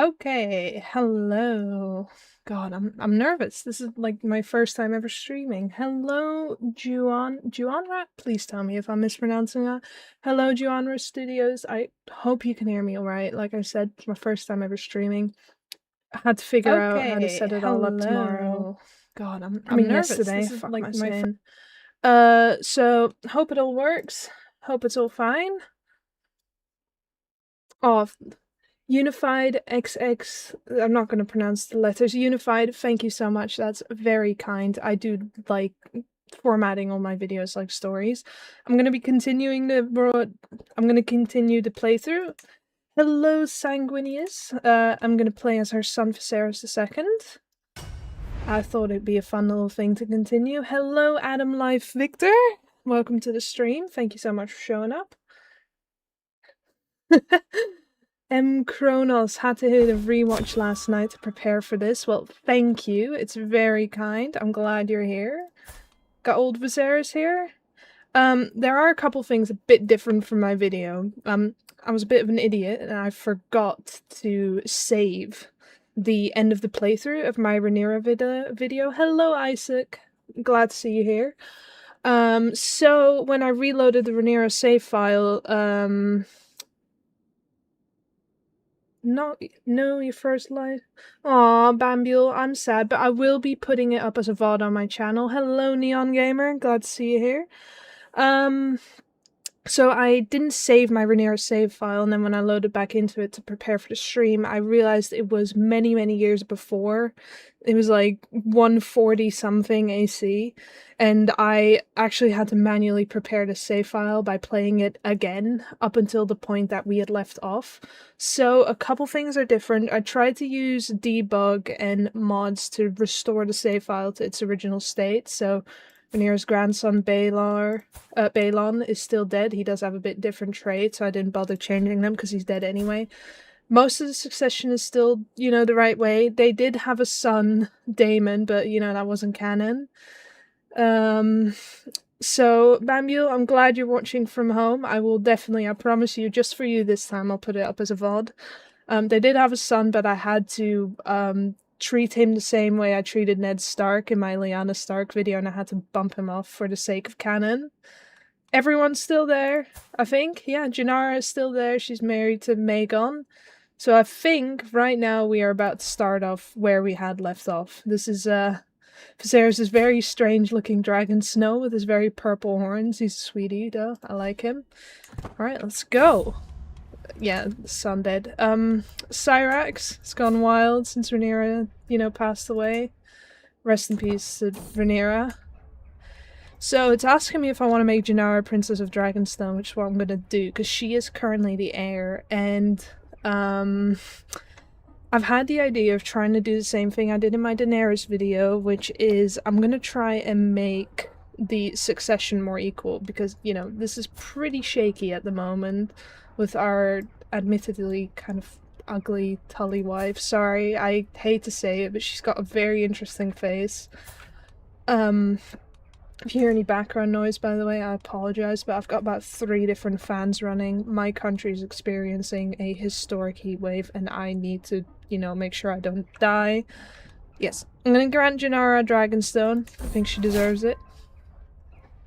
Okay, hello. God, I'm nervous. This is like my first time ever streaming. Hello, Juanra? Please tell me if I'm mispronouncing that. Hello, Juanra Studios. I hope you can hear me all right. Like I said, it's my first time ever streaming. I had to figure out how to set it all up tomorrow. God, I'm nervous. Yesterday. This is Fuck like my my saying. so hope it all works. Hope it's all fine. Oh, Unified XX, I'm not going to pronounce the letters. Unified, thank you so much. That's very kind. I do like formatting all my videos like stories. I'm going to be continuing I'm going to continue the playthrough. Hello, Sanguinius. I'm going to play as her son, Viserys II. I thought it'd be a fun little thing to continue. Hello, Adam Life Victor. Welcome to the stream. Thank you so much for showing up. Kronos had to hit a rewatch last night to prepare for this. Well, thank you. It's very kind. I'm glad you're here. Got old Viserys here. There are a couple things a bit different from my video. I was a bit of an idiot and I forgot to save the end of the playthrough of my Rhaenyra video. Hello, Isaac. Glad to see you here. So when I reloaded the Rhaenyra save file, no, your first live. Aw, Bambule, I'm sad, but I will be putting it up as a VOD on my channel. Hello, Neon Gamer, glad to see you here. So I didn't save my Rhaenyra save file, and then when I loaded back into it to prepare for the stream, I realized it was many, many years before. It was like 140 something AC, and I actually had to manually prepare the save file by playing it again up until the point that we had left off. So a couple things are different. I tried to use debug and mods to restore the save file to its original state, so Rhaenyra's grandson Balon is still dead. He does have a bit different traits, so I didn't bother changing them because he's dead anyway. Most of the succession is still, the right way. They did have a son, Daemon, but, that wasn't canon. So, Bambule, I'm glad you're watching from home. I will definitely, I promise you, just for you this time, I'll put it up as a VOD. They did have a son, but I had to, treat him the same way I treated Ned Stark in my Lyanna Stark video, and I had to bump him off for the sake of canon. Everyone's still there, I think. Yeah, Rhaenyra is still there. She's married to Maeggon. So I think right now we are about to start off where we had left off. This is Viserys' very strange looking dragon Snow with his very purple horns. He's a sweetie though. I like him. Alright, let's go. Yeah, the son dead. Cyrax has gone wild since Rhaenyra, passed away. Rest in peace to Rhaenyra. So it's asking me if I want to make Rhaenyra Princess of Dragonstone, which is what I'm gonna do, because she is currently the heir, and I've had the idea of trying to do the same thing I did in my Daenerys video, which is I'm gonna try and make the succession more equal, because, this is pretty shaky at the moment with our admittedly kind of ugly Tully wife. Sorry, I hate to say it, but she's got a very interesting face. If you hear any background noise, by the way, I apologize, but I've got about 3 different fans running. My country's experiencing a historic heatwave, and I need to, make sure I don't die. Yes, I'm gonna grant Rhaenyra Dragonstone. I think she deserves it.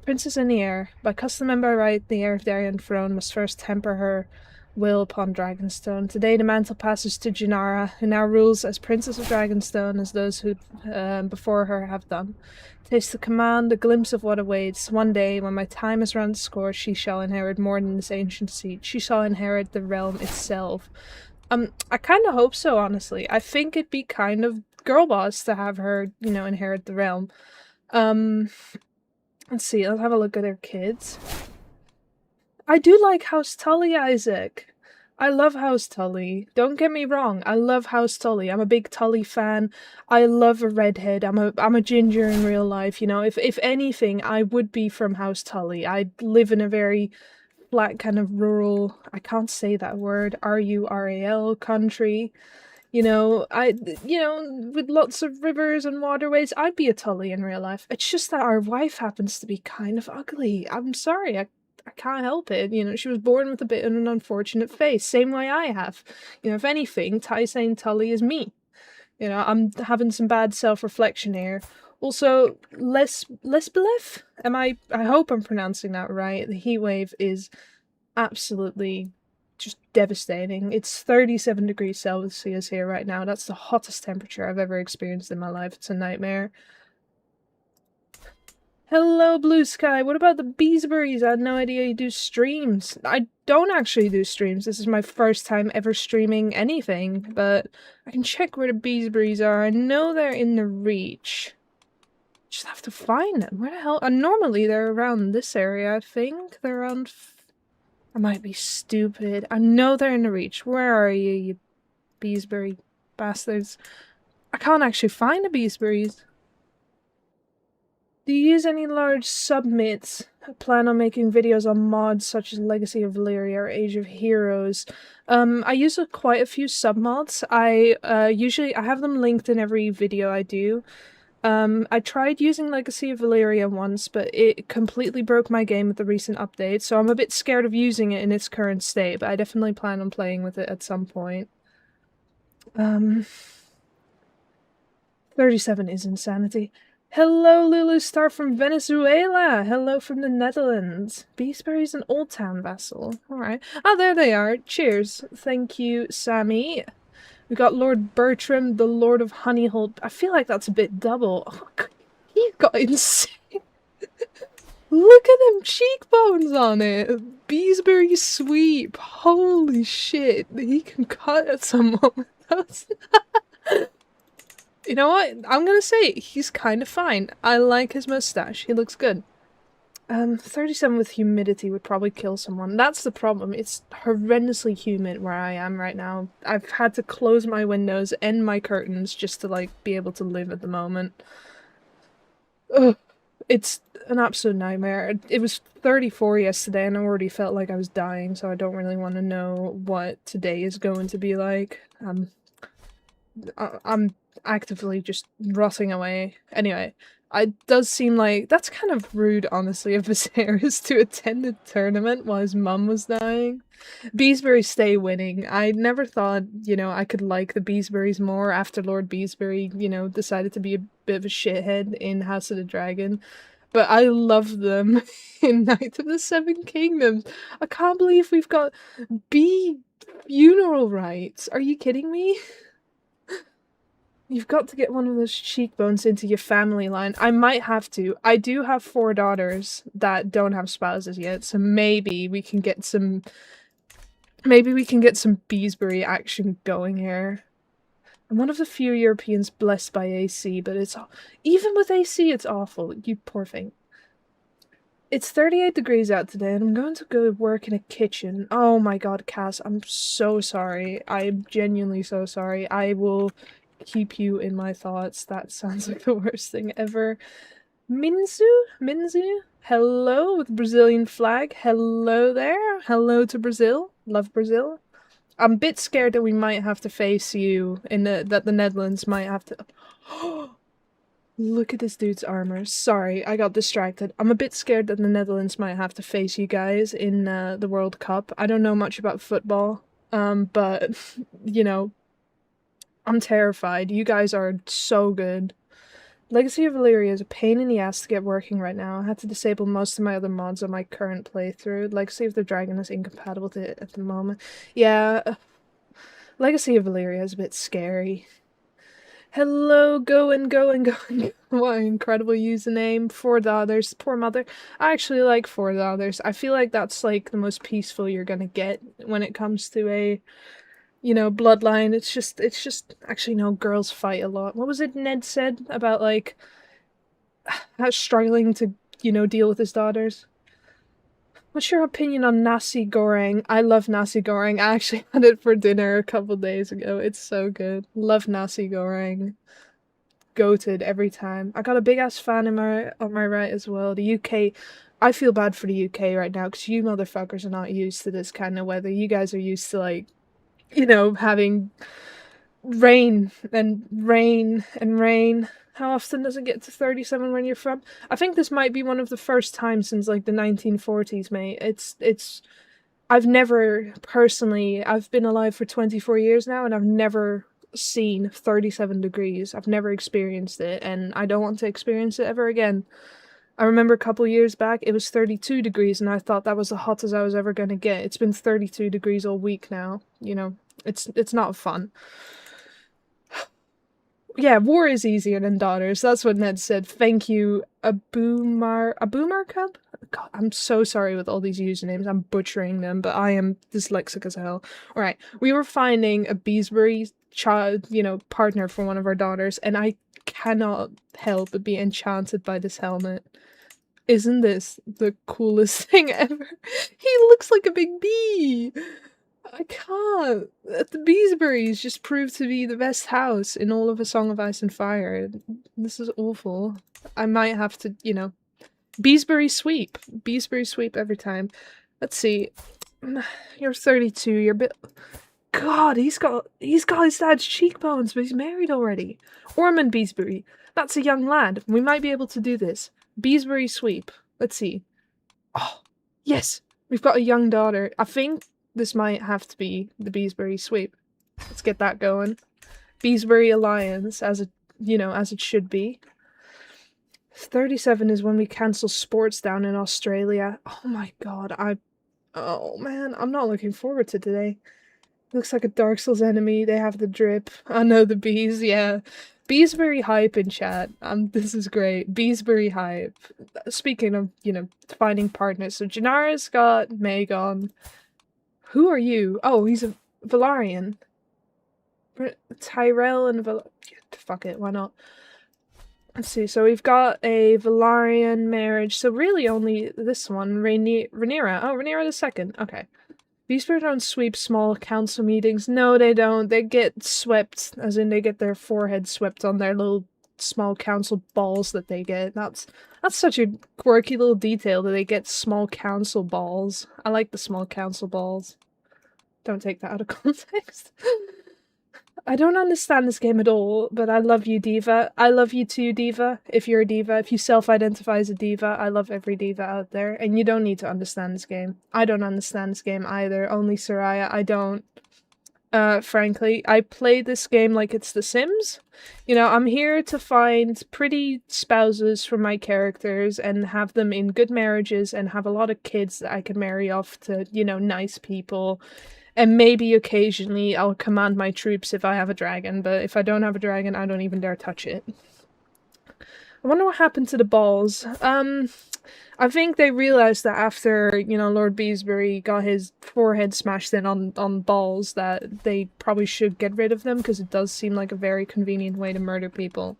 Princess in the Air. By custom and by right, the heir of the Iron Throne must first temper her will upon Dragonstone. Today the mantle passes to Rhaenyra, who now rules as Princess of Dragonstone as those who before her have done. Taste the command, a glimpse of what awaits. One day, when my time is run its course, she shall inherit more than this ancient seat. She shall inherit the realm itself. I kind of hope so, honestly. I think it'd be kind of girl boss to have her, inherit the realm. Let's see, let's have a look at her kids. I do like House Tully, Isaac. I love House Tully. Don't get me wrong, I love House Tully. I'm a big Tully fan. I love a redhead. I'm a ginger in real life, If anything, I would be from House Tully. I live in a very flat kind of rural, I can't say that word, rural country. With lots of rivers and waterways, I'd be a Tully in real life. It's just that our wife happens to be kind of ugly. I'm sorry, I can't help it. You know, she was born with a bit of an unfortunate face, same way I have. You know, if anything, Tysane Tully is me. You know, I'm having some bad self-reflection here. Also, Lesbelef? I hope I'm pronouncing that right. The heat wave is absolutely just devastating. It's 37 degrees Celsius here right now. That's the hottest temperature I've ever experienced in my life. It's a nightmare. Hello, Blue Sky. What about the Beeburys? I had no idea you do streams. I don't actually do streams. This is my first time ever streaming anything, but I can check where the Beeburys are. I know they're in the Reach. Just have to find them. Where the hell? Normally they're around this area, I think. They're around... I might be stupid. I know they're in the Reach. Where are you, you Beebury bastards? I can't actually find the Beeburys. Do you use any large submits? I plan on making videos on mods such as Legacy of Valyria or Age of Heroes. I use quite a few submods. I have them linked in every video I do. I tried using Legacy of Valyria once, but it completely broke my game with the recent update, so I'm a bit scared of using it in its current state, but I definitely plan on playing with it at some point. 37 is insanity. Hello, Lulu Star from Venezuela! Hello from the Netherlands. Beesbury's an Old Town vassal. Alright. Oh, there they are. Cheers. Thank you, Sammy. We got Lord Bertram, the Lord of Honeyhold. I feel like that's a bit double. Oh, he got insane. Look at them cheekbones on it. Beesbury sweep. Holy shit. He can cut at someone. You know what? I'm gonna say he's kind of fine. I like his mustache. He looks good. 37 with humidity would probably kill someone. That's the problem. It's horrendously humid where I am right now. I've had to close my windows and my curtains just to, like, be able to live at the moment. Ugh. It's an absolute nightmare. It was 34 yesterday and I already felt like I was dying, so I don't really want to know what today is going to be like. I'm actively just rotting away. Anyway, it does seem like that's kind of rude, honestly, of Viserys to attend the tournament while his mum was dying. Beesbury stay winning. I never thought, you know, I could like the Beesburys more after Lord Beesbury, you know, decided to be a bit of a shithead in House of the Dragon. But I love them in Knight of the Seven Kingdoms. I can't believe we've got bee funeral rites. Are you kidding me? You've got to get one of those cheekbones into your family line. I might have to. I do have 4 daughters that don't have spouses yet, so maybe we can get some... Maybe we can get some Beesbury action going here. I'm one of the few Europeans blessed by AC, but it's... Even with AC, it's awful. You poor thing. It's 38 degrees out today, and I'm going to go work in a kitchen. Oh my god, Cass, I'm so sorry. I'm genuinely so sorry. I will... keep you in my thoughts. That sounds like the worst thing ever. Minzu? Hello with Brazilian flag. Hello there. Hello to Brazil. Love Brazil. I'm a bit scared that we might have to face you in that the Netherlands might have to... Look at this dude's armor. Sorry, I got distracted. I'm a bit scared that the Netherlands might have to face you guys in the World Cup. I don't know much about football, but, you know, I'm terrified. You guys are so good. Legacy of Valyria is a pain in the ass to get working right now. I had to disable most of my other mods on my current playthrough. Legacy of the Dragon is incompatible with it at the moment. Yeah, Legacy of Valyria is a bit scary. Hello, going. What an incredible username. 4 daughters. Poor mother. I actually like 4 daughters. I feel like that's like the most peaceful you're gonna get when it comes to a... you know, bloodline. It's just, actually, no, girls fight a lot. What was it Ned said about, like, how struggling to, you know, deal with his daughters? What's your opinion on nasi goreng? I love nasi goreng. I actually had it for dinner a couple days ago. It's so good. Love nasi goreng. Goated every time. I got a big-ass fan on my right as well. The UK... I feel bad for the UK right now, because you motherfuckers are not used to this kind of weather. You guys are used to, like, you know, having rain and rain and rain. How often does it get to 37 when you're from? I think this might be one of the first times since like the 1940s, mate. I've never personally, I've been alive for 24 years now and I've never seen 37 degrees. I've never experienced it and I don't want to experience it ever again. I remember a couple years back it was 32 degrees and I thought that was the hottest I was ever going to get. It's been 32 degrees all week now, you know. It's not fun. Yeah, war is easier than daughters. That's what Ned said. Thank you, a boomer cub? God, I'm so sorry with all these usernames. I'm butchering them, but I am dyslexic as hell. Alright, we were finding a Beebury child, partner for one of our daughters, and I cannot help but be enchanted by this helmet. Isn't this the coolest thing ever? He looks like a big bee! I can't. The Beesburys just proved to be the best house in all of A Song of Ice and Fire. This is awful. I might have to, Beesbury sweep. Beesbury sweep every time. Let's see. You're 32. You're a bit. God, he's got his dad's cheekbones, but he's married already. Ormond Beesbury. That's a young lad. We might be able to do this. Beesbury sweep. Let's see. Oh, yes. We've got a young daughter. I think this might have to be the Beesbury sweep. Let's get that going. Beesbury Alliance, as it should be. 37 is when we cancel sports down in Australia. Oh my god, oh man, I'm not looking forward to today. Looks like a Dark Souls enemy. They have the drip. I know the bees, yeah. Beesbury hype in chat. This is great. Beesbury hype. Speaking of, finding partners. So Rhaenyra's got Magon. Who are you? Oh, he's a Velaryon. Tyrell and fuck it, why not? Let's see, so we've got a Velaryon marriage. So really only this one, Rhaenyra. Oh, Rhaenyra II. Okay. Beesbury don't sweep small council meetings. No, they don't. They get swept, as in they get their forehead swept on their little small council balls that they get. That's such a quirky little detail that they get small council balls. I like the small council balls. Don't take that out of context. I don't understand this game at all, but I love you, Diva. I love you too, Diva. If you're a Diva, if you self-identify as a Diva, I love every Diva out there, and you don't need to understand this game. I don't understand this game either, only Soraya, I don't. Frankly, I play this game like it's The Sims. I'm here to find pretty spouses for my characters and have them in good marriages and have a lot of kids that I can marry off to, nice people. And maybe occasionally I'll command my troops if I have a dragon, but if I don't have a dragon, I don't even dare touch it. I wonder what happened to the balls. I think they realized that after, Lord Beesbury got his forehead smashed in on balls that they probably should get rid of them, because it does seem like a very convenient way to murder people.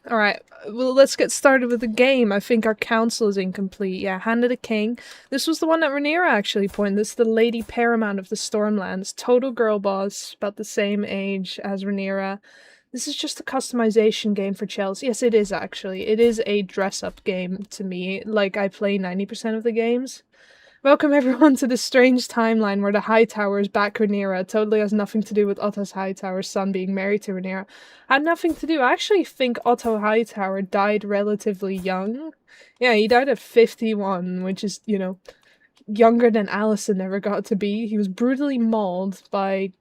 Alright, well, let's get started with the game. I think our council is incomplete. Yeah, Hand of the King. This was the one that Rhaenyra actually pointed. This is the Lady Paramount of the Stormlands. Total girl boss, about the same age as Rhaenyra. This is just a customization game for Chelsea. Yes, it is actually. It is a dress-up game to me. Like, I play 90% of the games. Welcome everyone to the strange timeline where the Hightowers back Rhaenyra. Totally has nothing to do with Otto's Hightower's son being married to Rhaenyra. Had nothing to do. I actually think Otto Hightower died relatively young. Yeah, he died at 51, which is, younger than Alicent ever got to be. He was brutally mauled by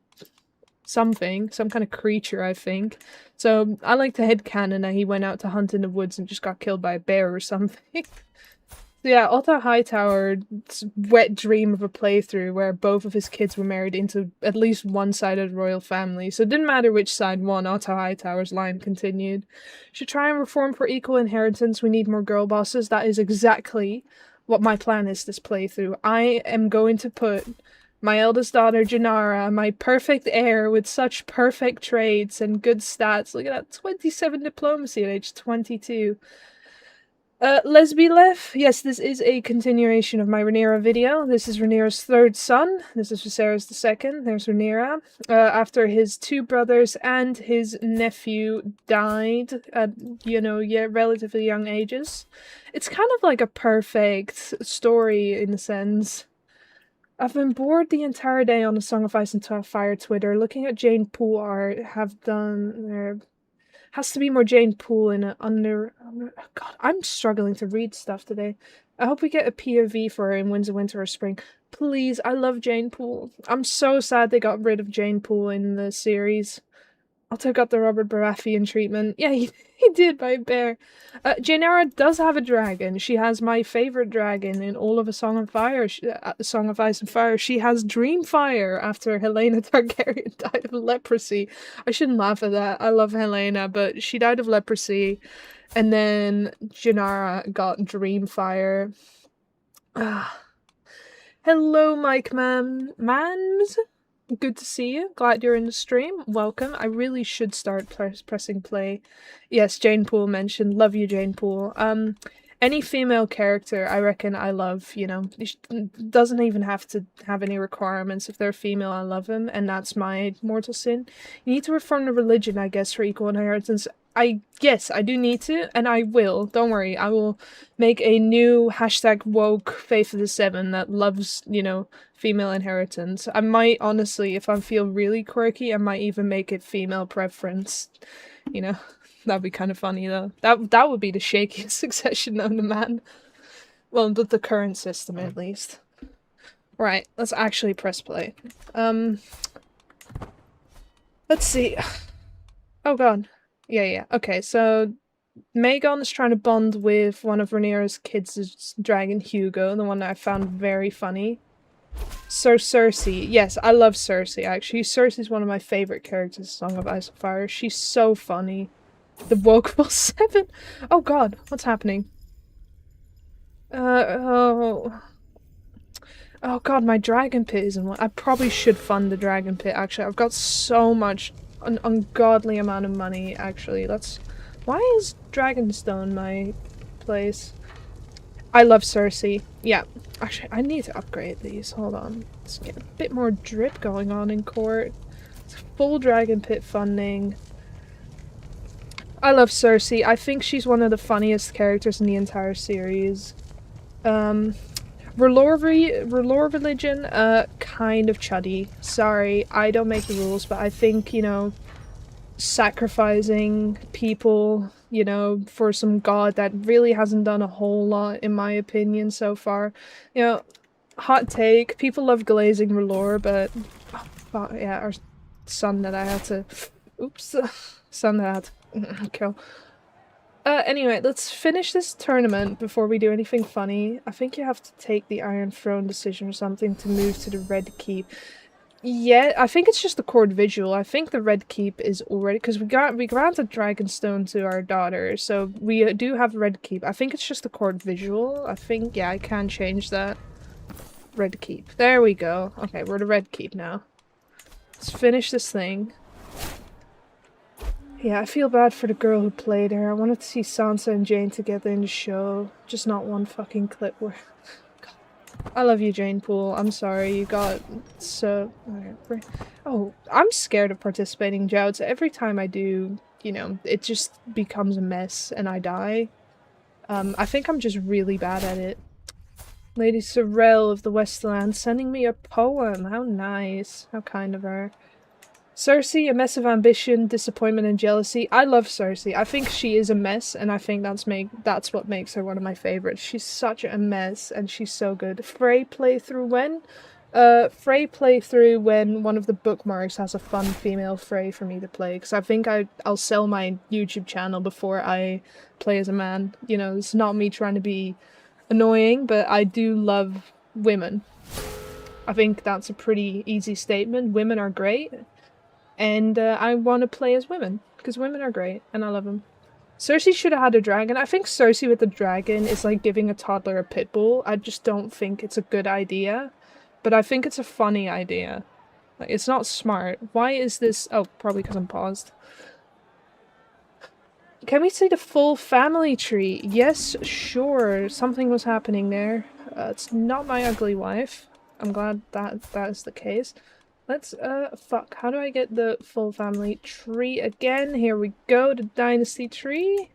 something, some kind of creature, I think. So I like to headcanon that he went out to hunt in the woods and just got killed by a bear or something. Yeah, Otto Hightower's wet dream of a playthrough where both of his kids were married into at least one side of the royal family, so it didn't matter which side won, Otto Hightower's line continued. Should try and reform for equal inheritance, we need more girl bosses. That is exactly what my plan is this playthrough. I am going to put my eldest daughter, Rhaenyra, my perfect heir with such perfect traits and good stats. Look at that, 27 diplomacy at age 22. Lesbielef, yes, this is a continuation of my Rhaenyra video. This is Rhaenyra's third son. This is Viserys II. There's Rhaenyra. After his two brothers and his nephew died at, relatively young ages. It's kind of like a perfect story in a sense. I've been bored the entire day on the Song of Ice and Fire Twitter, looking at Jane Poole art, Has to be more Jane Poole in it under God, I'm struggling to read stuff today. I hope we get a POV for her in Winds of Winter or Spring. Please, I love Jane Poole. I'm so sad they got rid of Jane Poole in the series. Alto got the Robert Baratheon treatment. Yeah, he did by a bear. Rhaenyra does have a dragon. She has my favorite dragon in all of A Song of Fire. Song of Ice and Fire. She has Dreamfire after Helena Targaryen died of leprosy. I shouldn't laugh at that. I love Helena, but she died of leprosy. And then Rhaenyra got Dreamfire. Hello, Mike Mams. Good to see you. Glad you're in the stream. Welcome. I really should start pressing play. Yes, Jane Poole mentioned. Love you, Jane Poole. Any female character I reckon I love, you know. Doesn't even have to have any requirements. If they're female, I love them, and that's my mortal sin. You need to reform the religion, I guess, for equal inheritance. Yes, I do need to, and I will. Don't worry, I will make a new #woke Faith of the Seven that loves, you know, female inheritance. I might, honestly, if I feel really quirky, I might even make it female preference. You know, that'd be kind of funny though. That would be the shakiest succession known to man. Well, the current system at least. Right, let's actually press play. Let's see. Oh god. Yeah. Okay, so Magon is trying to bond with one of Rhaenyra's kids' dragon, Hugo, the one that I found very funny. So Cersei. Yes, I love Cersei, actually. Cersei's one of my favorite characters in Song of Ice and Fire. She's so funny. The Wokeable 7? Oh god, what's happening? Oh god, my dragon pit isn't one. I probably should fund the dragon pit, actually. I've got so much, an ungodly amount of money, actually. Why is Dragonstone my place? I love Cersei. Yeah. Actually, I need to upgrade these. Hold on. Let's get a bit more drip going on in court. It's full dragon pit funding. I love Cersei. I think she's one of the funniest characters in the entire series. R'hllor religion, kind of chuddy. Sorry, I don't make the rules, but I think, you know, sacrificing people, you know, for some god that really hasn't done a whole lot, in my opinion, so far. You know, hot take, people love glazing R'hllor, but, oh, yeah, our son that I had to, oops, son that I had to kill. Anyway, let's finish this tournament before we do anything funny. I think you have to take the Iron Throne decision or something to move to the Red Keep. Yeah, I think it's just the court visual. I think the Red Keep is already, because we granted Dragonstone to our daughter, so we do have Red Keep. I think it's just the court visual. I think, yeah, I can change that. Red Keep. There we go. Okay, we're the Red Keep now. Let's finish this thing. Yeah, I feel bad for the girl who played her. I wanted to see Sansa and Jane together in the show. Just not one fucking clip where... God. I love you, Jane Poole. I'm sorry, you got so... Oh, I'm scared of participating in jouts. Every time I do, you know, it just becomes a mess and I die. I think I'm just really bad at it. Lady Sorrel of the Westland sending me a poem. How nice. How kind of her. Cersei, a mess of ambition, disappointment, and jealousy. I love Cersei. I think she is a mess, and I think that's what makes her one of my favorites. She's such a mess, and she's so good. Frey playthrough when? Frey playthrough when one of the bookmarks has a fun female Frey for me to play, because I think I'll sell my YouTube channel before I play as a man. You know, it's not me trying to be annoying, but I do love women. I think that's a pretty easy statement. Women are great. And I want to play as women, because women are great, and I love them. Cersei should have had a dragon. I think Cersei with the dragon is like giving a toddler a pit bull. I just don't think it's a good idea, but I think it's a funny idea. Like, it's not smart. Why is this... Oh, probably because I'm paused. Can we see the full family tree? Yes, sure. Something was happening there. It's not my ugly wife. I'm glad that is the case. Let's, fuck, how do I get the full family tree again? Here we go, the Dynasty tree.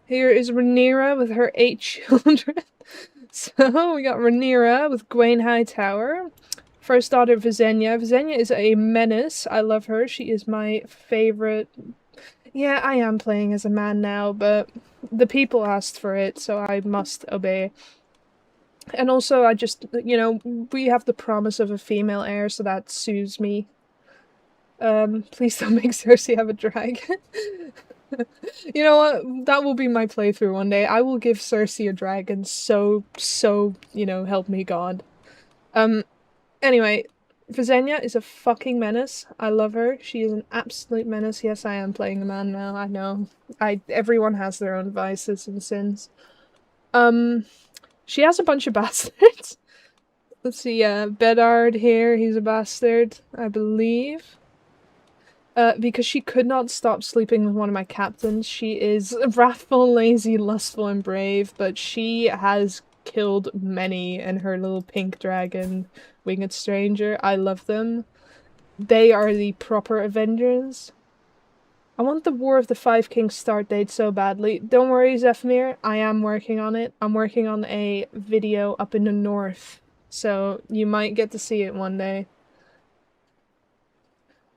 Here is Rhaenyra with her 8 children. So, we got Rhaenyra with Gwaine Hightower. First daughter, Visenya. Visenya is a menace. I love her. She is my favorite. Yeah, I am playing as a man now, but the people asked for it, so I must obey. And also, I just, you know, we have the promise of a female heir, so that soothes me. Please don't make Cersei have a dragon. You know what? That will be my playthrough one day. I will give Cersei a dragon, so, you know, help me God. Anyway, Visenya is a fucking menace. I love her. She is an absolute menace. Yes, I am playing a man now, I know. Everyone has their own vices and sins. She has a bunch of bastards. Let's see, Bedard here, he's a bastard, I believe. Because she could not stop sleeping with one of my captains. She is wrathful, lazy, lustful, and brave, but she has killed many in her little pink dragon, Winged Stranger. I love them. They are the proper Avengers. I want the War of the Five Kings start date so badly. Don't worry, Zephmir, I am working on it. I'm working on a video up in the north, so you might get to see it one day.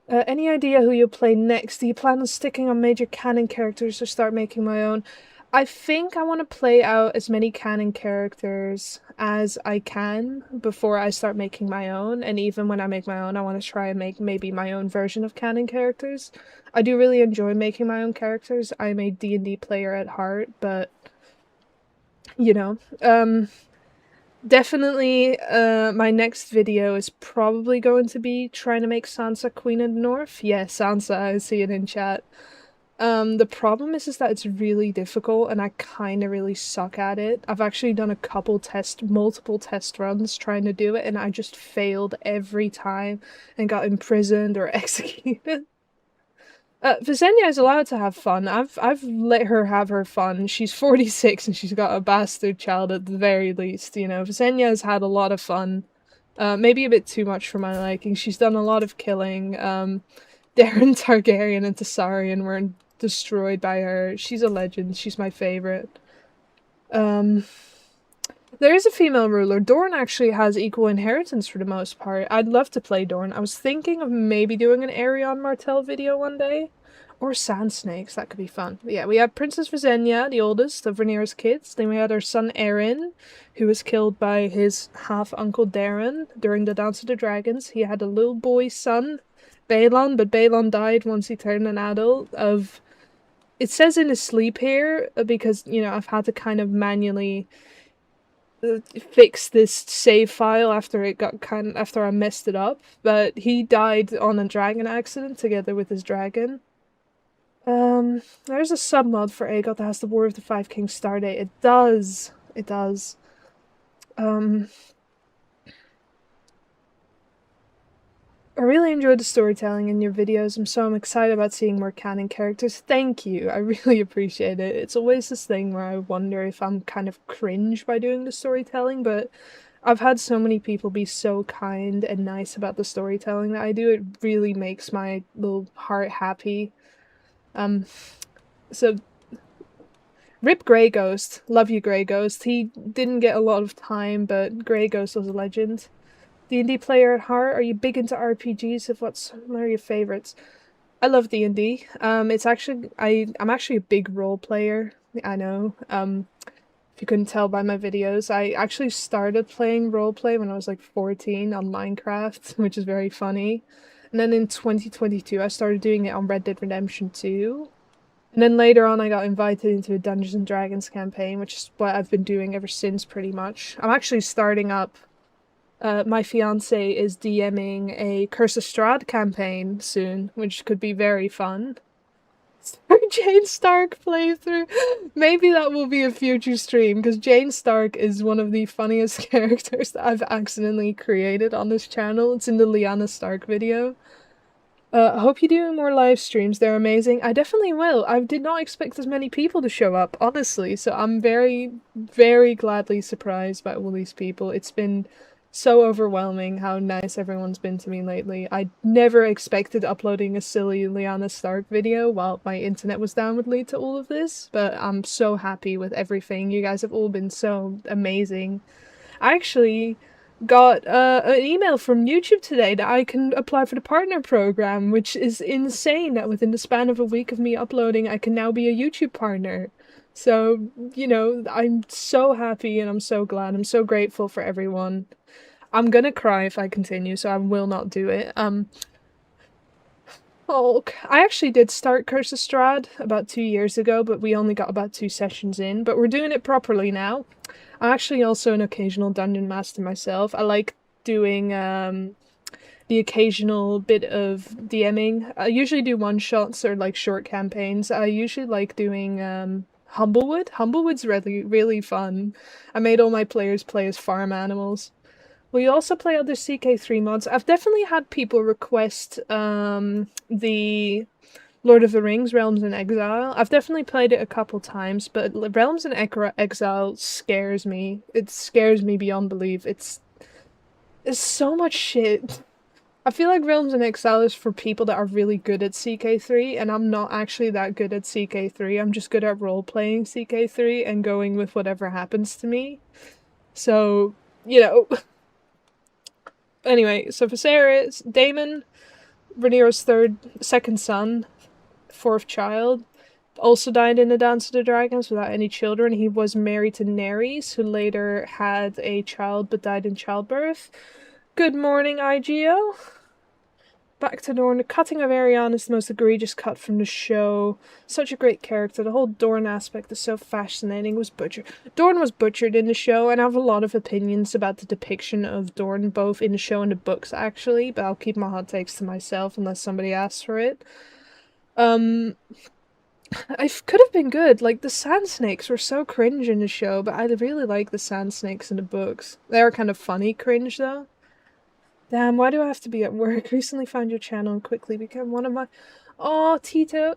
Any idea who you'll play next? Do you plan on sticking on major canon characters or start making my own? I think I want to play out as many canon characters as I can before I start making my own, and even when I make my own, I want to try and make maybe my own version of canon characters. I do really enjoy making my own characters. I'm a D&D player at heart, but, you know, definitely, my next video is probably going to be trying to make Sansa Queen of the North. Yeah, Sansa, I see it in chat. The problem is that it's really difficult and I kinda really suck at it. I've actually done multiple test runs trying to do it and I just failed every time and got imprisoned or executed. Visenya is allowed to have fun. I've let her have her fun. She's 46 and she's got a bastard child at the very least, you know. Visenya has had a lot of fun. Maybe a bit too much for my liking. She's done a lot of killing. Darren Targaryen and Targaryen were destroyed by her. She's a legend. She's my favorite. There is a female ruler. Dorne actually has equal inheritance for the most part. I'd love to play Dorne. I was thinking of maybe doing an Aerion Martell video one day. Or Sand Snakes, that could be fun. But yeah, we had Princess Visenya, the oldest of Rhaenyra's kids. Then we had her son Aeron, who was killed by his half-uncle Darren during the Dance of the Dragons. He had a little boy son, Balon, but Balon died once he turned an adult of... It says in his sleep here, because, you know, I've had to kind of manually fix this save file after I messed it up, but he died on a dragon accident together with his dragon. There's a submod for AGOT that has the War of the Five Kings stardate. It does. It does. I really enjoyed the storytelling in your videos. I'm excited about seeing more canon characters. Thank you. I really appreciate it. It's always this thing where I wonder if I'm kind of cringe by doing the storytelling, but I've had so many people be so kind and nice about the storytelling that I do. It really makes my little heart happy. So rip Grey Ghost. Love you, Grey Ghost. He didn't get a lot of time, but Grey Ghost was a legend. D&D player at heart, are you big into RPGs? What are your favorites? I love D&D. It's actually, I'm actually a big role player. I know. If you couldn't tell by my videos, I actually started playing roleplay when I was like 14 on Minecraft, which is very funny. And then in 2022, I started doing it on Red Dead Redemption 2. And then later on, I got invited into a Dungeons and Dragons campaign, which is what I've been doing ever since, pretty much. I'm actually starting up. My fiance is DMing a Curse of Strahd campaign soon, which could be very fun. Jane Stark playthrough. Maybe that will be a future stream, because Jane Stark is one of the funniest characters that I've accidentally created on this channel. It's in the Lyanna Stark video. I hope you do more live streams. They're amazing. I definitely will. I did not expect as many people to show up, honestly, so I'm very, very gladly surprised by all these people. It's been so overwhelming how nice everyone's been to me lately. I never expected uploading a silly Lyanna Stark video while my internet was down would lead to all of this, but I'm so happy with everything. You guys have all been so amazing. I actually got an email from YouTube today that I can apply for the partner program, which is insane that within the span of a week of me uploading, I can now be a YouTube partner. So, you know, I'm so happy and I'm so glad. I'm so grateful for everyone. I'm gonna cry if I continue, so I will not do it. Oh, I actually did start Curse of Strahd about 2 years ago, but we only got about 2 sessions in. But we're doing it properly now. I'm actually also an occasional dungeon master myself. I like doing the occasional bit of DMing. I usually do one-shots or like short campaigns. I usually like doing Humblewood. Humblewood's really, really fun. I made all my players play as farm animals. We also play other CK3 mods. I've definitely had people request the Lord of the Rings, Realms in Exile. I've definitely played it a couple times, but Realms in Exile scares me. It scares me beyond belief. It's so much shit. I feel like Realms in Exile is for people that are really good at CK3, and I'm not actually that good at CK3. I'm just good at role-playing CK3 and going with whatever happens to me. So, you know... Anyway, so Viserys, Daemon, Rhaenyra's second son, fourth child, also died in the Dance of the Dragons without any children. He was married to Nerys, who later had a child but died in childbirth. Good morning, IGO. Back to Dorne. The cutting of Arianne is the most egregious cut from the show. Such a great character. The whole Dorne aspect is so fascinating. Was butchered. Dorne was butchered in the show, and I have a lot of opinions about the depiction of Dorne, both in the show and the books, actually, but I'll keep my hot takes to myself unless somebody asks for it. It could have been good. Like, the Sand Snakes were so cringe in the show, but I really like the Sand Snakes in the books. They were kind of funny cringe, though. Damn, why do I have to be at work? Recently found your channel and quickly became one of my... Oh, Tito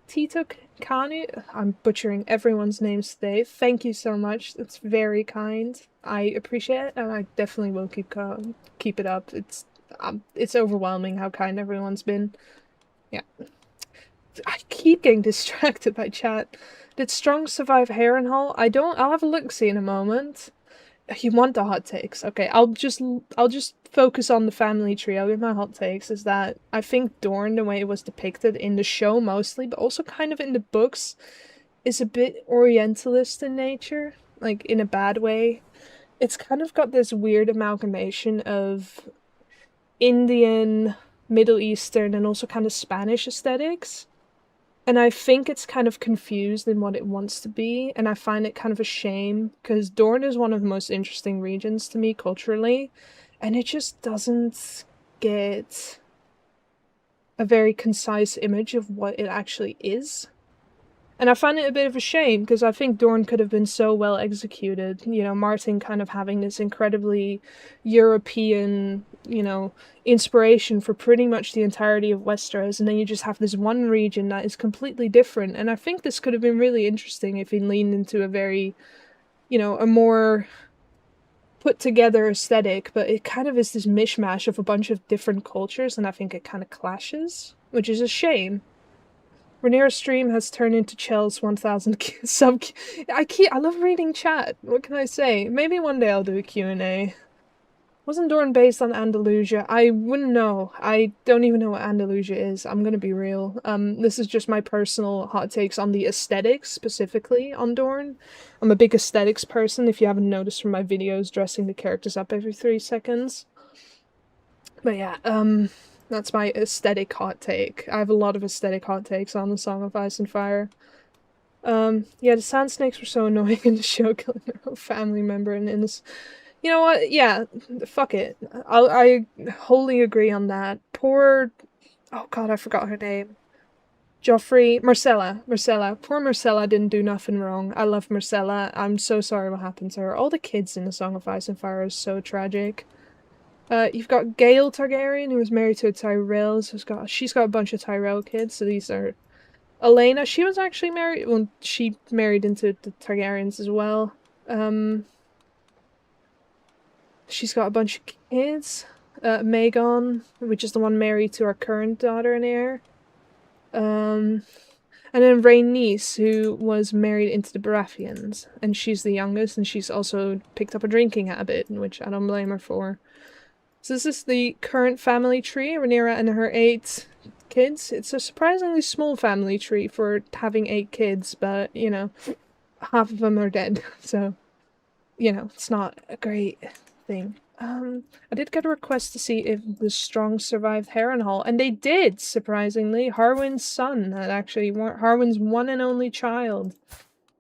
Kanu? I'm butchering everyone's names today. Thank you so much. That's very kind. I appreciate it, and I definitely will keep it up. It's overwhelming how kind everyone's been. Yeah. I keep getting distracted by chat. Did Strong survive Harrenhal? I'll have a look-see in a moment. You want the hot takes? Okay, I'll just focus on the family tree. I'll give my hot takes. Is that I think Dorne, the way it was depicted in the show mostly, but also kind of in the books, is a bit Orientalist in nature, like in a bad way. It's kind of got this weird amalgamation of Indian, Middle Eastern, and also kind of Spanish aesthetics. And I think it's kind of confused in what it wants to be, and I find it kind of a shame, because Dorne is one of the most interesting regions to me culturally, and it just doesn't get a very concise image of what it actually is. And I find it a bit of a shame, because I think Dorne could have been so well executed. You know, Martin kind of having this incredibly European, you know, inspiration for pretty much the entirety of Westeros, and then you just have this one region that is completely different. And I think this could have been really interesting if he leaned into a very, you know, a more put together aesthetic, but it kind of is this mishmash of a bunch of different cultures, and I think it kind of clashes, which is a shame. Rhaenyra's stream has turned into Chell's 1000 sub. I love reading chat. What can I say? Maybe one day I'll do a Q&A. Wasn't Dorne based on Andalusia? I wouldn't know. I don't even know what Andalusia is. I'm gonna be real. This is just my personal hot takes on the aesthetics, specifically on Dorne. I'm a big aesthetics person, if you haven't noticed from my videos, dressing the characters up every 3 seconds. But yeah, that's my aesthetic hot take. I have a lot of aesthetic hot takes on the Song of Ice and Fire. Yeah, the Sand Snakes were so annoying in the show, killing their own family member, and in this... You know what? Yeah, fuck it. I wholly agree on that. Poor... Oh god, I forgot her name. Marcella. Poor Marcella didn't do nothing wrong. I love Marcella. I'm so sorry what happened to her. All the kids in the Song of Ice and Fire is so tragic. You've got Gael Targaryen, who was married to a Tyrell, so she's got a bunch of Tyrell kids, so these are... Elena, she was actually married... Well, she married into the Targaryens as well. She's got a bunch of kids. Magon, which is the one married to our current daughter and heir. And then Rhaenys, who was married into the Baratheons, and she's the youngest, and she's also picked up a drinking habit, which I don't blame her for. So this is the current family tree, Rhaenyra and her 8 kids. It's a surprisingly small family tree for having 8 kids, but, you know, half of them are dead, so, you know, it's not a great thing. I did get a request to see if the Strong survived Harrenhal, and they did, surprisingly. Harwin's son, Harwin's one and only child,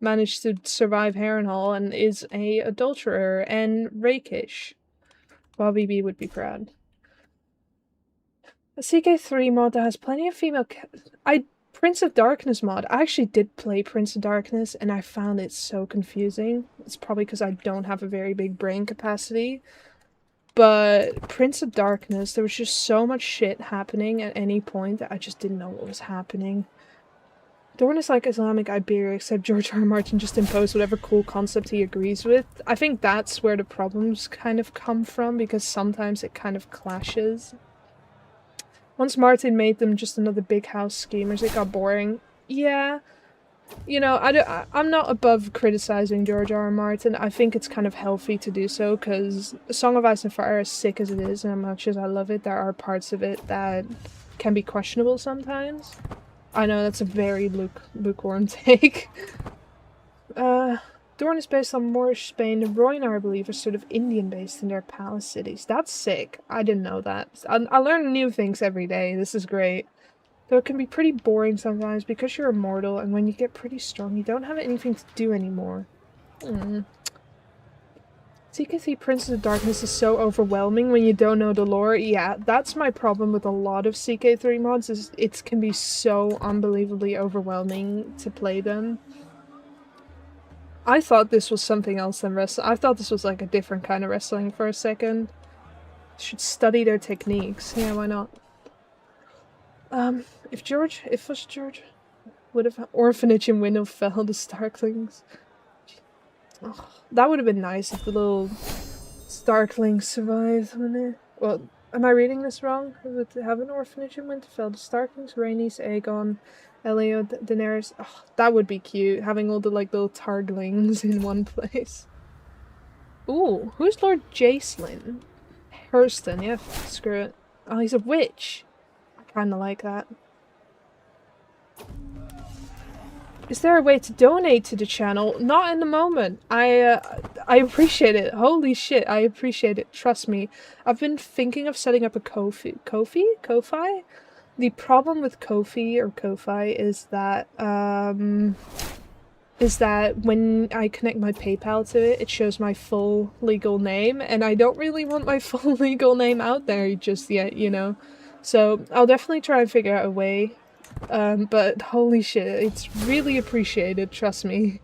managed to survive Harrenhal and is a adulterer and rakish. Bobby B would be proud. A CK3 mod that has plenty of female Prince of Darkness mod. I actually did play Prince of Darkness and I found it so confusing. It's probably because I don't have a very big brain capacity. But Prince of Darkness, there was just so much shit happening at any point that I just didn't know what was happening. Dorne is like Islamic Iberia, except George R. R. Martin just imposed whatever cool concept he agrees with. I think that's where the problems kind of come from, because sometimes it kind of clashes. Once Martin made them just another big house schemers, it got boring. Yeah, you know, I'm not above criticizing George R. R. Martin. I think it's kind of healthy to do so, because Song of Ice and Fire, as sick as it is, and as much as I love it, there are parts of it that can be questionable sometimes. I know, that's a very lukewarm take. Dorne is based on Moorish Spain, and Rhaenyra, I believe, is sort of Indian-based in their palace cities. That's sick. I didn't know that. I learn new things every day. This is great. Though it can be pretty boring sometimes because you're immortal, and when you get pretty strong, you don't have anything to do anymore. CK3 Princes of Darkness is so overwhelming when you don't know the lore. Yeah, that's my problem with a lot of CK3 mods, is it can be so unbelievably overwhelming to play them. I thought this was something else than wrestling. I thought this was like a different kind of wrestling for a second. Should study their techniques. Yeah, why not? If George would have orphanage in Winterfell, the Starklings. Oh, that would have been nice if the little Starklings survived, wouldn't it? Well, am I reading this wrong? Would it have an orphanage in Winterfell? The Starklings, Rhaenys, Aegon, Elio, Daenerys. Oh, that would be cute, having all the like little Targlings in one place. Ooh, who's Lord Jacelyn? Hurston, yeah, screw it. Oh, he's a witch. I kinda like that. Is there a way to donate to the channel? Not in the moment. I appreciate it. Holy shit, I appreciate it. Trust me. I've been thinking of setting up a Ko-fi? The problem with Ko-fi or Ko-fi is that when I connect my PayPal to it, it shows my full legal name, and I don't really want my full legal name out there just yet, you know? So I'll definitely try and figure out a way. But holy shit, it's really appreciated, trust me.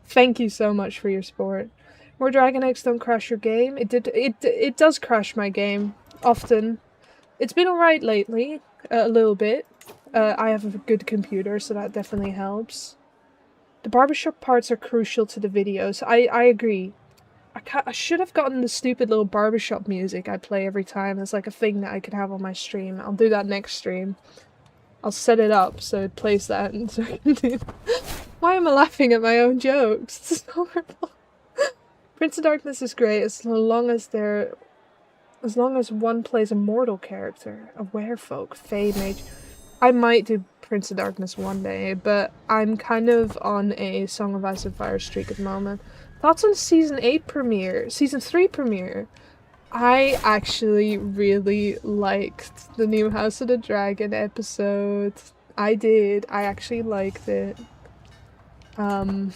Thank you so much for your support. More dragon eggs don't crash your game. It does crash my game, often. It's been alright lately, a little bit. I have a good computer, so that definitely helps. The barbershop parts are crucial to the videos. I agree. I should have gotten the stupid little barbershop music I play every time as like a thing that I could have on my stream. I'll do that next stream. I'll set it up so it plays that and so I can do. Why am I laughing at my own jokes? It's horrible. Prince of Darkness is great as long as one plays a mortal character, a werefolk, fae mage. I might do Prince of Darkness one day, but I'm kind of on a Song of Ice and Fire streak at the moment. Thoughts on Season 3 premiere? I actually really liked the new House of the Dragon episode. I did. I actually liked it. I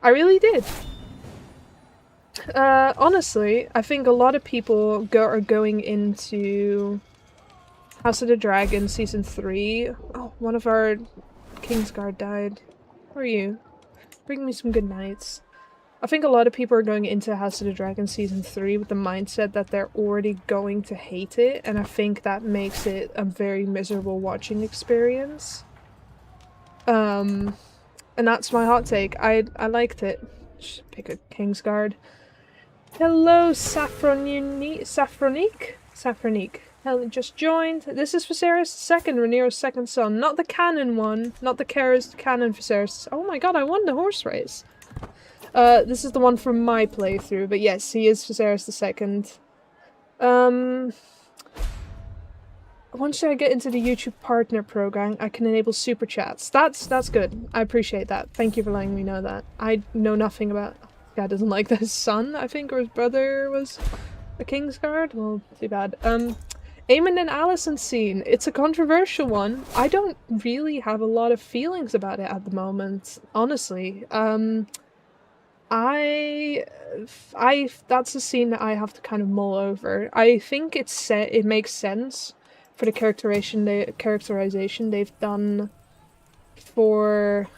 really did. Honestly, I think a lot of people are going into House of the Dragon Season 3. Oh, one of our Kingsguard died. Who are you? Bring me some good nights. I think a lot of people are going into House of the Dragon Season 3 with the mindset that they're already going to hate it, and I think that makes it a very miserable watching experience. And that's my hot take. I liked it. Just pick a Kingsguard. Hello, Saffronique. Helen just joined. This is Viserys II, Rhaenyra's second son. Not the canon one. Not the canon Viserys. Oh my god, I won the horse race. This is the one from my playthrough, but yes, he is Viserys II. Once I get into the YouTube partner program, I can enable super chats. That's good. I appreciate that. Thank you for letting me know that. I know nothing about... This guy doesn't like that his son, I think, or his brother was a Kingsguard. Well, too bad. Aemon and Alicent scene. It's a controversial one. I don't really have a lot of feelings about it at the moment, honestly. That's a scene that I have to kind of mull over. I think it makes sense for the characterization they've done for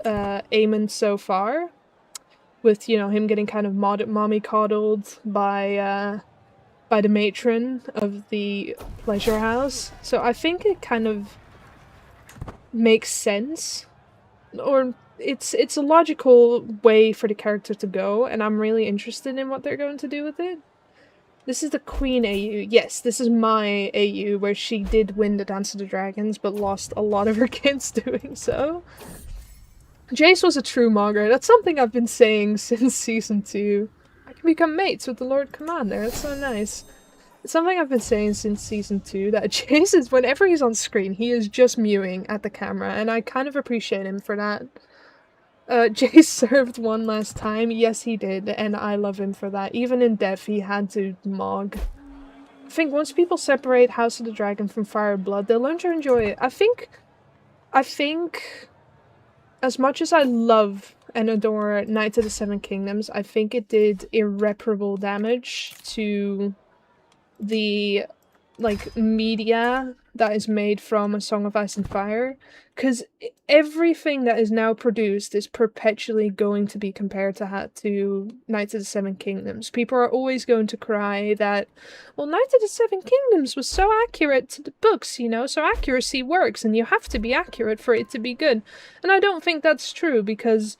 Aemon so far, with, you know, him getting kind of mommy coddled by the matron of the pleasure house. So I think it kind of makes sense, or it's a logical way for the character to go, and I'm really interested in what they're going to do with it. This is the Queen AU. Yes, this is my AU, where she did win the Dance of the Dragons, but lost a lot of her kids doing so. Jace was a true Mogger. That's something I've been saying since Season 2. I can become mates with the Lord Commander. That's so nice. It's something I've been saying since Season 2, that Jace is, whenever he's on screen, he is just mewing at the camera, and I kind of appreciate him for that. Jace served one last time. Yes, he did, and I love him for that. Even in death, he had to mog. I think once people separate House of the Dragon from Fire and Blood, they'll learn to enjoy it. I think, as much as I love and adore Knights of the Seven Kingdoms, I think it did irreparable damage to the, like, media that is made from A Song of Ice and Fire, because everything that is now produced is perpetually going to be compared to Knights of the Seven Kingdoms. People are always going to cry that, well, Knights of the Seven Kingdoms was so accurate to the books, you know, so accuracy works, and you have to be accurate for it to be good. And I don't think that's true, because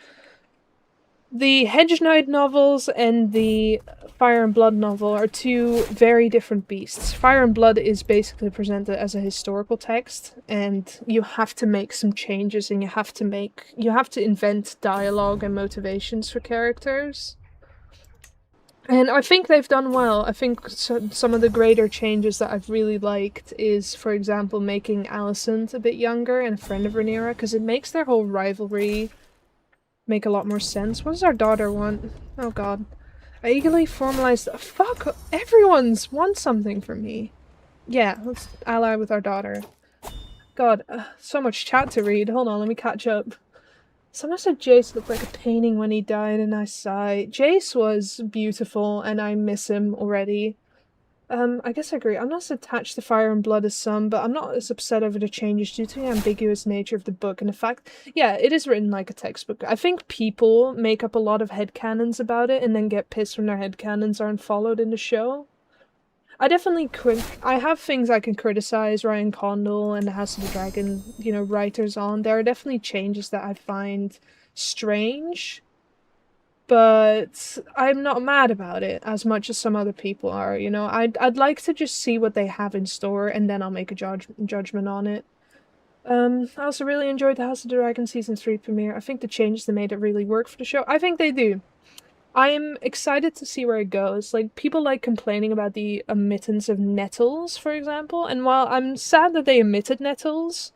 the Hedge Knight novels and the Fire and Blood novel are two very different beasts. Fire and Blood is basically presented as a historical text, and you have to make some changes, and you have to invent dialogue and motivations for characters. And I think they've done well. I think some of the greater changes that I've really liked is, for example, making Alicent a bit younger and a friend of Rhaenyra, because it makes their whole rivalry make a lot more sense. What does our daughter want? Oh god. I eagerly formalized— fuck! Everyone's wants something from me. Yeah, let's ally with our daughter. God, so much chat to read. Hold on, let me catch up. Someone said Jace looked like a painting when he died, and I sigh. Jace was beautiful, and I miss him already. I guess I agree. I'm not as attached to Fire and Blood as some, but I'm not as upset over the changes due to the ambiguous nature of the book and the fact— yeah, it is written like a textbook. I think people make up a lot of headcanons about it and then get pissed when their headcanons aren't followed in the show. I definitely I have things I can criticize Ryan Condal and the House of the Dragon, you know, writers on. There are definitely changes that I find strange, but I'm not mad about it as much as some other people are, you know. I'd like to just see what they have in store, and then I'll make a judgment on it. I also really enjoyed the House of the Dragon Season 3 premiere. I think the changes they made it really work for the show. I think they do. I am excited to see where it goes. Like, people like complaining about the omittance of Nettles, for example, and while I'm sad that they omitted Nettles,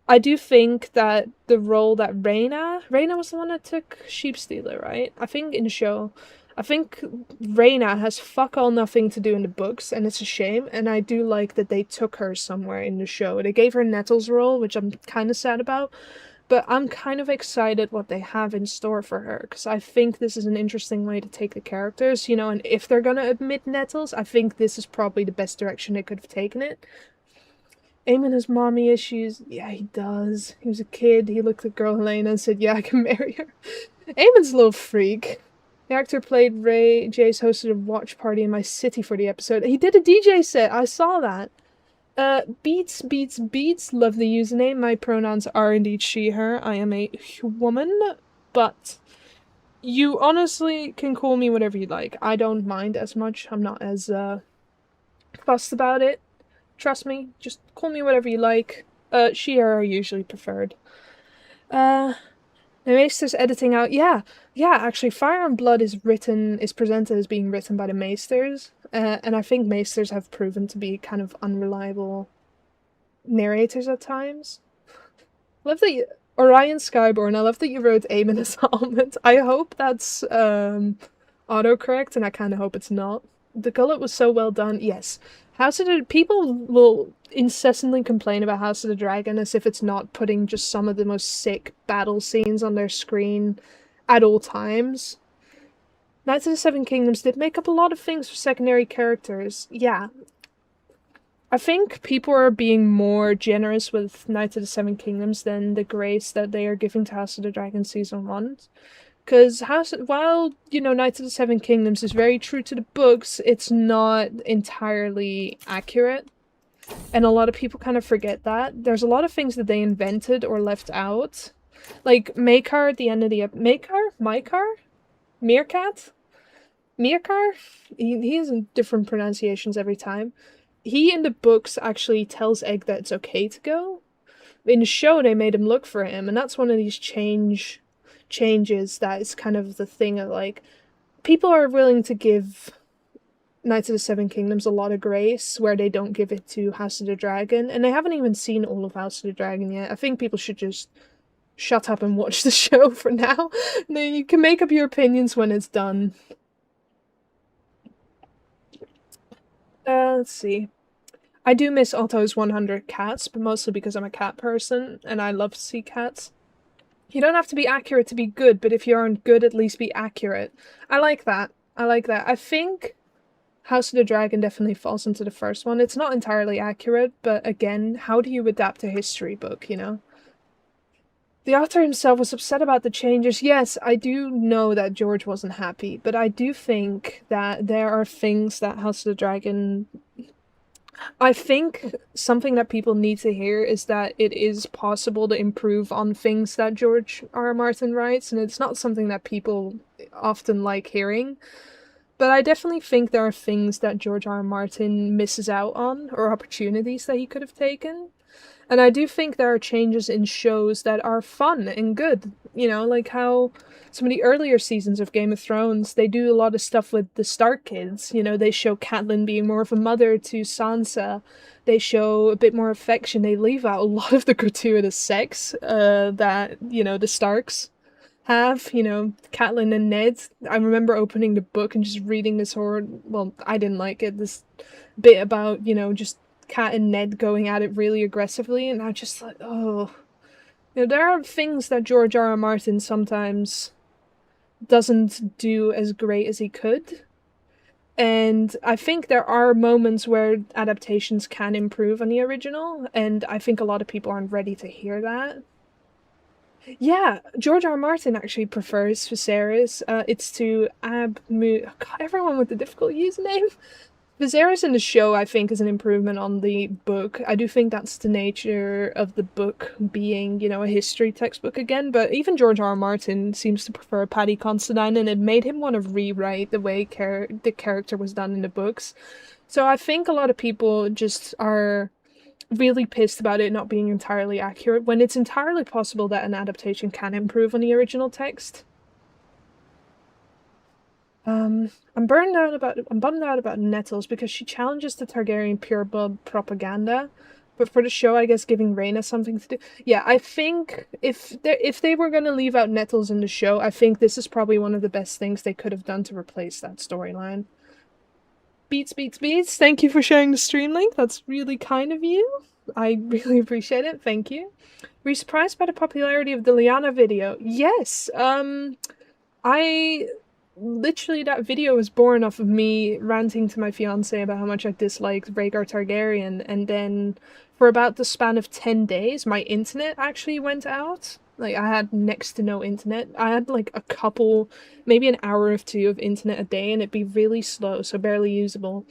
I do think that the role that Rhaenyra was the one that took Sheepstealer, right? I think in the show, I think Rhaenyra has fuck all nothing to do in the books, and it's a shame, and I do like that they took her somewhere in the show. They gave her Nettles' role, which I'm kind of sad about, but I'm kind of excited what they have in store for her, because I think this is an interesting way to take the characters, you know, and if they're gonna omit Nettles, I think this is probably the best direction they could have taken it. Aemon has mommy issues. Yeah, he does. He was a kid. He looked at girl Helena and said, yeah, I can marry her. Aemon's a little freak. The actor played Ray. Jace hosted a watch party in my city for the episode. He did a DJ set. I saw that. Beats. Love the username. My pronouns are indeed she, her. I am a woman, but you honestly can call me whatever you like. I don't mind as much. I'm not as, fussed about it. Trust me, just call me whatever you like. She, her are usually preferred. The Maester's editing out— yeah, actually, Fire and Blood is presented as being written by the Maesters. and I think maesters have proven to be kind of unreliable narrators at times. I love that Orion Skyborn, I love that you wrote Aemon as Almond. I hope that's autocorrect, and I kind of hope it's not. The gullet was so well done. Yes. People will incessantly complain about House of the Dragon as if it's not putting just some of the most sick battle scenes on their screen at all times. Knights of the Seven Kingdoms did make up a lot of things for secondary characters. Yeah. I think people are being more generous with Knights of the Seven Kingdoms than the grace that they are giving to House of the Dragon Season 1. Because while, Knights of the Seven Kingdoms is very true to the books, it's not entirely accurate. And a lot of people kind of forget that. There's a lot of things that they invented or left out. Like, Maekar at the end of the Maekar? Meerkat? Meerkar? He has different pronunciations every time. He, in the books, actually tells Egg that it's okay to go. In the show, they made him look for him, and that's one of these changes that is kind of the thing of, like, people are willing to give Knights of the Seven Kingdoms a lot of grace where they don't give it to House of the Dragon, and they haven't even seen all of House of the Dragon yet. I think people should just shut up and watch the show for now. Then you can make up your opinions when it's done. Let's see. I do miss Otto's 100 cats, but mostly because I'm a cat person, and I love to see cats. You don't have to be accurate to be good, but if you aren't good, at least be accurate. I like that. I think House of the Dragon definitely falls into the first one. It's not entirely accurate, but again, how do you adapt a history book, The author himself was upset about the changes. Yes, I do know that George wasn't happy, but I do think that there are things that House of the Dragon... I think something that people need to hear is that it is possible to improve on things that George R. Martin writes, and it's not something that people often like hearing. But I definitely think there are things that George R. Martin misses out on, or opportunities that he could have taken. And I do think there are changes in shows that are fun and good. Like how some of the earlier seasons of Game of Thrones, they do a lot of stuff with the Stark kids. They show Catelyn being more of a mother to Sansa. They show a bit more affection. They leave out a lot of the gratuitous sex that, the Starks have. Catelyn and Ned. I remember opening the book and just reading this well, I didn't like it. This bit about, just Cat and Ned going at it really aggressively, and I just like, oh. There are things that George R. R. Martin sometimes doesn't do as great as he could. And I think there are moments where adaptations can improve on the original, and I think a lot of people aren't ready to hear that. Yeah, George R. R. Martin actually prefers Viserys. It's to God, everyone with the difficult username. Viserys in the show, I think, is an improvement on the book. I do think that's the nature of the book being, a history textbook again, but even George R. R. Martin seems to prefer Paddy Considine, and it made him want to rewrite the way the character was done in the books. So I think a lot of people just are really pissed about it not being entirely accurate, when it's entirely possible that an adaptation can improve on the original text. I'm bummed out about Nettles because she challenges the Targaryen pureblood propaganda, but for the show, I guess giving Rhaena something to do. Yeah, I think if they were going to leave out Nettles in the show, I think this is probably one of the best things they could have done to replace that storyline. Beats. Thank you for sharing the stream link. That's really kind of you. I really appreciate it. Thank you. Were you surprised by the popularity of the Lyanna video? Yes. Literally, that video was born off of me ranting to my fiance about how much I disliked Rhaegar Targaryen, and then for about the span of 10 days, my internet actually went out. Like, I had next to no internet. I had, like, a couple, maybe an hour or two of internet a day, and it'd be really slow, so barely usable.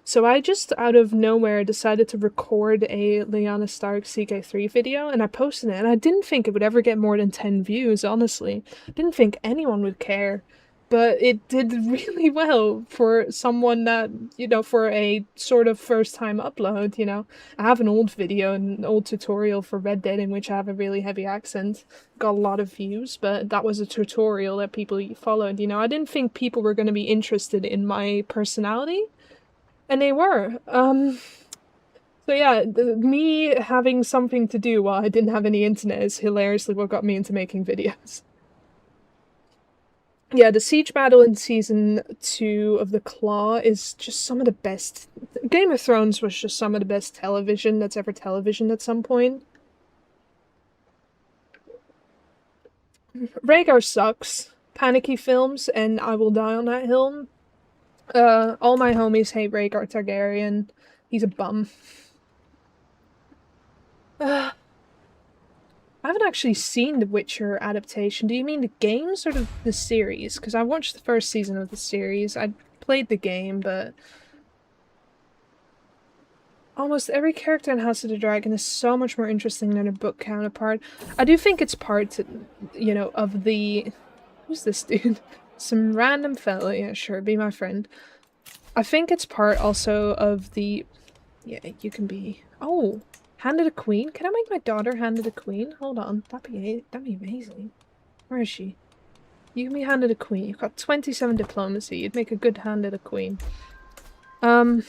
So I just, out of nowhere, decided to record a Lyanna Stark CK3 video, and I posted it, and I didn't think it would ever get more than 10 views, honestly. I didn't think anyone would care. But it did really well for someone that, for a sort of first-time upload, I have an old video, an old tutorial for Red Dead in which I have a really heavy accent. Got a lot of views, but that was a tutorial that people followed, I didn't think people were going to be interested in my personality, And they were. So yeah, me having something to do while I didn't have any internet is hilariously what got me into making videos. Yeah, the siege battle in season 2 of The Claw is just some of the best. Game of Thrones was just some of the best television that's ever televisioned at some point. Rhaegar sucks. Panicky films, and I will die on that hill. All my homies hate Rhaegar Targaryen. He's a bum. I haven't actually seen the Witcher adaptation. Do you mean the games or the series? Because I watched the first season of the series. I played the game, but almost every character in House of the Dragon is so much more interesting than a book counterpart. I do think it's part, you know, of the... Who's this dude? Some random fella. Yeah, sure, be my friend. I think it's part also of the... Yeah, you can be... Oh! Hand of the Queen? Can I make my daughter Hand of the Queen? Hold on. That'd be amazing. Where is she? You can be Hand of the Queen. You've got 27 diplomacy. You'd make a good Hand of the Queen. I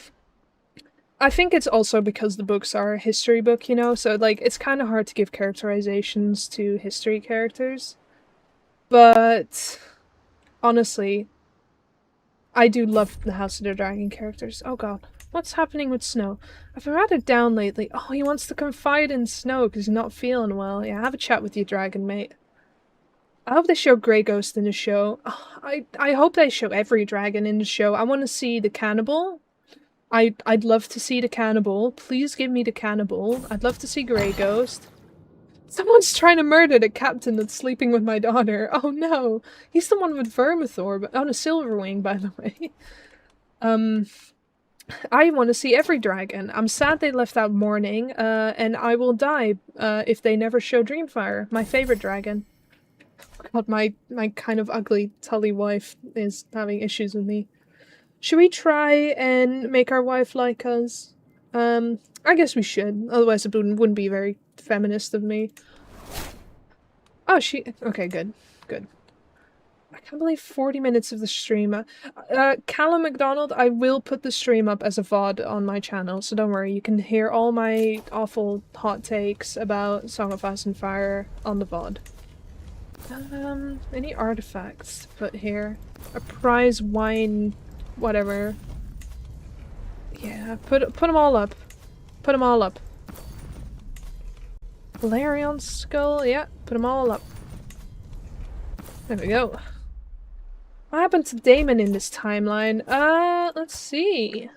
think it's also because the books are a history book, you know? So, like, it's kind of hard to give characterizations to history characters. But... honestly, I do love the House of the Dragon characters. Oh god. What's happening with Snow? I've been rather down lately. Oh, he wants to confide in Snow because he's not feeling well. Yeah, have a chat with you, dragon mate. I hope they show Grey Ghost in the show. Oh, I hope they show every dragon in the show. I want to see the cannibal. I'd love to see the cannibal. Please give me the cannibal. I'd love to see Grey Ghost. Someone's trying to murder the captain that's sleeping with my daughter. Oh no. He's the one with Vermithor, but on a Silverwing, by the way. I want to see every dragon. I'm sad they left out Mourning, and I will die if they never show Dreamfire, my favorite dragon. God, my kind of ugly Tully wife is having issues with me. Should we try and make our wife like us? I guess we should. Otherwise it wouldn't be very feminist of me. Oh, okay, good. Good. I can't believe 40 minutes of the stream. Callum McDonald, I will put the stream up as a VOD on my channel, so don't worry. You can hear all my awful hot takes about Song of Ice and Fire on the VOD. Any artifacts to put here? A prize wine... whatever. Yeah, put them all up. Put them all up. Valerian skull, yeah, put them all up. There we go. What happened to Daemon in this timeline? Let's see.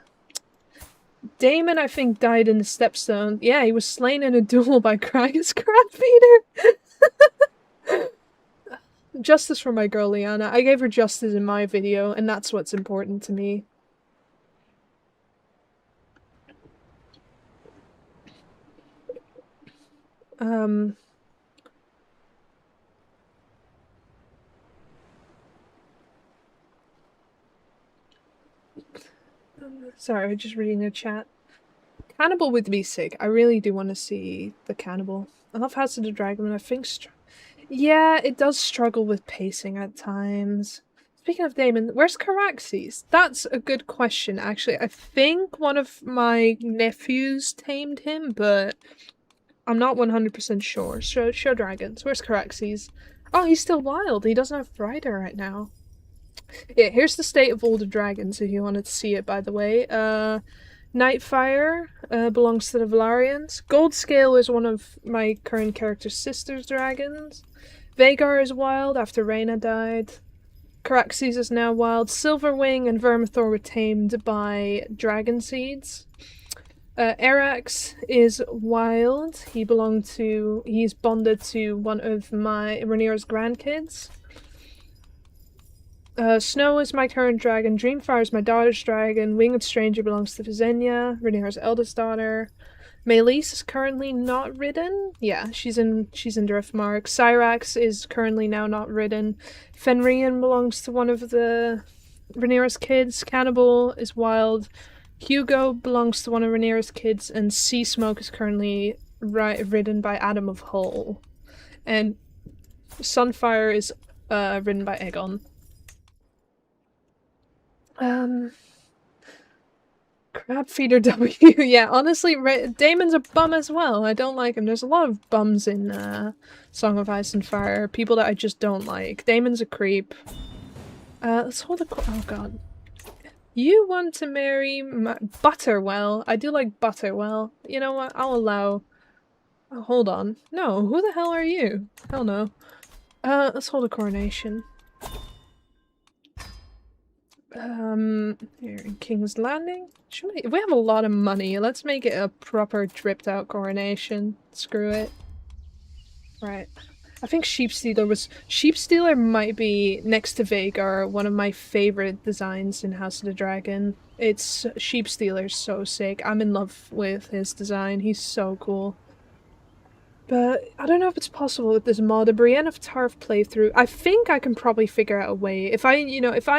Daemon, I think, died in the Stepstone. Yeah, he was slain in a duel by Kragus Crabfeeder. Justice for my girl, Liana. I gave her justice in my video, and that's what's important to me. Sorry, I'm just reading the chat. Cannibal would be sick. I really do want to see the Cannibal. I love House of the Dragon, and I think... yeah, it does struggle with pacing at times. Speaking of Daemon, where's Caraxes? That's a good question, actually. I think one of my nephews tamed him, but I'm not 100% sure. Show dragons. Where's Caraxes? Oh, he's still wild. He doesn't have Rider right now. Yeah, here's the state of all the dragons, if you wanted to see it, by the way. Nightfire belongs to the Valarians. Goldscale is one of my current character's sister's dragons. Vhagar is wild after Rhaena died. Caraxes is now wild. Silverwing and Vermithor were tamed by dragon seeds. Arax is wild. He's bonded to one of Rhaenyra's grandkids. Snow is my current dragon. Dreamfire is my daughter's dragon. Winged Stranger belongs to Visenya, Rhaenyra's eldest daughter. Meleys is currently not ridden. Yeah, she's in Driftmark. Cyrax is currently now not ridden. Fenrian belongs to one of the Rhaenyra's kids. Cannibal is wild. Hugo belongs to one of Rhaenyra's kids, and Sea Smoke is currently ridden by Adam of Hull. And Sunfire is ridden by Aegon. Crab feeder W. Yeah, honestly, Daemon's a bum as well. I don't like him. There's a lot of bums in Song of Ice and Fire. People that I just don't like. Daemon's a creep. Let's hold a. Oh god. You want to marry Butterwell? I do like Butterwell. You know what? I'll allow. Oh, hold on. No, who the hell are you? Hell no. Let's hold a coronation. Here in King's Landing? We have a lot of money. Let's make it a proper dripped out coronation. Screw it. Right. I think Sheepstealer might be, next to Vhagar, one of my favorite designs in House of the Dragon. Sheepstealer's so sick. I'm in love with his design. He's so cool. But I don't know if it's possible with this mod. A Brienne of Tarth playthrough. I think I can probably figure out a way. If I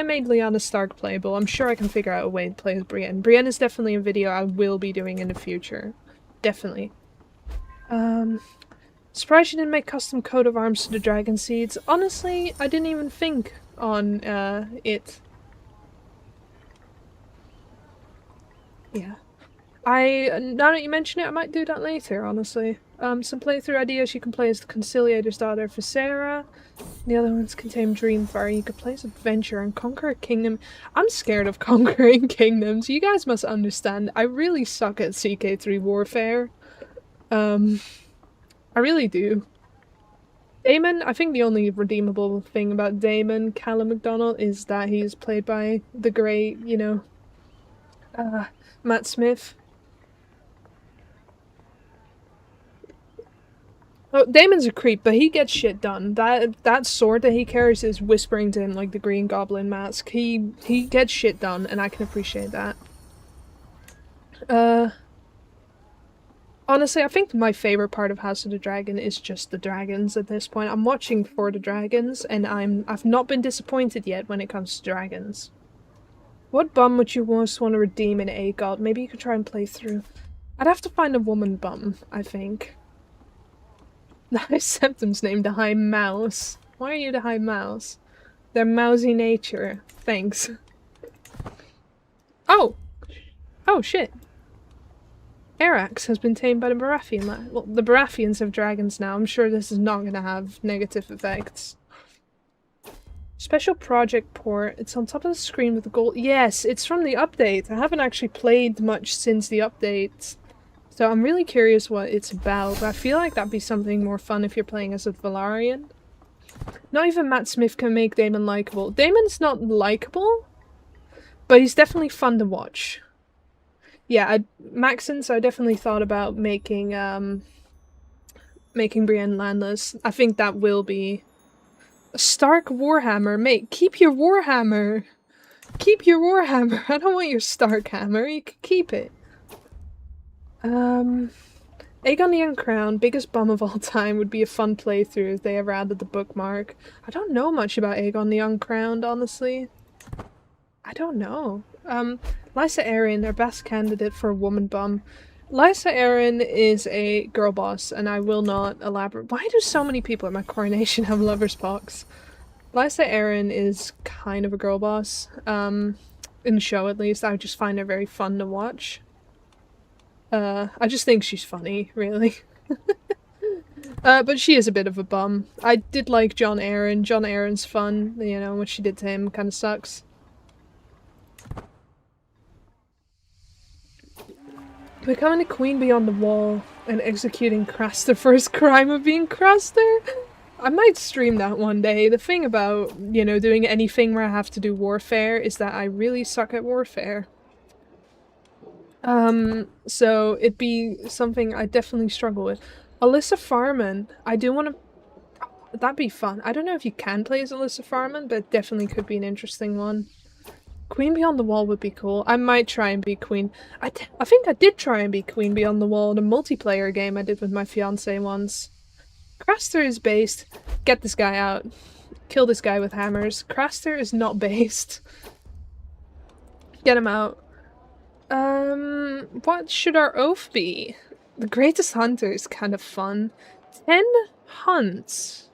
made Lyanna Stark playable, I'm sure I can figure out a way to play as Brienne. Brienne is definitely a video I will be doing in the future. Definitely. Surprised you didn't make custom coat of arms to the dragon seeds. Honestly, I didn't even think on it. Yeah. Now that you mention it, I might do that later, honestly. Some playthrough ideas: you can play as the Conciliator's daughter, Viserys. The other ones contain Dreamfire. You could play as Adventure and conquer a kingdom. I'm scared of conquering kingdoms. You guys must understand. I really suck at CK3 warfare. I really do. Daemon, I think the only redeemable thing about Daemon, Callum MacDonald, is that he's played by the great, Matt Smith. Oh, Daemon's a creep, but he gets shit done. That sword that he carries is whispering to him like the Green Goblin mask. He gets shit done, and I can appreciate that. Honestly, I think my favorite part of House of the Dragon is just the dragons at this point. I'm watching for the dragons, and I've not been disappointed yet when it comes to dragons. What bum would you most want to redeem in AGOT? Maybe you could try and play through. I'd have to find a woman bum, I think. The High Septum's named the High Mouse. Why are you the High Mouse? Their mousy nature. Thanks. Oh! Oh shit. Arax has been tamed by the Baratheon. Well, the Baratheons have dragons now. I'm sure this is not going to have negative effects. Special project port. It's on top of the screen with the gold. Yes, it's from the update. I haven't actually played much since the update. So I'm really curious what it's about. But I feel like that'd be something more fun if you're playing as a Valyrian. Not even Matt Smith can make Daemon likable. Daemon's not likable, but he's definitely fun to watch. Yeah, Maxence, I definitely thought about making Brienne landless. I think that will be a Stark Warhammer. Mate, keep your Warhammer. Keep your Warhammer. I don't want your Stark hammer. You can keep it. Aegon the Uncrowned, biggest bum of all time, would be a fun playthrough if they ever added the bookmark. I don't know much about Aegon the Uncrowned, honestly. I don't know. Lysa Arryn, their best candidate for a woman bum. Lysa Arryn is a girl boss, and I will not elaborate. Why do so many people at my coronation have lover's box? Lysa Arryn is kind of a girl boss. In the show at least. I just find her very fun to watch. I just think she's funny, really. But she is a bit of a bum. I did like Jon Arryn. Jon Arryn's fun. You know, what she did to him kind of sucks. Becoming a queen beyond the wall and executing Craster for his crime of being Craster? I might stream that one day. The thing about, doing anything where I have to do warfare is that I really suck at warfare. So it'd be something I definitely struggle with. Alyssa Farman. I do want to... That'd be fun. I don't know if you can play as Alyssa Farman, but it definitely could be an interesting one. Queen Beyond the Wall would be cool. I might try and be queen. I think I did try and be Queen Beyond the Wall in a multiplayer game I did with my fiance once. Craster is based. Get this guy out. Kill this guy with hammers. Craster is not based. Get him out. What should our oath be? The Greatest Hunter is kind of fun. 10 hunts.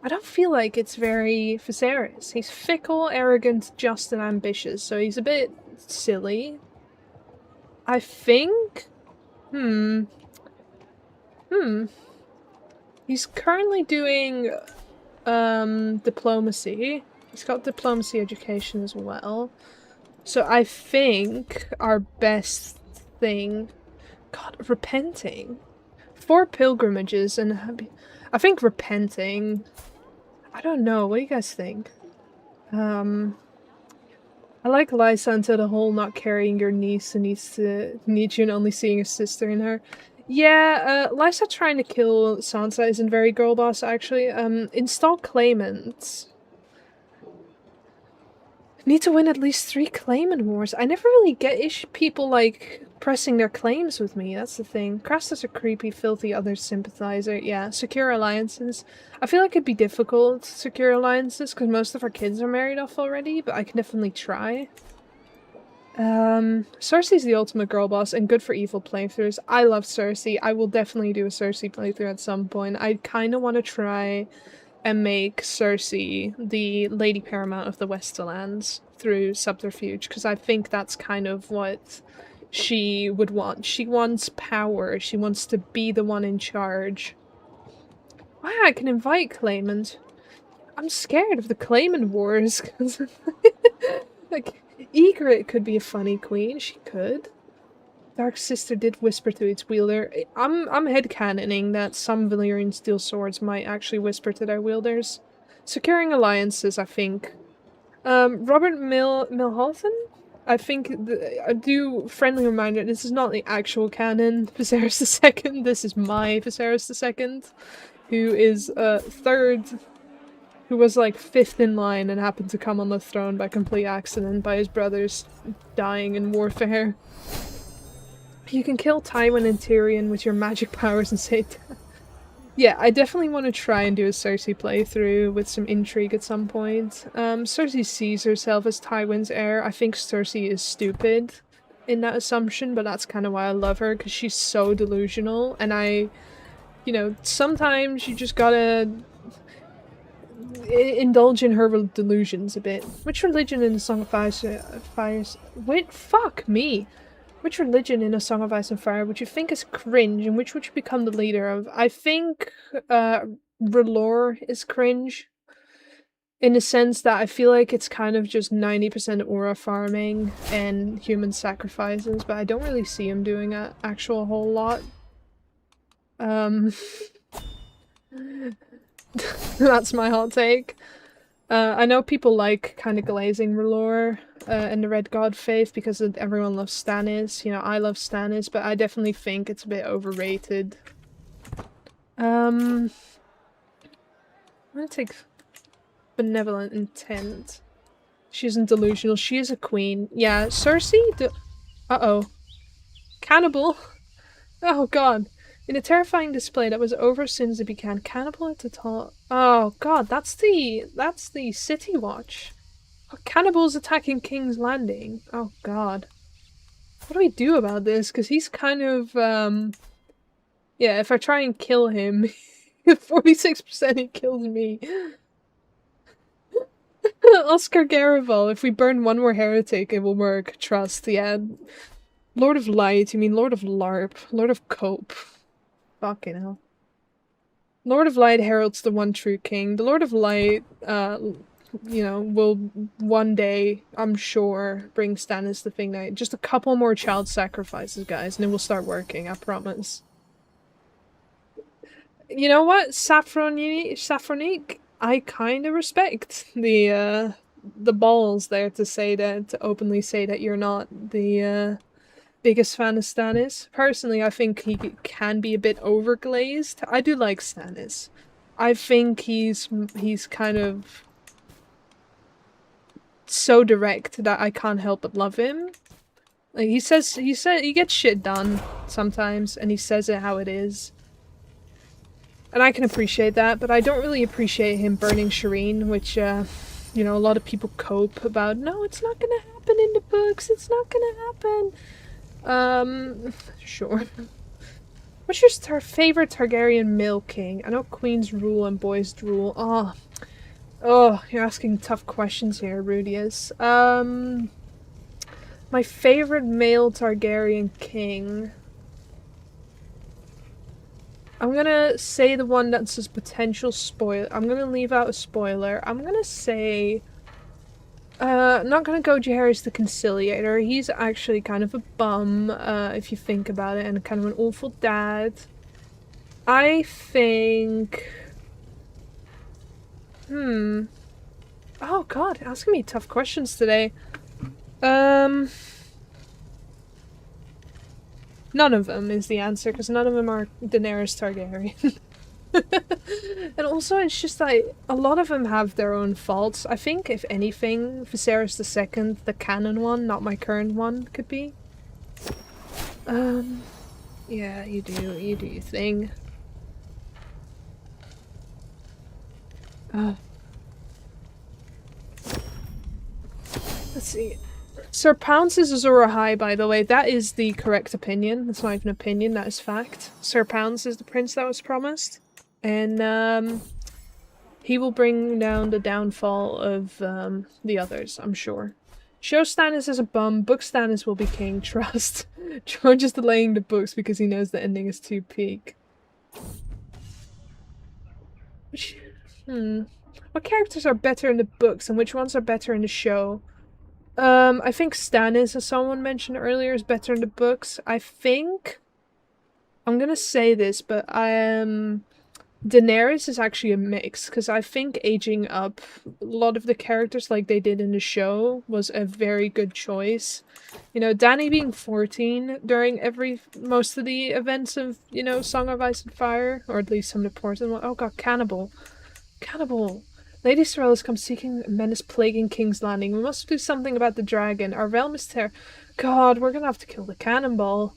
I don't feel like it's very Viserys. He's fickle, arrogant, just, and ambitious, so he's a bit silly. I think... He's currently doing diplomacy. He's got diplomacy education as well. So I think our best thing... God, repenting. 4 pilgrimages and... I think repenting... I don't know, what do you guys think? I like Lysa until the whole not carrying your niece and needs you and only seeing a sister in her. Yeah, Lysa trying to kill Sansa isn't very girl boss, actually. Install claimants. Need to win at least 3 claimant wars. I never really get people, like, pressing their claims with me, that's the thing. Craster's a creepy, filthy other sympathizer. Yeah, secure alliances. I feel like it'd be difficult to secure alliances, because most of our kids are married off already, but I can definitely try. Cersei's the ultimate girl boss and good for evil playthroughs. I love Cersei. I will definitely do a Cersei playthrough at some point. I kind of want to try and make Cersei the Lady Paramount of the Westerlands through subterfuge, because I think that's kind of what she would want. She wants power. She wants to be the one in charge. Wow, I can invite claimant. I'm scared of the claimant wars, because like... Ygritte could be a funny queen, she could. Dark Sister did whisper to its wielder. I'm headcanoning that some Valyrian steel swords might actually whisper to their wielders. Securing alliances, I think. Robert Milholton? I think, I do, friendly reminder, this is not the actual canon Viserys II, this is my Viserys II, who is, third... who was like 5th in line and happened to come on the throne by complete accident by his brothers dying in warfare. You can kill Tywin and Tyrion with your magic powers and say... Yeah, I definitely want to try and do a Cersei playthrough with some intrigue at some point. Cersei sees herself as Tywin's heir. I think Cersei is stupid in that assumption, but that's kind of why I love her, because she's so delusional, and you know, sometimes you just gotta... indulge in her delusions a bit. Which religion in A Song of Fire... Wait, fuck me! Which religion in A Song of Ice and Fire would you think is cringe, and which would you become the leader of? I think, R'hllor is cringe. In the sense that I feel like it's kind of just 90% aura farming and human sacrifices, but I don't really see him doing an actual whole lot. That's my hot take. I know people like kind of glazing R'hllor and the Red God faith because everyone loves Stannis. You know, I love Stannis, but I definitely think it's a bit overrated. I'm gonna take benevolent intent. She isn't delusional. She is a queen. Yeah, Cersei. Uh-oh. Cannibal. Oh god. In a terrifying display that was over as soon as it began, cannibal at the top. Oh god, that's the City Watch. Oh, cannibals attacking King's Landing. Oh god. What do we do about this? Because he's kind of, yeah, if I try and kill him, 46% he kills me. Oscar Garival, if we burn one more heretic, it will work. Trust, yeah. Lord of Light, you mean Lord of LARP. Lord of Cope. Fucking hell. Lord of Light heralds the one true king. The Lord of Light, you know, will one day, I'm sure, bring Stannis the Thing Knight. Just a couple more child sacrifices, guys, and it will start working, I promise. You know what? Saffronique, I kinda respect the balls there to say that, to openly say that you're not the, biggest fan of Stannis. Personally, I think he can be a bit overglazed. I do like Stannis. I think he's kind of so direct that I can't help but love him. Like he gets shit done sometimes, and he says it how it is. And I can appreciate that, but I don't really appreciate him burning Shireen, which, you know, a lot of people cope about. No, it's not gonna happen in the books. It's not gonna happen. Sure. What's your favorite Targaryen male king? I know queens rule and boys drool. Oh, you're asking tough questions here, Rudius. My favorite male Targaryen king. I'm gonna say the one that's a potential spoiler. I'm gonna leave out a spoiler. I'm gonna say... I'm not gonna go Jaehaerys the Conciliator. He's actually kind of a bum, if you think about it, and kind of an awful dad. I think... Oh god, asking me tough questions today. None of them is the answer, because none of them are Daenerys Targaryen. And also, it's just like, a lot of them have their own faults. I think, if anything, Viserys II, the canon one, not my current one, could be. Yeah, you do your thing. Let's see. Sir Pounce is Azor Ahai, by the way. That is the correct opinion. That's not even an opinion, that is fact. Sir Pounce is the prince that was promised. And, he will bring down the downfall of, the others, I'm sure. Show Stannis is a bum, book Stannis will be king, trust. George is delaying the books because he knows the ending is too peak. What characters are better in the books and which ones are better in the show? I think Stannis, as someone mentioned earlier, is better in the books. I think... I'm gonna say this, but Daenerys is actually a mix, because I think aging up a lot of the characters like they did in the show was a very good choice. You know, Dany being 14 during most of the events of, you know, Song of Ice and Fire, or at least some important one. Oh god, Cannibal. Cannibal! Lady Sorrells comes seeking menace plaguing King's Landing. We must do something about the dragon. Our realm is God, we're gonna have to kill the cannonball.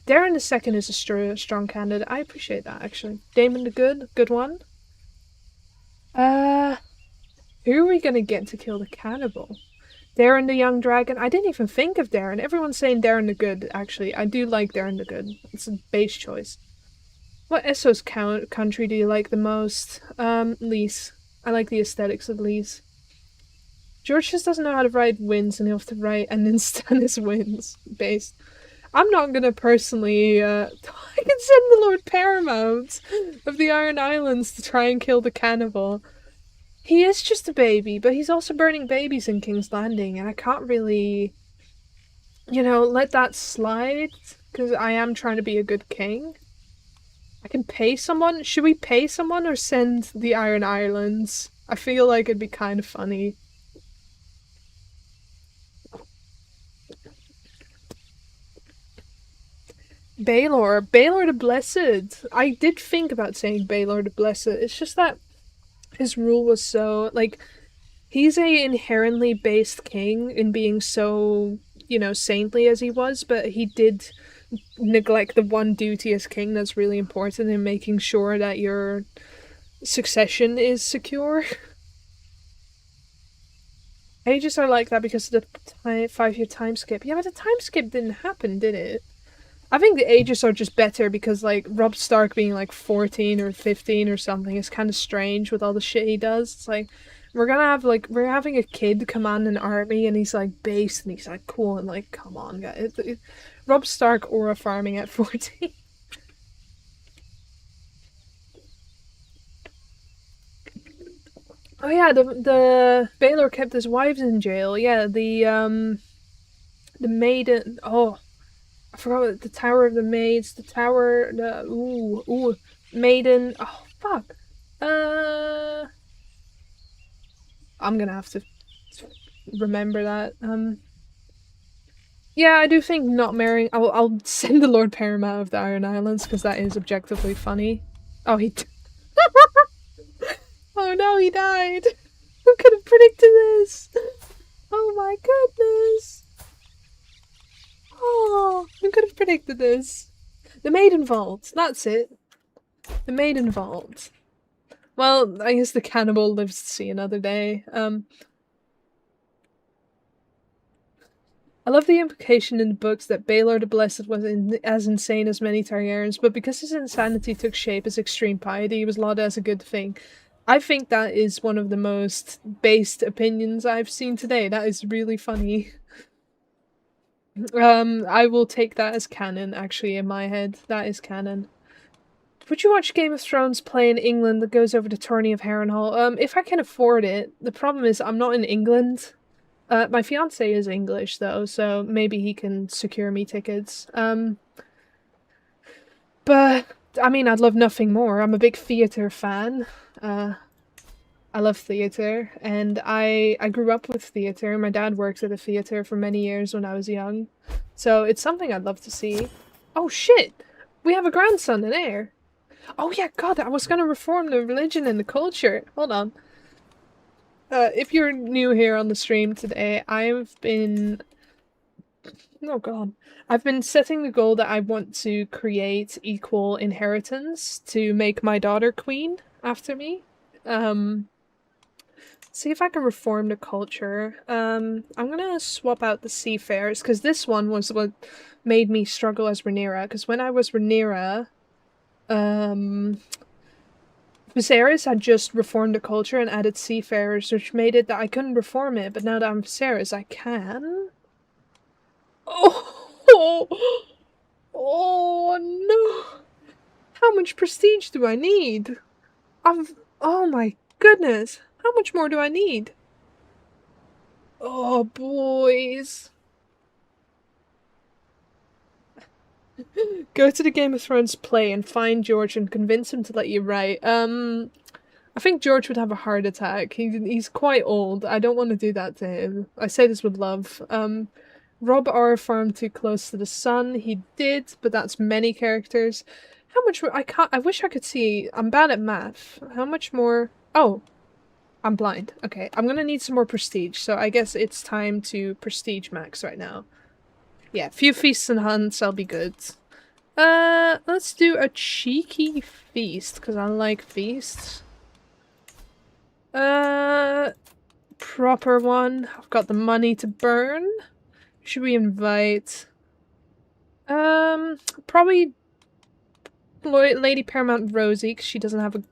Darren II is a strong candidate. I appreciate that, actually. Daemon the Good one. Who are we gonna get to kill the cannibal? Darren the Young Dragon? I didn't even think of Darren. Everyone's saying Darren the Good, actually. I do like Darren the Good. It's a base choice. What Essos country do you like the most? Lys. I like the aesthetics of Lys. George just doesn't know how to write wins, and he'll have to write and then Stannis wins. Base. I'm not gonna personally, I can send the Lord Paramount of the Iron Islands to try and kill the cannibal. He is just a baby, but he's also burning babies in King's Landing, and I can't really, you know, let that slide, because I am trying to be a good king. I can pay someone? Should we pay someone or send the Iron Islands? I feel like it'd be kind of funny. Baelor the Blessed! I did think about saying Baelor the Blessed. It's just that his rule was so, like, he's a inherently based king in being so, you know, saintly as he was, but he did neglect the one duty as king that's really important in making sure that your succession is secure. Ages are like that because of the 5-year time skip. Yeah, but the time skip didn't happen, did it? I think the ages are just better because, like, Robb Stark being, like, 14 or 15 or something is kind of strange with all the shit he does. It's like, we're having a kid command an army and he's, like, based and he's, like, cool and, like, come on, guys. Robb Stark aura farming at 14. Oh yeah, the Baelor kept his wives in jail. Yeah, the maiden... Oh... I forgot what the Tower of the Maids, Maiden. Oh, fuck. I'm gonna have to remember that. Yeah, I do think not marrying. I'll send the Lord Paramount of the Iron Islands because that is objectively funny. Oh, oh no, he died. Who could have predicted this? Oh my goodness. Oh, who could have predicted this? The Maiden Vault. That's it. The Maiden Vault. Well, I guess the cannibal lives to see another day. I love the implication in the books that Baelor the Blessed was as insane as many Targaryens, but because his insanity took shape as extreme piety, he was lauded as a good thing. I think that is one of the most based opinions I've seen today. That is really funny. I will take that as canon, actually, in my head. That is canon. Would you watch Game of Thrones play in England that goes over the tourney of Harrenhal? If I can afford it. The problem is I'm not in England. My fiance is English, though, so maybe he can secure me tickets. But, I mean, I'd love nothing more. I'm a big theatre fan. I love theatre, and I grew up with theatre. My dad worked at a theatre for many years when I was young. So it's something I'd love to see. Oh shit! We have a grandson and heir! Oh yeah, god, I was gonna reform the religion and the culture. Hold on. If you're new here on the stream today, I've been... Oh god. I've been setting the goal that I want to create equal inheritance to make my daughter queen after me. See if I can reform the culture. I'm gonna swap out the seafarers, because this one was what made me struggle as Rhaenyra, because when I was Rhaenyra, Viserys had just reformed the culture and added seafarers, which made it that I couldn't reform it, but now that I'm Viserys, I can. Oh! Oh no! How much prestige do I need? Oh my goodness! How much more do I need? Oh, boys. Go to the Game of Thrones play and find George and convince him to let you write. I think George would have a heart attack. He's quite old. I don't want to do that to him. I say this with love. Rob our farm too close to the sun. He did, but that's many characters. How much more? I wish I could see. I'm bad at math. How much more? Oh, I'm blind. Okay, I'm gonna need some more prestige, so I guess it's time to prestige max right now. Yeah, few feasts and hunts, I'll be good. Let's do a cheeky feast, because I like feasts. Proper one. I've got the money to burn. Should we invite... probably Lady Paramount Rosie, because she doesn't have an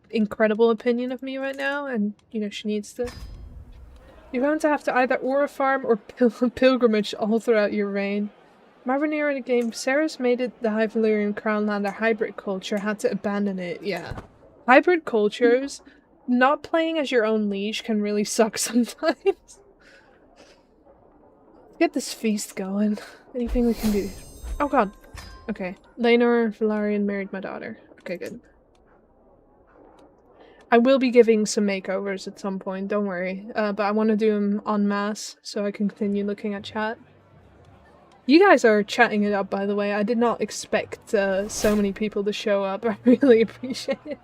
incredible opinion of me right now, and, you know, she needs to... You're going to have to either Aura farm or pilgrimage all throughout your reign. Rhaenyra in the game, Viserys made it the High Valyrian Crown Land a hybrid culture, had to abandon it, yeah. Hybrid cultures, not playing as your own liege can really suck sometimes. Get this feast going. Anything we can do. Oh god. Okay. Rhaenyra Velaryon married my daughter. Okay, good. I will be giving some makeovers at some point, don't worry. But I want to do them en masse so I can continue looking at chat. You guys are chatting it up, by the way. I did not expect so many people to show up. I really appreciate it.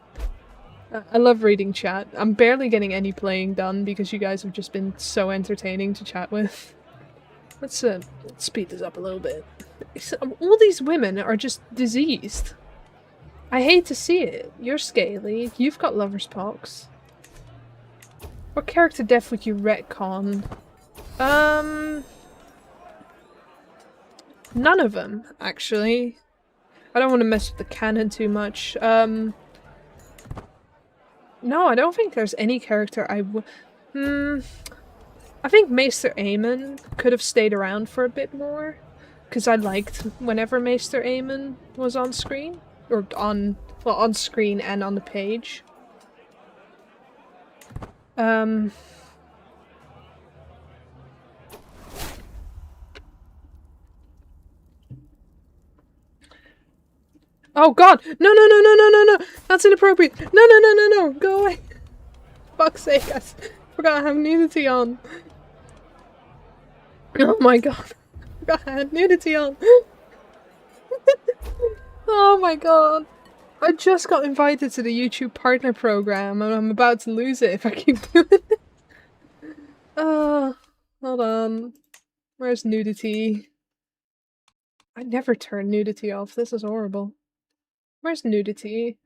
I love reading chat. I'm barely getting any playing done because you guys have just been so entertaining to chat with. Let's speed this up a little bit. All these women are just diseased. I hate to see it. You're scaly. You've got lover's pox. What character death would you retcon? None of them, actually. I don't want to mess with the canon too much. No, I don't think there's any character I think Maester Aemon could have stayed around for a bit more. Because I liked whenever Maester Aemon was on screen. Or on screen and on the page. Oh god! No, no, no, no, no, no, no! That's inappropriate! No, no, no, no, no! Go away! Fuck's sake, I forgot I have nudity on. Oh my god. I forgot I had nudity on. Oh my god. I just got invited to the YouTube partner program and I'm about to lose it if I keep doing it. Hold on. Where's nudity? I never turn nudity off. This is horrible. Where's nudity?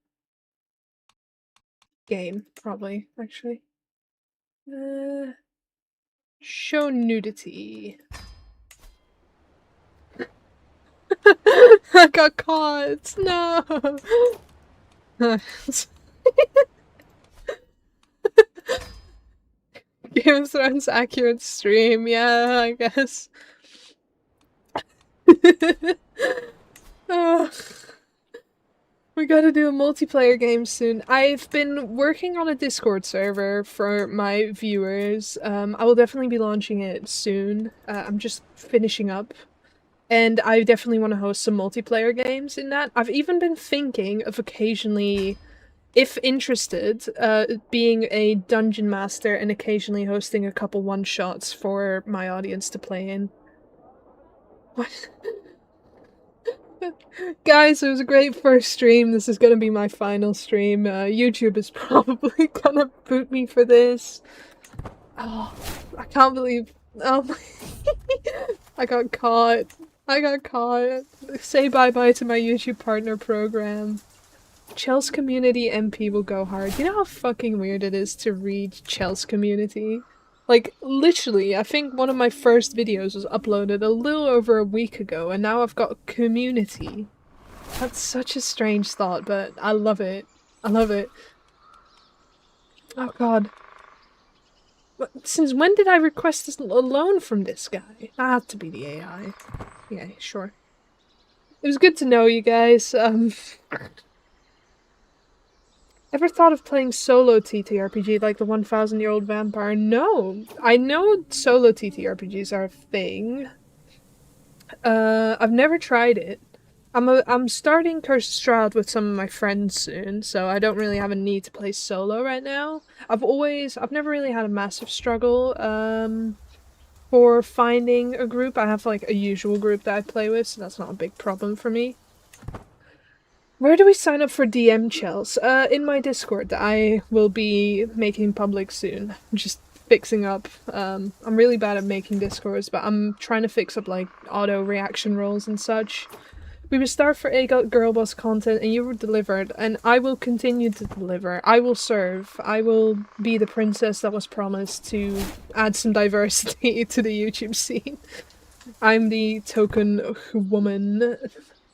Game, probably, actually. Show nudity. I got caught! No! Game of Thrones accurate stream, yeah, I guess. Oh, we gotta do a multiplayer game soon. I've been working on a Discord server for my viewers. I will definitely be launching it soon. I'm just finishing up. And I definitely want to host some multiplayer games in that. I've even been thinking of occasionally, if interested, being a dungeon master and occasionally hosting a couple one-shots for my audience to play in. What? Guys, it was a great first stream. This is gonna be my final stream. YouTube is probably gonna boot me for this. Oh, I can't believe... Oh my... I got caught. I got caught. Say bye-bye to my YouTube partner program. Chels Community MP will go hard. You know how fucking weird it is to read Chels Community? Like, literally, I think one of my first videos was uploaded a little over a week ago, and now I've got community. That's such a strange thought, but I love it. I love it. Oh god. Since when did I request a loan from this guy? That had to be the AI. Yeah, sure. It was good to know you guys. Ever thought of playing solo TTRPG like the 1000-year-old vampire? No. I know solo TTRPGs are a thing. I've never tried it. I'm starting Curse of Strahd with some of my friends soon, so I don't really have a need to play solo right now. I've never really had a massive struggle, for finding a group. I have like a usual group that I play with, so that's not a big problem for me. Where do we sign up for DM Chels? In my Discord that I will be making public soon. I'm just fixing up. I'm really bad at making Discords, but I'm trying to fix up like auto reaction roles and such. We will start for AGOT Girl Boss content and you were delivered, and I will continue to deliver. I will serve. I will be the princess that was promised to add some diversity to the YouTube scene. I'm the token woman.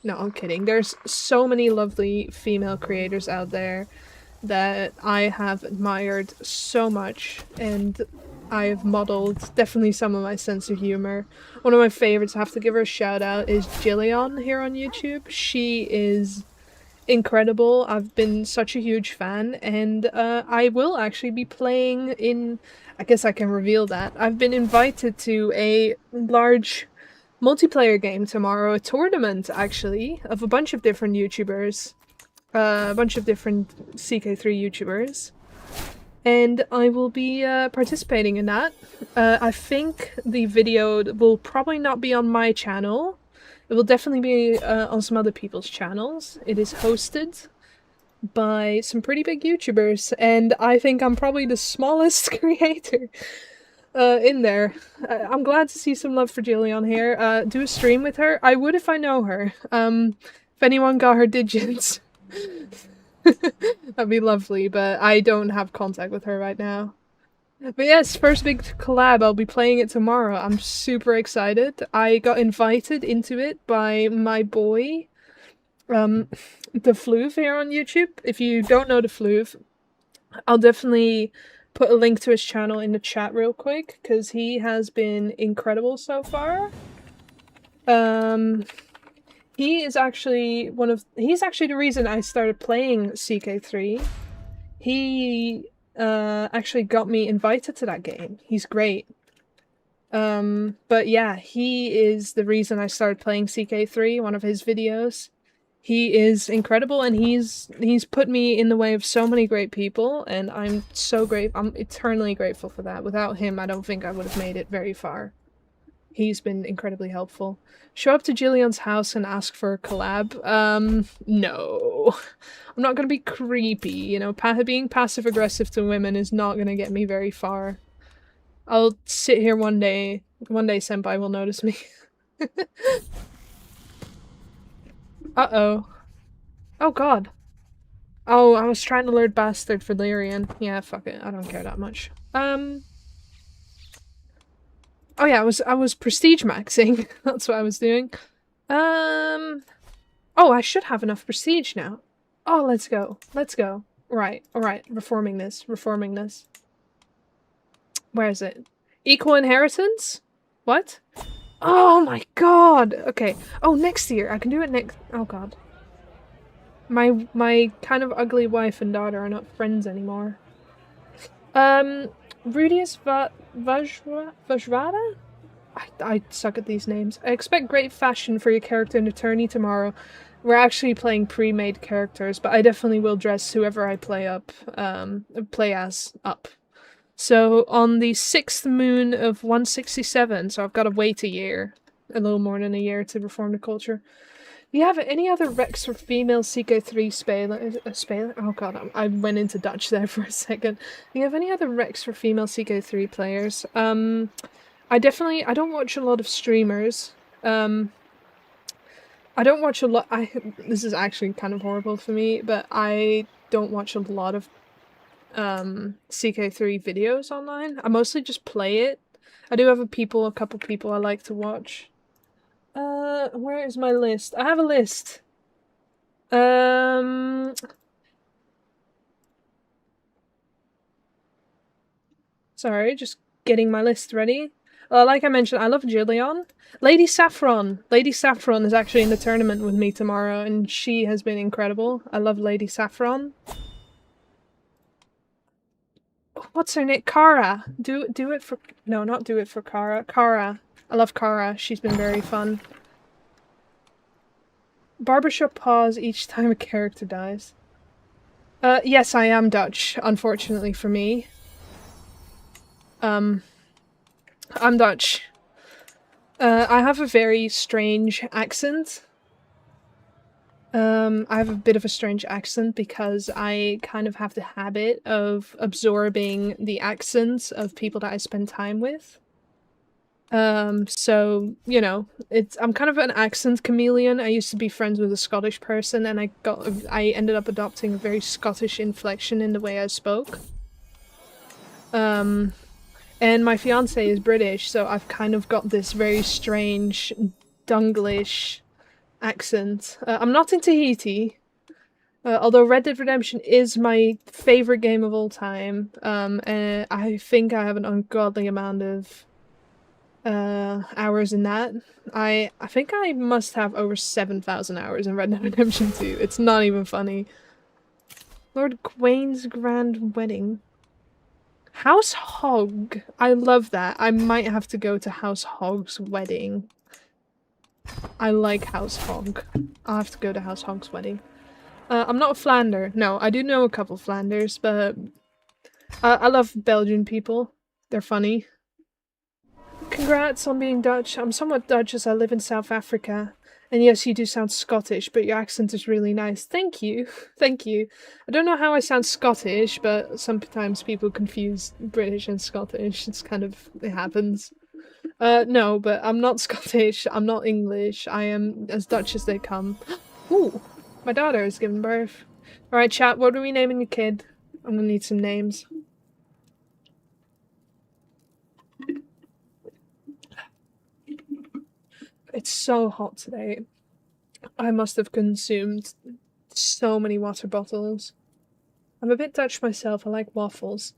No, I'm kidding. There's so many lovely female creators out there that I have admired so much, and I have modeled definitely some of my sense of humor. One of my favorites, I have to give her a shout out, is Jillian here on YouTube. She is incredible. I've been such a huge fan, and I will actually be playing in... I guess I can reveal that. I've been invited to a large multiplayer game tomorrow, a tournament actually, of a bunch of different YouTubers. A bunch of different CK3 YouTubers. And I will be participating in that. I think the video will probably not be on my channel. It will definitely be on some other people's channels. It is hosted by some pretty big YouTubers, and I think I'm probably the smallest creator in there. I'm glad to see some love for Jillian here. Do a stream with her. I would if I know her. If anyone got her digits. That'd be lovely, but I don't have contact with her right now. But yes, first big collab, I'll be playing it tomorrow. I'm super excited. I got invited into it by my boy, the Fluve here on YouTube. If you don't know the Fluve, I'll definitely put a link to his channel in the chat real quick, because he has been incredible so far. He is actually he's actually the reason I started playing CK3. He actually got me invited to that game. He's great. But yeah, he is the reason I started playing CK3, one of his videos. He is incredible, and he's put me in the way of so many great people, and I'm eternally grateful for that. Without him, I don't think I would have made it very far. He's been incredibly helpful. Show up to Jillian's house and ask for a collab? No. I'm not gonna be creepy, you know, being passive-aggressive to women is not gonna get me very far. I'll sit here one day Senpai will notice me. Uh-oh. Oh god. Oh, I was trying to learn Bastard for Lyrian. Yeah, fuck it, I don't care that much. Oh yeah, I was prestige maxing. That's what I was doing. Oh, I should have enough prestige now. Oh, let's go. Let's go. Right, alright. Reforming this. Where is it? Equal inheritance? What? Oh my god! Okay. Oh, next year. I can do it next. Oh god. My kind of ugly wife and daughter are not friends anymore. Rudius Vajrada? I suck at these names. I expect great fashion for your character and attorney tomorrow. We're actually playing pre-made characters, but I definitely will dress whoever I play as up. So on the 6th moon of 167, so I've got to wait a year. A little more than a year to reform the culture. Do you have any other recs for female CK3 Spaler? Oh god, I went into Dutch there for a second. Do you have any other recs for female CK3 players? I don't watch a lot of streamers. I don't watch a lot. This is actually kind of horrible for me, but I don't watch a lot of CK3 videos online. I mostly just play it. I do have a couple people I like to watch. Where is my list? I have a list. Sorry, just getting my list ready. Like I mentioned, I love Jillian. Lady Saffron. Lady Saffron is actually in the tournament with me tomorrow, and she has been incredible. I love Lady Saffron. What's her name? Kara. Do it for... No, not do it for Kara. Kara. I love Kara. She's been very fun. Barbershop pause each time a character dies. Yes, I am Dutch, unfortunately for me. I'm Dutch. I have a very strange accent. I have a bit of a strange accent because I kind of have the habit of absorbing the accents of people that I spend time with. So, you know, I'm kind of an accent chameleon. I used to be friends with a Scottish person and I ended up adopting a very Scottish inflection in the way I spoke. And my fiance is British, so I've kind of got this very strange Dunglish accent. I'm not in Tahiti, although Red Dead Redemption is my favorite game of all time. And I think I have an ungodly amount of hours in that. I think I must have over 7,000 hours in Red Dead Redemption 2. It's not even funny. Lord Gawain's Grand Wedding. House Hog. I love that. I might have to go to House Hog's wedding. I like House Hog. I'll have to go to House Hog's wedding. I'm not a Flander. No, I do know a couple Flanders, but I love Belgian people. They're funny. Congrats on being Dutch. I'm somewhat Dutch as I live in South Africa. And yes, you do sound Scottish, but your accent is really nice. Thank you. Thank you. I don't know how I sound Scottish, but sometimes people confuse British and Scottish. It happens. No, but I'm not Scottish. I'm not English. I am as Dutch as they come. Ooh, my daughter has given birth. Alright, chat, what are we naming the kid? I'm gonna need some names. It's so hot today. I must have consumed so many water bottles. I'm a bit Dutch myself. I like waffles.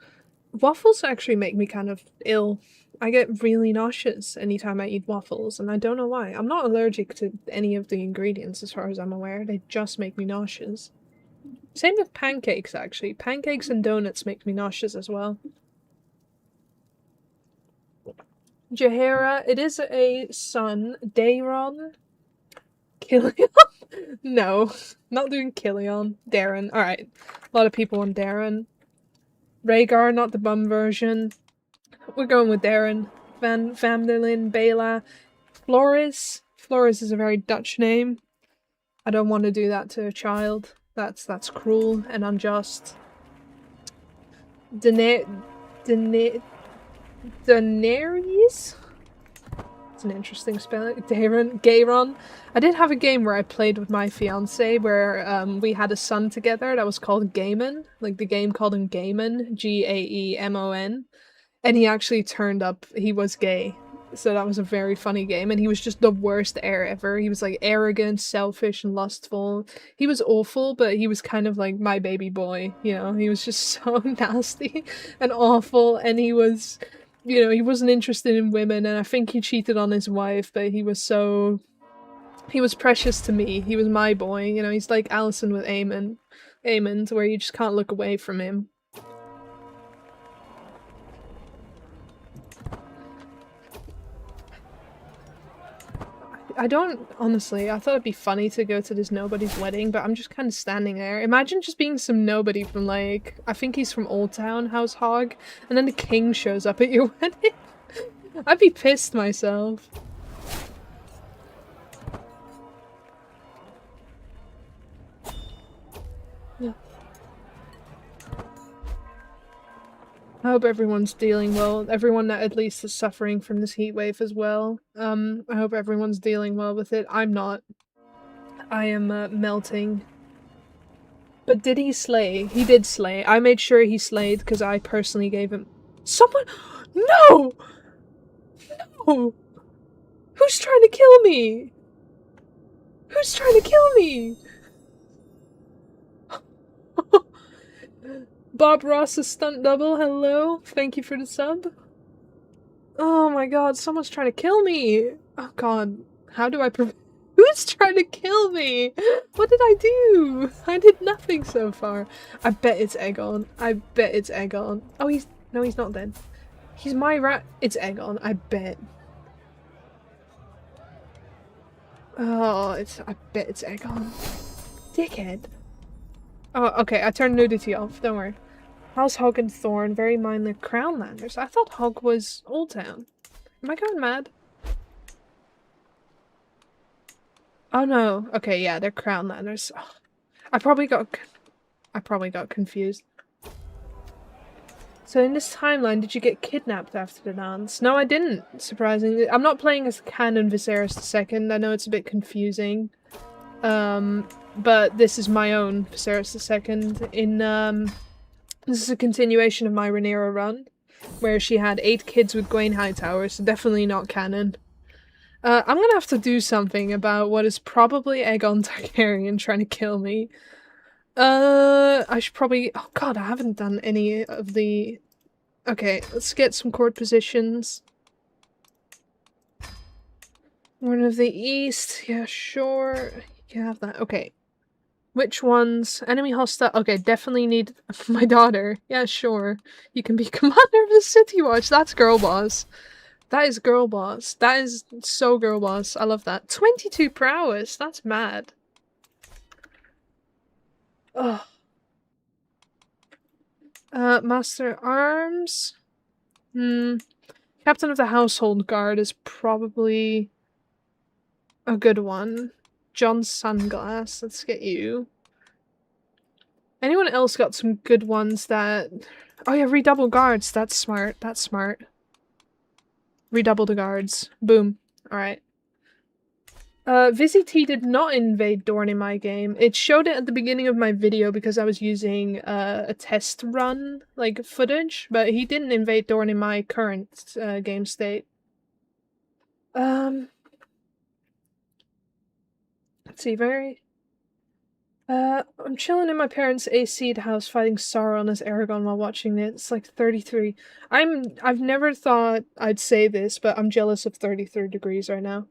Waffles actually make me kind of ill. I get really nauseous anytime I eat waffles, and I don't know why. I'm not allergic to any of the ingredients as far as I'm aware. They just make me nauseous. Same with pancakes, actually. Pancakes and donuts make me nauseous as well. Jaheira, it is a son. Daron. Killian? No, not doing Killian. Darren. Alright. A lot of people on Darren. Rhaegar, not the bum version. We're going with Darren. Van Vanderlyn, Bela. Floris. Floris is a very Dutch name. I don't want to do that to a child. That's cruel and unjust. Daenerys? It's an interesting spelling. Gayron. I did have a game where I played with my fiance where we had a son together that was called Gaiman. Like the game called him Gaiman. Gaemon. And he actually turned up, he was gay. So that was a very funny game, and he was just the worst heir ever. He was like arrogant, selfish, and lustful. He was awful, but he was kind of like my baby boy, you know? He was just so nasty and awful, and he was you know, he wasn't interested in women, and I think he cheated on his wife, but he was precious to me. He was my boy, you know, he's like Allison with Aemond, where you just can't look away from him. I don't, honestly, I thought it'd be funny to go to this nobody's wedding, but I'm just kind of standing there. Imagine just being some nobody from, like, I think he's from Old Town, House Hog, and then the king shows up at your wedding. I'd be pissed myself. Yeah. I hope everyone's dealing well. Everyone that at least is suffering from this heat wave as well. I hope everyone's dealing well with it. I'm not. I am melting. But did he slay? He did slay. I made sure he slayed because I personally gave him— Someone— No! No! Who's trying to kill me? Who's trying to kill me? Bob Ross's stunt double, hello. Thank you for the sub. Oh my god, someone's trying to kill me! Oh god, how do I Who's trying to kill me? What did I do? I did nothing so far. I bet it's Aegon. I bet it's Aegon. Oh, no, he's not dead. He's my rat. It's Aegon, I bet. Oh, I bet it's Aegon. Dickhead. Oh, okay, I turned nudity off, don't worry. House Hog and Thorne, very minor Crownlanders. I thought Hog was Old Town. Am I going mad? Oh no. Okay, yeah, they're Crownlanders. Oh, I probably got confused. So in this timeline, did you get kidnapped after the dance? No, I didn't, surprisingly. I'm not playing as canon Viserys II. I know it's a bit confusing. But this is my own Viserys II. This is a continuation of my Rhaenyra run, where she had 8 kids with Gwaine Hightower, so definitely not canon. I'm gonna have to do something about what is probably Aegon Targaryen trying to kill me. I should probably— oh god, I haven't done any of the— okay, let's get some court positions. One of the East, yeah, sure. You can have that. Okay. Which ones? Enemy hostile. Okay, definitely need my daughter. Yeah, sure. You can be commander of the City Watch. That's girl boss. That is girl boss. That is so girl boss. I love that. 22 prowess. That's mad. Ugh. Master Arms. Captain of the Household Guard is probably a good one. John Sunglass. Let's get you. Anyone else got some good ones that— oh yeah, redouble guards. That's smart. That's smart. Redouble the guards. Boom. Alright. Visi T did not invade Dorne in my game. It showed it at the beginning of my video because I was using a test run, like, footage, but he didn't invade Dorne in my current game state. Let's see, I'm chilling in my parents' AC'd house fighting Sauron as Aragorn while watching it. It's like 33. I've never thought I'd say this, but I'm jealous of 33 degrees right now.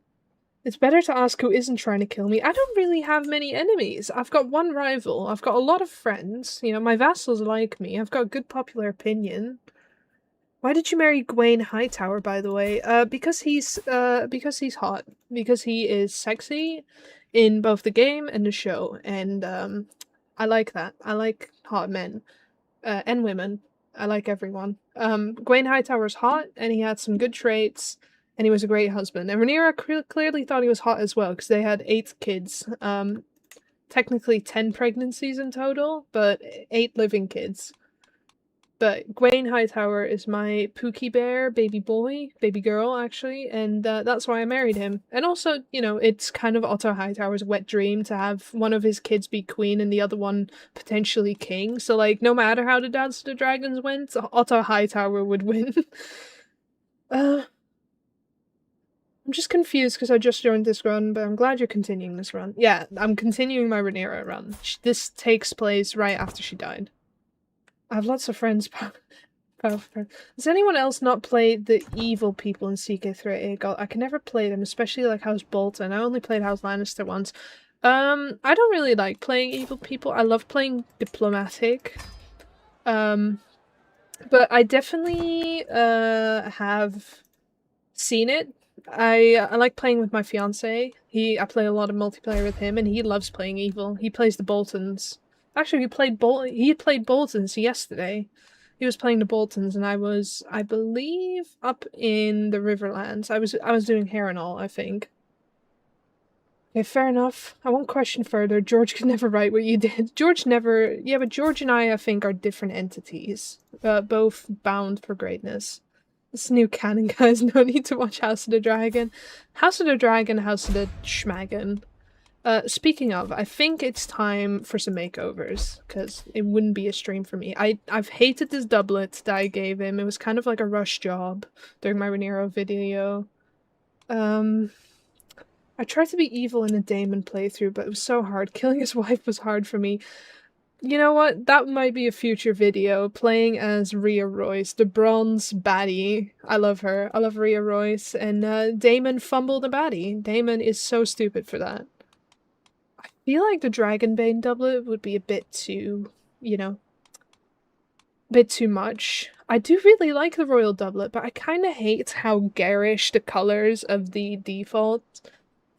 It's better to ask who isn't trying to kill me. I don't really have many enemies. I've got one rival. I've got a lot of friends. You know, my vassals like me. I've got good popular opinion. Why did you marry Gwaine Hightower, by the way? Because he's hot. Because he is sexy in both the game and the show, and I like that. I like hot men and women. I like everyone. Gwaine Hightower's hot, and he had some good traits, and he was a great husband. And Rhaenyra clearly thought he was hot as well, because they had 8 kids. Technically 10 pregnancies in total, but 8 living kids. But Gwaine Hightower is my Pookie Bear baby boy, baby girl actually, and that's why I married him. And also, you know, it's kind of Otto Hightower's wet dream to have one of his kids be queen and the other one potentially king. So, like, no matter how the Dance of the Dragons went, Otto Hightower would win. I'm just confused because I just joined this run, but I'm glad you're continuing this run. Yeah, I'm continuing my Rhaenyra run. This takes place right after she died. I have lots of friends, but Perfect. Does anyone else not play the evil people in CK3 AGOT? I can never play them, especially like House Bolton. I only played House Lannister once. I don't really like playing evil people. I love playing diplomatic. But I definitely have seen it. I like playing with my fiance. I play a lot of multiplayer with him, and he loves playing evil. He plays the Boltons. Actually, he played Boltons yesterday. He was playing the Boltons, and I believe, up in the Riverlands. I was doing Harrenhal, I think. Okay, fair enough. I won't question further. George could never write what you did. George never... Yeah, but George and I think, are different entities. Both bound for greatness. This new canon, guys. No need to watch House of the Dragon. House of the Dragon, House of the Schmagon. Speaking of, I think it's time for some makeovers, because it wouldn't be a stream for me. I've hated this doublet that I gave him. It was kind of like a rush job during my Rhaenyra video. I tried to be evil in a Daemon playthrough, but it was so hard. Killing his wife was hard for me. You know what? That might be a future video. Playing as Rhea Royce, the bronze baddie. I love her. I love Rhea Royce. And Daemon fumbled a baddie. Daemon is so stupid for that. I feel like the Dragonbane doublet would be a bit too, you know, a bit too much. I do really like the Royal doublet, but I kind of hate how garish the colors of the default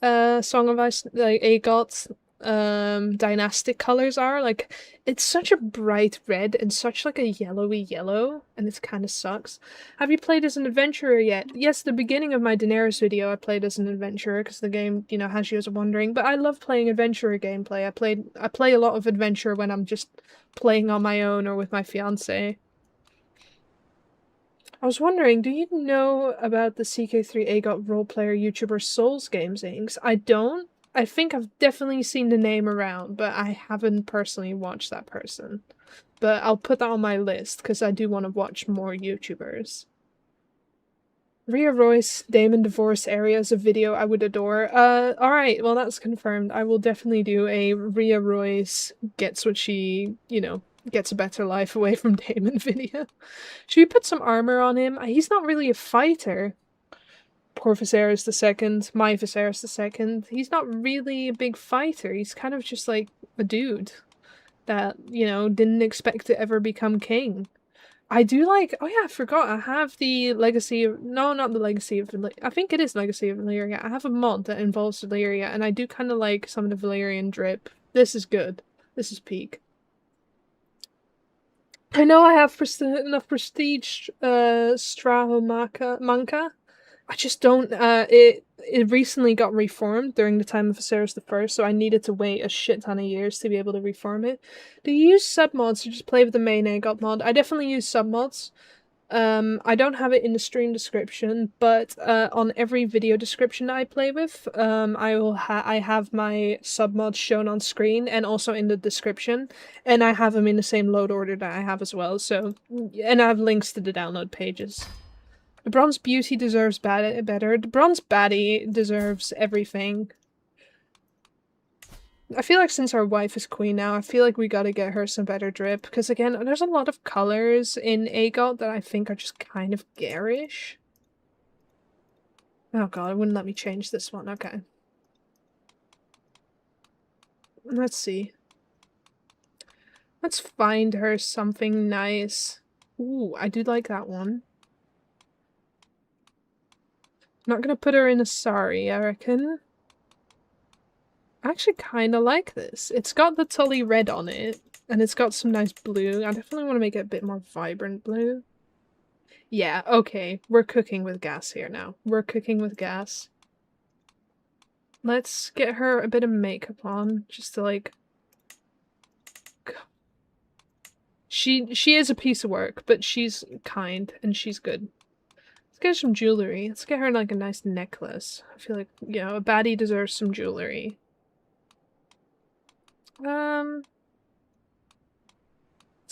Song of Ice, like AGOT dynastic colors are. Like, it's such a bright red and such like a yellowy yellow, and it kind of sucks. Have you played as an adventurer yet? Yes, the beginning of my Daenerys video I played as an adventurer because the game, you know, has you as wondering, but I love playing adventurer gameplay. I play a lot of adventure when I'm just playing on my own or with my fiance. I was wondering, do you know about the CK3 AGOT roleplayer YouTuber Souls Games Inc? I don't. I think I've definitely seen the name around, but I haven't personally watched that person. But I'll put that on my list, because I do want to watch more YouTubers. Rhea Royce, Daemon divorce area is a video I would adore. Alright, well that's confirmed. I will definitely do a Rhea Royce gets what she, you know, gets a better life away from Daemon video. Should we put some armor on him? He's not really a fighter. Poor Viserys II, my Viserys II. He's not really a big fighter. He's kind of just like a dude that, you know, didn't expect to ever become king. I do like... Oh yeah, I forgot. I have the Legacy of... No, not the Legacy of... I think it is Legacy of Valyria. I have a mod that involves Valyria, and I do kind of like some of the Valyrian drip. This is good. This is peak. I know I have enough prestige Strahomanca. I just don't, it recently got reformed during the time of Viserys I, so I needed to wait a shit ton of years to be able to reform it. Do you use submods or just play with the main AGOT mod? I definitely use submods. I don't have it in the stream description, but on every video description I play with, I have my submods shown on screen and also in the description, and I have them in the same load order that I have as well. So, and I have links to the download pages. The bronze beauty deserves better. The bronze baddie deserves everything. I feel like since our wife is queen now, I feel like we gotta get her some better drip. Because again, there's a lot of colors in AGOT that I think are just kind of garish. Oh god, it wouldn't let me change this one. Okay. Let's see. Let's find her something nice. Ooh, I do like that one. Not gonna put her in a sari, I reckon. I actually kind of like this. It's got the Tully red on it, and it's got some nice blue. I definitely want to make it a bit more vibrant blue. Yeah, okay. We're cooking with gas here now. We're cooking with gas. Let's get her a bit of makeup on, just to like... She is a piece of work, but she's kind, and she's good. Let's get her some jewelry. Let's get her like a nice necklace. I feel like, you know, a baddie deserves some jewelry. Let's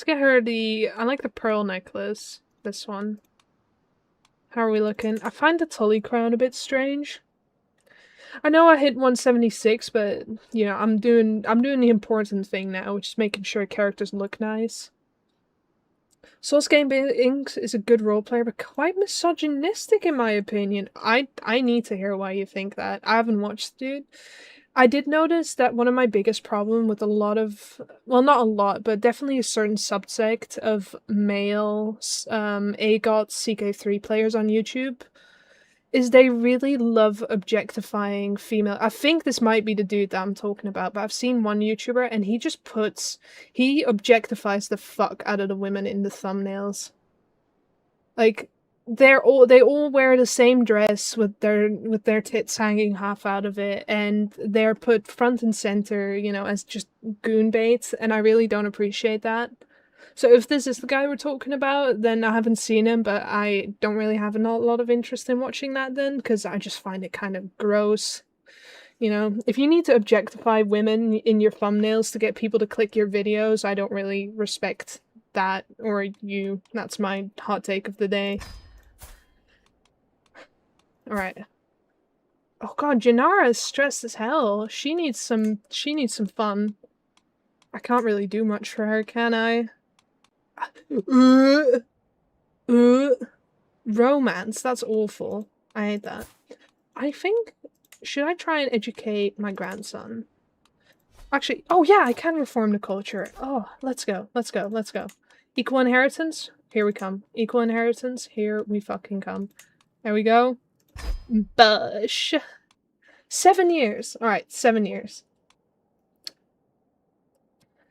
get her the... I like the pearl necklace. This one. How are we looking? I find the Tully crown a bit strange. I know I hit 176, but, you know, I'm doing the important thing now, which is making sure characters look nice. Source Game Inc. is a good role player, but quite misogynistic in my opinion. I need to hear why you think that. I haven't watched, dude. I did notice that one of my biggest problem with a lot of, well, not a lot, but definitely a certain subsect of male AGOT CK3 players on YouTube is they really love objectifying female. I think this might be the dude that I'm talking about, but I've seen one YouTuber and he objectifies the fuck out of the women in the thumbnails. Like, they all wear the same dress with their tits hanging half out of it, and they're put front and center, you know, as just goon bait, and I really don't appreciate that. So if this is the guy we're talking about, then I haven't seen him, but I don't really have a lot of interest in watching that then, because I just find it kind of gross. You know, if you need to objectify women in your thumbnails to get people to click your videos, I don't really respect that, or you. That's my hot take of the day. Alright. Oh god, Rhaenyra is stressed as hell. She needs some fun. I can't really do much for her, can I? Romance, that's awful. I hate that. I think, should I try and educate my grandson? Actually, oh yeah, I can reform the culture. Oh, let's go. Equal inheritance? Here we come. Equal inheritance? Here we fucking come. There we go. Bush. 7 years. Alright, 7 years.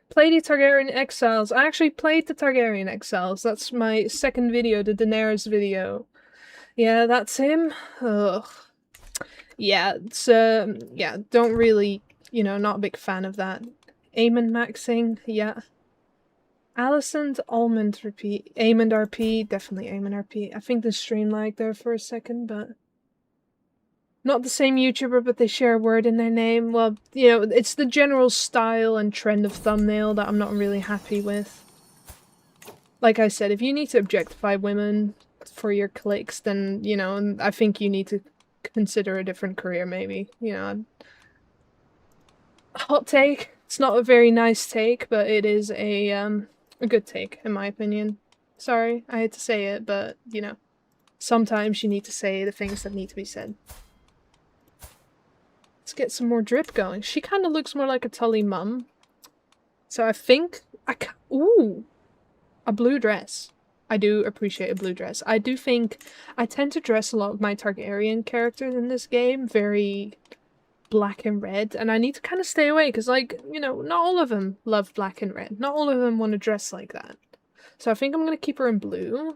Play the Targaryen Exiles. I actually played the Targaryen Exiles. That's my second video, the Daenerys video. Yeah, that's him. Ugh. Yeah, it's, yeah, don't really, you know, not a big fan of that. Aemond maxing, yeah. Alicent, Almond repeat. Aemond RP, definitely Aemond RP. I think the stream lagged there for a second, but... Not the same YouTuber, but they share a word in their name. Well, you know, it's the general style and trend of thumbnail that I'm not really happy with. Like I said, if you need to objectify women for your clicks, then, you know, I think you need to consider a different career, maybe. You know, hot take. It's not a very nice take, but it is a good take, in my opinion. Sorry, I hate to say it, but, you know, sometimes you need to say the things that need to be said. Let's get some more drip going. She kind of looks more like a Tully mum. So I think ooh! A blue dress. I do appreciate a blue dress. I do think I tend to dress a lot of my Targaryen characters in this game very black and red, and I need to kind of stay away because, like, you know, not all of them love black and red. Not all of them want to dress like that. So I think I'm going to keep her in blue.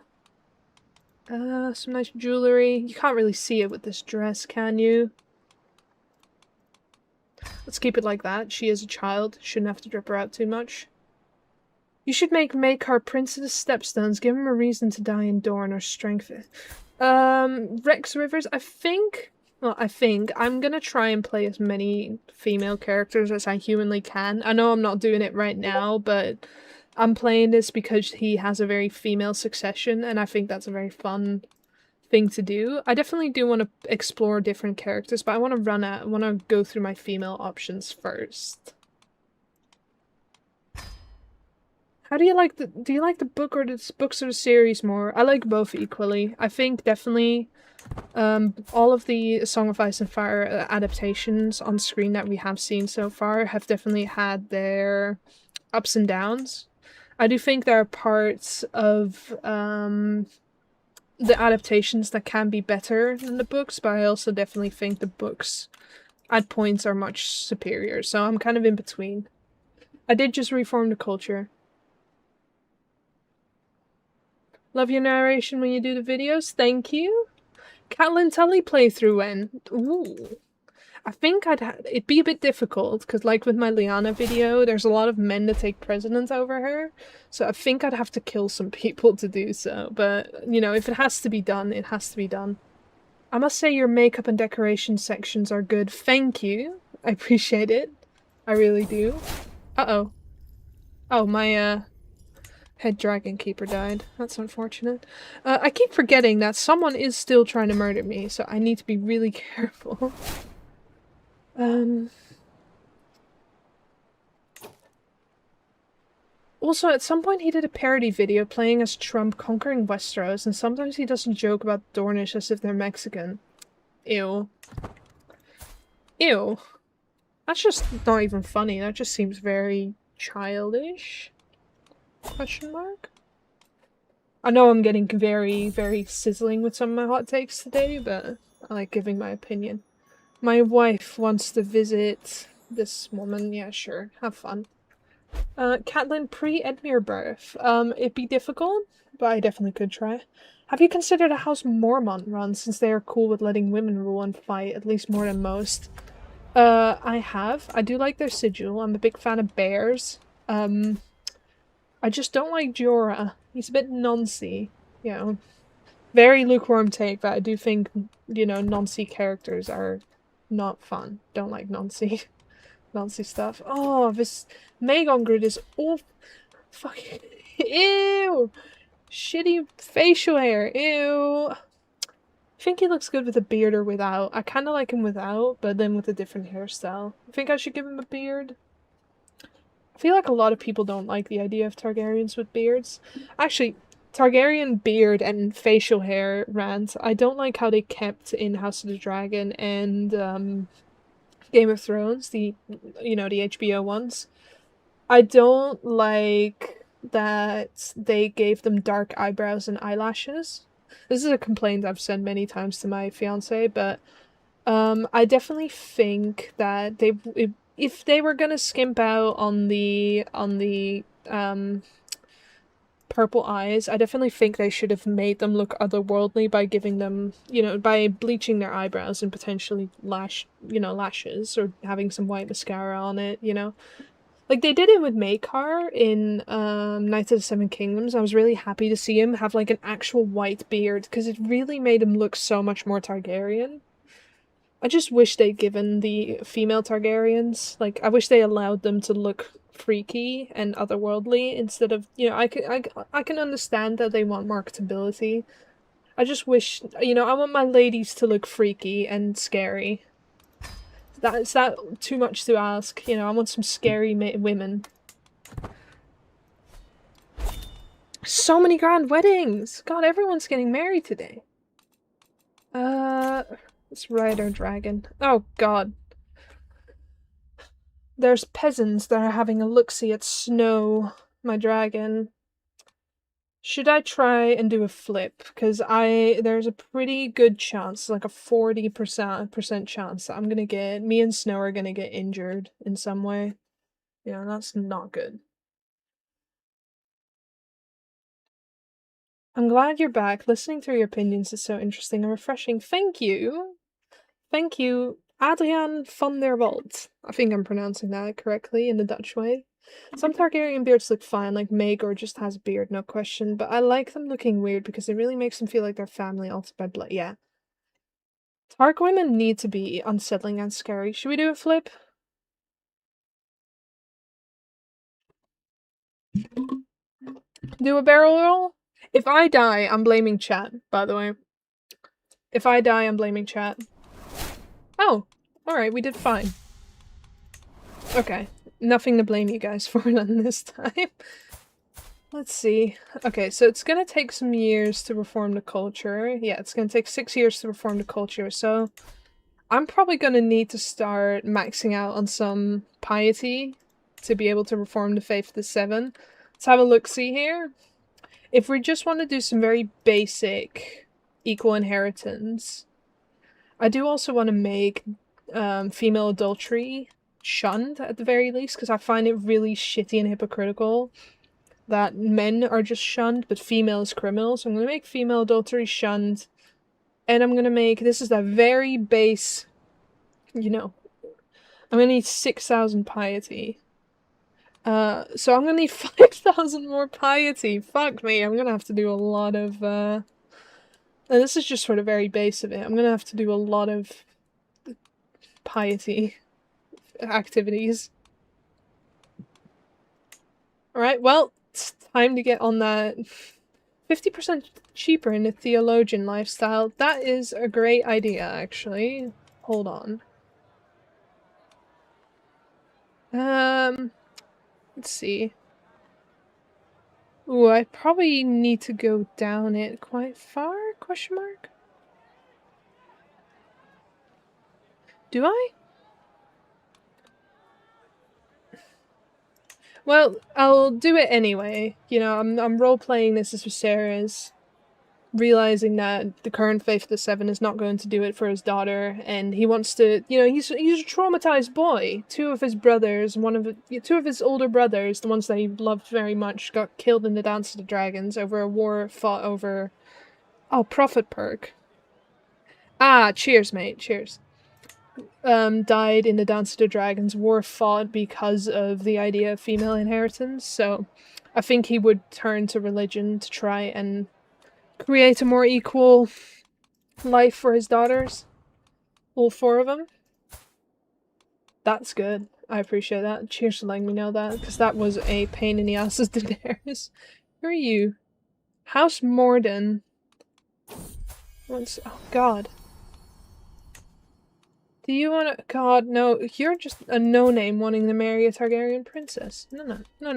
Some nice jewelry. You can't really see it with this dress, can you? Let's keep it like that. She is a child. Shouldn't have to drip her out too much. You should make Maekar Prince of the Stepstones. Give him a reason to die in Dorne or strengthen. Rex Rivers, I think I'm gonna try and play as many female characters as I humanly can. I know I'm not doing it right now, but I'm playing this because he has a very female succession, and I think that's a very fun thing to do. I definitely do want to explore different characters, but I want to go through my female options first. How do you like do you like the book or the books or the series more? I like both equally. I think definitely all of the Song of Ice and Fire adaptations on screen that we have seen so far have definitely had their ups and downs. I do think there are parts of the adaptations that can be better than the books, but I also definitely think the books at points are much superior, so I'm kind of in between. I did just reform the culture. Love your narration when you do the videos, thank you. Catelyn Tully playthrough when? Ooh. I think it'd be a bit difficult, because like with my Lyanna video, there's a lot of men that take precedence over her, so I think I'd have to kill some people to do so, but, you know, if it has to be done, it has to be done. I must say your makeup and decoration sections are good. Thank you. I appreciate it. I really do. Uh-oh. Oh, my, head dragon keeper died. That's unfortunate. I keep forgetting that someone is still trying to murder me, so I need to be really careful. Also, at some point he did a parody video playing as Trump conquering Westeros, and sometimes he does a joke about Dornish as if they're Mexican. Ew. Ew. That's just not even funny, that just seems very childish? Question mark? I know I'm getting very, very sizzling with some of my hot takes today, but I like giving my opinion. My wife wants to visit this woman. Yeah, sure. Have fun. Catelyn pre-Edmure birth. It'd be difficult, but I definitely could try. Have you considered a House Mormont run, since they are cool with letting women rule and fight, at least more than most? I have. I do like their sigil. I'm a big fan of bears. I just don't like Jorah. He's a bit noncy, you know. Very lukewarm take, but I do think, you know, noncy characters are not fun. Don't like noncy. Noncy stuff. Oh, this Magon grid is all fucking ew. Shitty facial hair. Ew. I think he looks good with a beard or without. I kind of like him without, but then with a different hairstyle. I think I should give him a beard. I feel like a lot of people don't like the idea of Targaryens with beards. Actually, Targaryen beard and facial hair rant. I don't like how they kept in House of the Dragon and Game of Thrones, the HBO ones. I don't like that they gave them dark eyebrows and eyelashes. This is a complaint I've said many times to my fiance, but I definitely think that if they were gonna skimp out on the purple eyes, I definitely think they should have made them look otherworldly by giving them, by bleaching their eyebrows and potentially lashes, or having some white mascara on it, Like they did it with Maekar in Knights of the Seven Kingdoms. I was really happy to see him have like an actual white beard, because it really made him look so much more Targaryen. I just wish they'd given the female Targaryens, like, I wish they allowed them to look freaky and otherworldly instead of, I can understand that they want marketability. I just wish, I want my ladies to look freaky and scary. Is that too much to ask? I want some scary women. So many grand weddings! God, everyone's getting married today. Let's ride our dragon. Oh god. There's peasants that are having a look-see at Snow, my dragon. Should I try and do a flip? Because there's a pretty good chance, like a 40% chance that me and Snow are gonna get injured in some way. Yeah, that's not good. I'm glad you're back. Listening through your opinions is so interesting and refreshing. Thank you! Thank you, Adrian van der Walt. I think I'm pronouncing that correctly in the Dutch way. Some Targaryen beards look fine, like Maegor just has a beard, no question, but I like them looking weird because it really makes them feel like they're family altered by blood. Yeah. Targ women need to be unsettling and scary. Should we do a flip? Do a barrel roll? If I die, I'm blaming chat, by the way. If I die, I'm blaming chat. Oh, alright, we did fine. Okay, nothing to blame you guys for then this time. Let's see. Okay, so it's gonna take some years to reform the culture. Yeah, it's gonna take 6 years to reform the culture, so I'm probably gonna need to start maxing out on some piety to be able to reform the Faith of the Seven. Let's have a look-see here. If we just want to do some very basic equal inheritance, I do also want to make female adultery shunned at the very least, because I find it really shitty and hypocritical that men are just shunned, but female is criminal. So I'm going to make female adultery shunned, and I'm going to make, this is the very base, I'm going to need 6,000 piety. So I'm going to need 5,000 more piety. Fuck me, I'm going to have to do a lot of, and this is just for the very base of it. I'm going to have to do a lot of piety activities. Alright, well, it's time to get on that 50% cheaper in the theologian lifestyle. That is a great idea, actually. Hold on. Let's see. Ooh, I probably need to go down it quite far? Question mark? Do I? Well, I'll do it anyway. You know, I'm role-playing this as Viserys, realizing that the current Faith of the Seven is not going to do it for his daughter, and he wants to, you know, he's a traumatized boy. Two of his brothers, two of his older brothers, the ones that he loved very much, got killed in the Dance of the Dragons over a war fought over, oh, Prophet Perk. Ah, cheers, mate, cheers. Died in the Dance of the Dragons war fought because of the idea of female inheritance, so I think he would turn to religion to try and create a more equal life for his daughters. All four of them. That's good. I appreciate that. Cheers for letting me know that, because that was a pain in the ass as Daenerys. Who are you? House Morden. What's... oh god. Do you want to... god, no. You're just a no-name wanting to marry a Targaryen princess. No. We're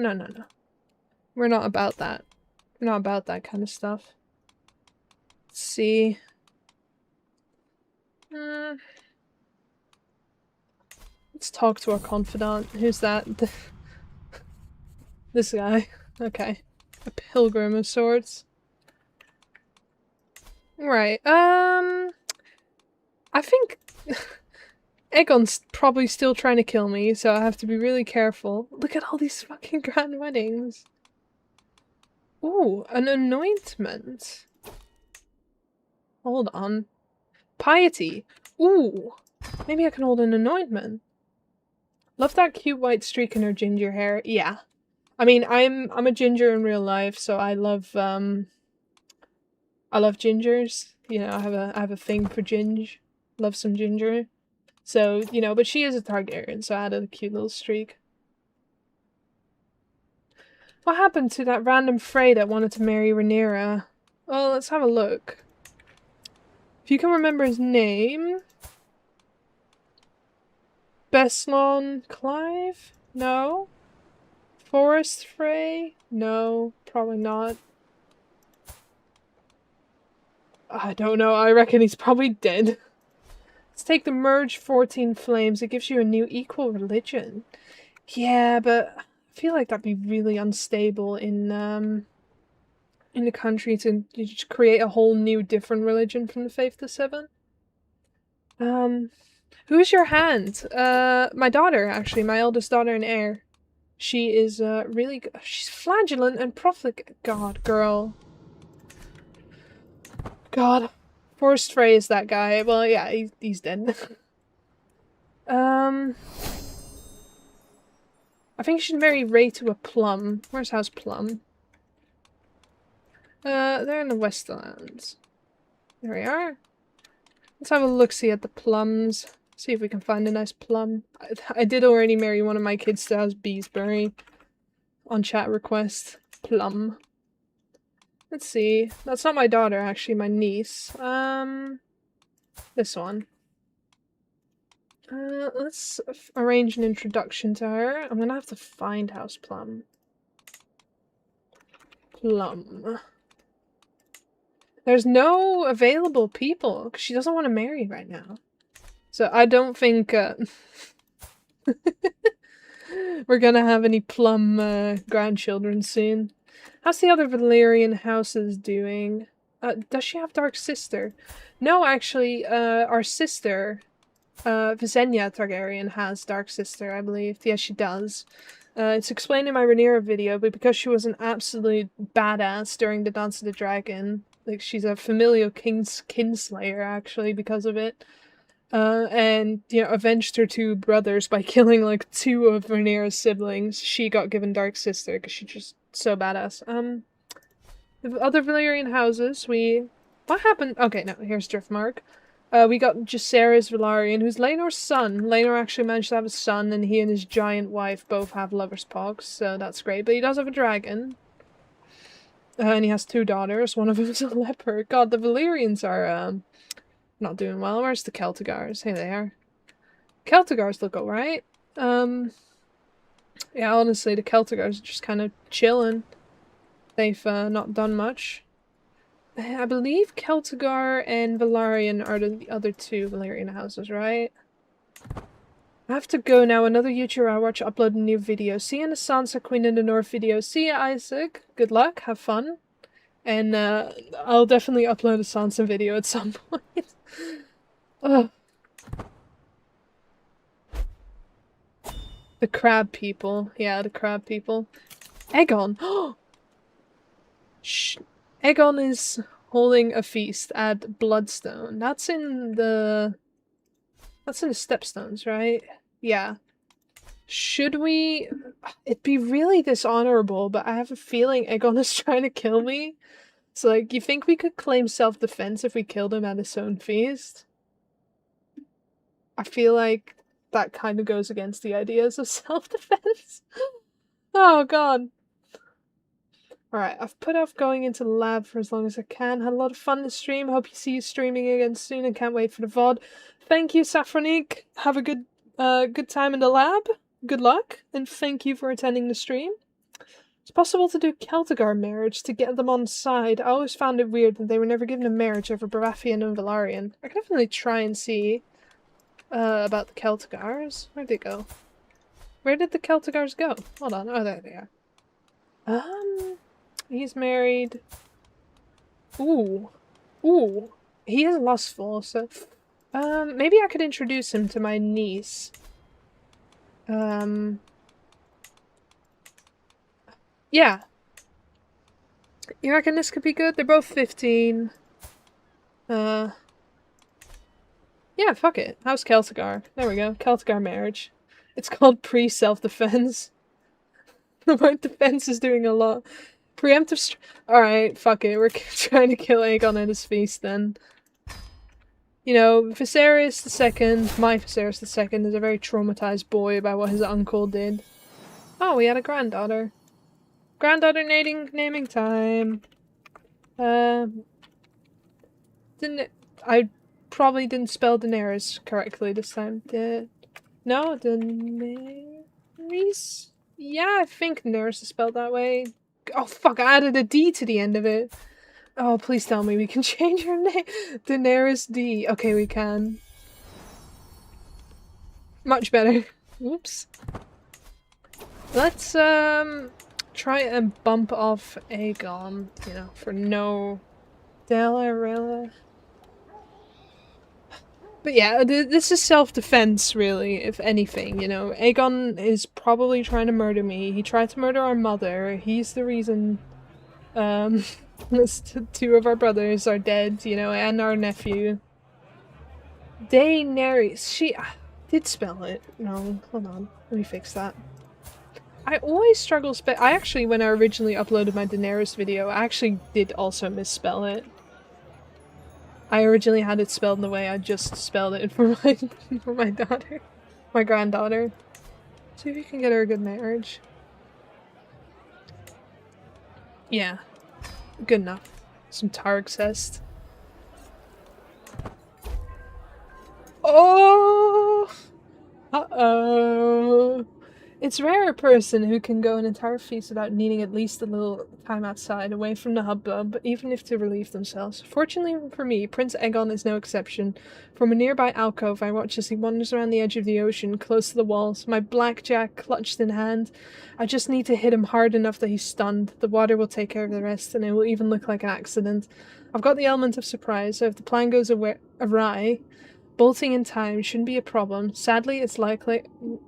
not about that. We're not about that kind of stuff. Let's see. Let's talk to our confidant. Who's that? This guy. Okay. A pilgrim of sorts. Right, I think Aegon's probably still trying to kill me, so I have to be really careful. Look at all these fucking grand weddings. Ooh, an anointment. Hold on. Piety. Ooh, maybe I can hold an anointment. Love that cute white streak in her ginger hair. Yeah. I mean, I'm a ginger in real life, so I love gingers. You know, I have a thing for ginge. Love some ginger. So, you know, but she is a Targaryen, so I added a cute little streak. What happened to that random Frey that wanted to marry Rhaenyra? Well, let's have a look. If you can remember his name... Beslon Clive? No. Forest Frey? No, probably not. I don't know, I reckon he's probably dead. Let's take the Merge 14 Flames, it gives you a new equal religion. Yeah, but I feel like that'd be really unstable in the country to just create a whole new different religion from the Faith of the Seven. Who's your hand? My daughter, actually, my eldest daughter and heir. She is, really good. She's flagellant and profligate. God, girl. God. Forrest Frey is that guy. Well, yeah, he's dead. I think she should marry Ray to a Plum. Where's House Plum? They're in the Westerlands. There we are. Let's have a look-see at the plums. See if we can find a nice plum. I did already marry one of my kids to House Beesbury. On chat request. Plum. Let's see. That's not my daughter, actually, my niece. This one. Let's arrange an introduction to her. I'm gonna have to find House Plum. Plum. There's no available people, because she doesn't want to marry right now. So I don't think, we're gonna have any Plum, grandchildren soon. How's the other Valyrian houses doing? Does she have Dark Sister? No, actually, our sister, Visenya Targaryen has Dark Sister, I believe. Yes, she does. It's explained in my Rhaenyra video, but because she was an absolute badass during the Dance of the Dragon, like, she's a familial kinslayer, actually, because of it. And, you know, avenged her two brothers by killing, like, two of Rhaenyra's siblings. She got given Dark Sister, because she's just so badass. The other Valyrian houses, what happened? Okay, no, here's Driftmark. We got Jacaerys Velaryon, who's Laenor's son. Laenor actually managed to have a son, and he and his giant wife both have lover's pox, so that's great. But he does have a dragon. And he has two daughters. One of them is a leopard. God, the Valyrians are, not doing well. Where's the Celtigars? Here they are. Celtigars look alright. Yeah, honestly, the Celtigars are just kind of chilling. They've not done much. I believe Celtigar and Velaryon are the other two Valyrian houses, right? I have to go now. Another YouTuber I watch upload a new video. See you in the Sansa Queen in the North video. See ya, Isaac. Good luck. Have fun. And I'll definitely upload a Sansa video at some point. Ugh. The crab people. Yeah, the crab people. Aegon! Shh. Aegon is holding a feast at Bloodstone. That's in the Stepstones, right? Yeah. Should we... It'd be really dishonorable, but I have a feeling Aegon is trying to kill me. So, like, you think we could claim self-defense if we killed him at his own feast? I feel like that kind of goes against the ideas of self-defense. Oh, God. Alright, I've put off going into the lab for as long as I can. Had a lot of fun in the stream. Hope you see you streaming again soon and can't wait for the VOD. Thank you, Saffronique. Have a good time in the lab. Good luck, and thank you for attending the stream. It's possible to do Celtigar marriage to get them on side. I always found it weird that they were never given a marriage over Baratheon and Velaryon. I can definitely try and see about the Celtigars. Where'd they go? Where did the Celtigars go? Hold on. Oh, there they are. He's married. Ooh. Ooh. He is lustful, so... maybe I could introduce him to my niece. Yeah. You reckon this could be good? They're both 15. Yeah, fuck it. How's Celtigar? There we go. Celtigar marriage. It's called pre-self-defense. The word defense is doing a lot. Preemptive Alright, fuck it. We're trying to kill Aegon at his feast then. You know, Viserys II, my Viserys II, is a very traumatized boy by what his uncle did. Oh, we had a granddaughter. Granddaughter naming time. I probably didn't spell Daenerys correctly this time. No, Daenerys? Yeah, I think Daenerys is spelled that way. Oh fuck, I added a D to the end of it. Oh, please tell me we can change her name. Daenerys D. Okay, we can. Much better. Oops. Let's, try and bump off Aegon, you know, for no... Delarella. But yeah, this is self-defense, really, if anything, you know. Aegon is probably trying to murder me. He tried to murder our mother. He's the reason, two of our brothers are dead, you know, and our nephew. Daenerys. She did spell it. No, hold on. Let me fix that. I always struggle I actually, when I originally uploaded my Daenerys video, I actually did also misspell it. I originally had it spelled the way I just spelled it for my daughter. My granddaughter. See if we can get her a good marriage. Yeah. Good enough. Some Targcest. Oh! Uh-oh! It's rare a person who can go an entire feast without needing at least a little time outside, away from the hubbub, even if to relieve themselves. Fortunately for me, Prince Aegon is no exception. From a nearby alcove, I watch as he wanders around the edge of the ocean, close to the walls, my blackjack clutched in hand. I just need to hit him hard enough that he's stunned. The water will take care of the rest, and it will even look like an accident. I've got the element of surprise, so if the plan goes awry, bolting in time shouldn't be a problem. Sadly, it's likely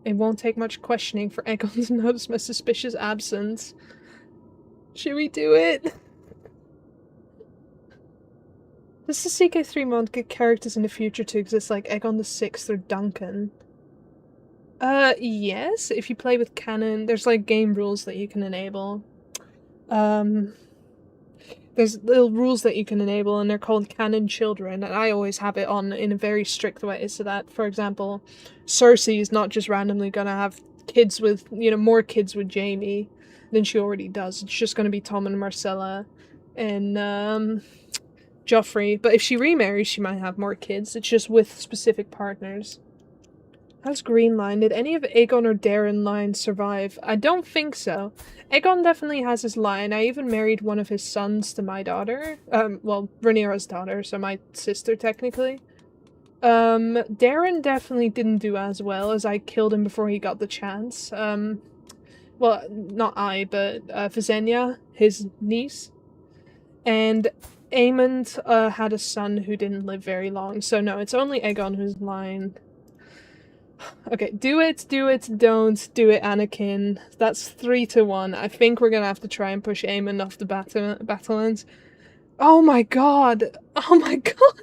it won't take much questioning for Aegon to notice my suspicious absence. Should we do it? Does the CK3 mod get characters in the future to exist like Aegon VI or Duncan? Yes. If you play with canon, there's like game rules that you can enable. There's little rules that you can enable, and they're called canon children, and I always have it on in a very strict way, so that, for example, Cersei is not just randomly gonna have kids with, you know, more kids with Jaime than she already does. It's just gonna be Tom and Marcella and, Joffrey. But if she remarries, she might have more kids. It's just with specific partners. How's Green Line? Did any of Aegon or Darren line survive? I don't think so. Aegon definitely has his line. I even married one of his sons to my daughter. Well, Rhaenyra's daughter, so my sister technically. Darren definitely didn't do as well, as I killed him before he got the chance. Well, not I, but Visenya, his niece. And Aemond had a son who didn't live very long, so no, it's only Aegon who's line. Okay, do it, don't do it, Anakin. That's 3-1. I think we're gonna have to try and push Aemond off the battlelands. Oh my god! Oh my god!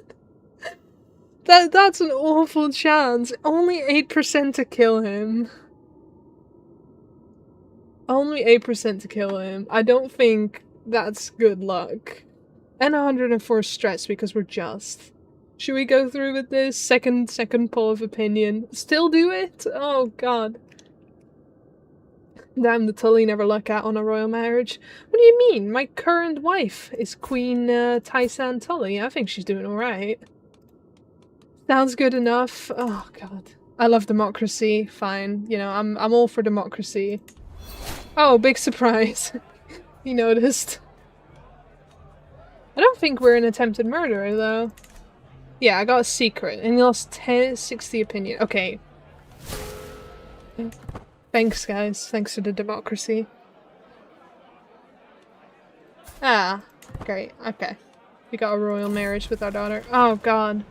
That's an awful chance. Only 8% to kill him. Only 8% to kill him. I don't think that's good luck. And 104 stress because we're just. Should we go through with this? Second poll of opinion. Still do it? Oh god. Damn, the Tully never luck out on a royal marriage. What do you mean? My current wife is Queen Tysan Tully. I think she's doing alright. Sounds good enough. Oh god. I love democracy. Fine. You know, I'm all for democracy. Oh, big surprise. He noticed. I don't think we're an attempted murderer, though. Yeah, I got a secret, and you lost 60 opinion. Okay. Thanks, guys. Thanks for the democracy. Ah, great. Okay. We got a royal marriage with our daughter. Oh, god.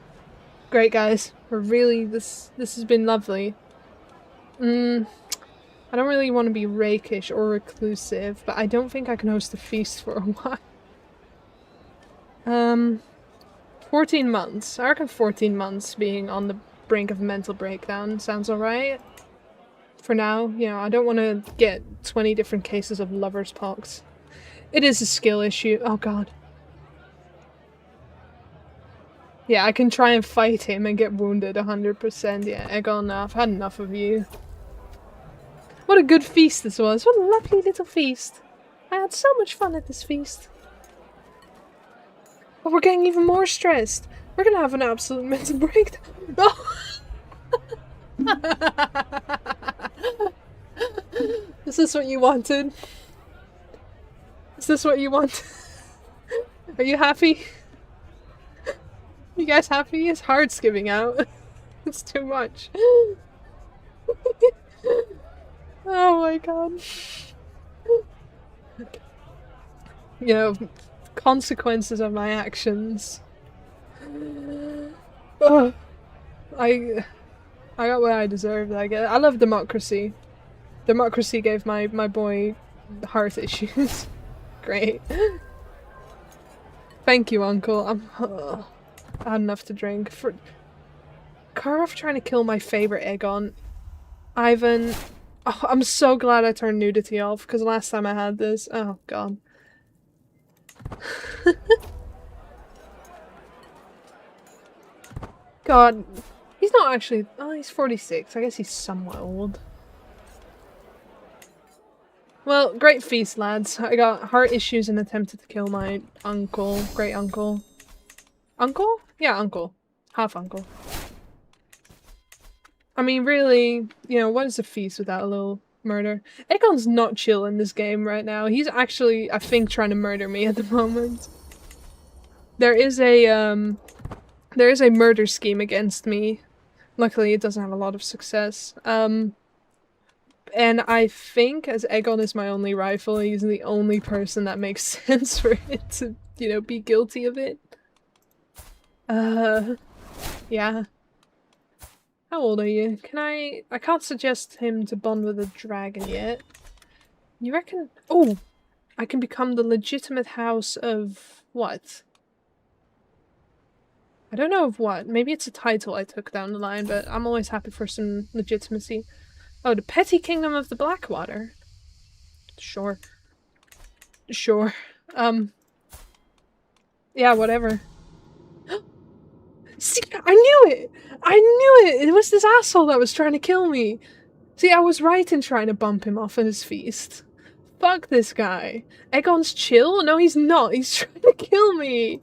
Great, guys. We're really... This has been lovely. I don't really want to be rakish or reclusive, but I don't think I can host a feast for a while. 14 months. I reckon 14 months being on the brink of mental breakdown sounds alright. For now, you know, I don't want to get 20 different cases of lover's pox. It is a skill issue. Oh god. Yeah, I can try and fight him and get wounded 100%. Yeah, Aegon, I've had enough of you. What a good feast this was. What a lovely little feast. I had so much fun at this feast. But we're getting even more stressed. We're gonna have an absolute mental breakdown. Oh. Is this what you wanted? Is this what you want? Are you happy? You guys happy? His heart's giving out. It's too much. Oh my god. You know, consequences of my actions. Oh, I got what I deserved, I guess. I love democracy. Democracy gave my boy heart issues. Great. Thank you, Uncle. I had enough to drink. For Karov trying to kill my favorite Aegon. Ivan. Oh, I'm so glad I turned nudity off, because last time I had this, oh god. God, he's not actually, oh, he's 46, I guess he's somewhat old. Well, great feast, lads. I got heart issues and attempted to kill my uncle, great uncle. Uncle? Yeah, uncle. Half uncle. I mean, really, you know, what is a feast without a little murder? Aegon's not chill in this game right now. He's actually, I think, trying to murder me at the moment. There is a murder scheme against me. Luckily, it doesn't have a lot of success. And I think, as Aegon is my only rival, he's the only person that makes sense for it to, you know, be guilty of it. Yeah. How old are you? I can't suggest him to bond with a dragon yet. You reckon? Oh! I can become the legitimate house of... what? I don't know of what. Maybe it's a title I took down the line, but I'm always happy for some legitimacy. Oh, the Petty Kingdom of the Blackwater. Sure. Sure. Yeah, whatever. See, I knew it! I knew it! It was this asshole that was trying to kill me! See, I was right in trying to bump him off at his feast. Fuck this guy. Aegon's chill? No, he's not. He's trying to kill me.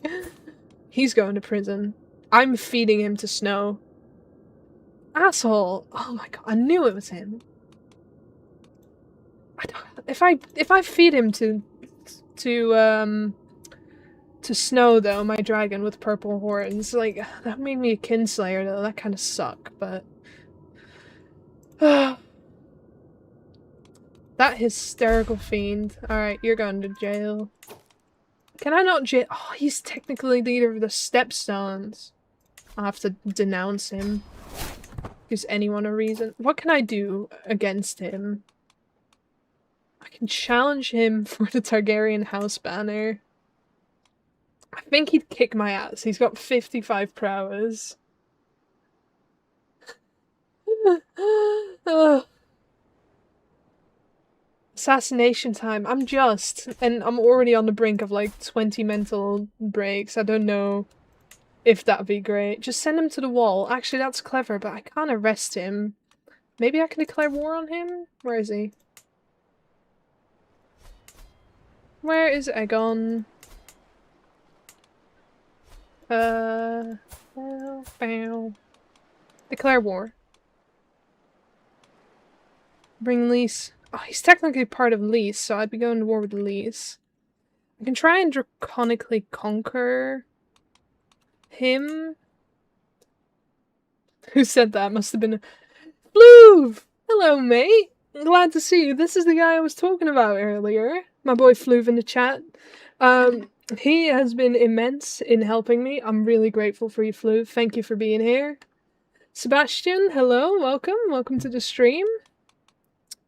He's going to prison. I'm feeding him to Snow. Asshole! Oh my god, I knew it was him. If I feed him to Snow though, my dragon with purple horns, like that made me a kinslayer though. That kind of suck, but that hysterical fiend. All right, you're going to jail. Can I not jail? Oh, he's technically leader of the Stepstones. I'll have to denounce him. Gives anyone a reason. What can I do against him? I can challenge him for the Targaryen house banner. I think he'd kick my ass. He's got 55 prowess. Assassination time. I'm already on the brink of like 20 mental breaks. I don't know if that'd be great. Just send him to the wall. Actually, that's clever, but I can't arrest him. Maybe I can declare war on him? Where is he? Where is Aegon? Declare war. Bring Lys. Oh, he's technically part of Lys, so I'd be going to war with Lys. I can try and draconically conquer him. Who said that? Must have been Fluve! Hello, mate! Glad to see you. This is the guy I was talking about earlier. My boy Fluve in the chat. He has been immense in helping me. I'm really grateful for you, Fluve. Thank you for being here. Sebastian, hello, welcome. Welcome to the stream.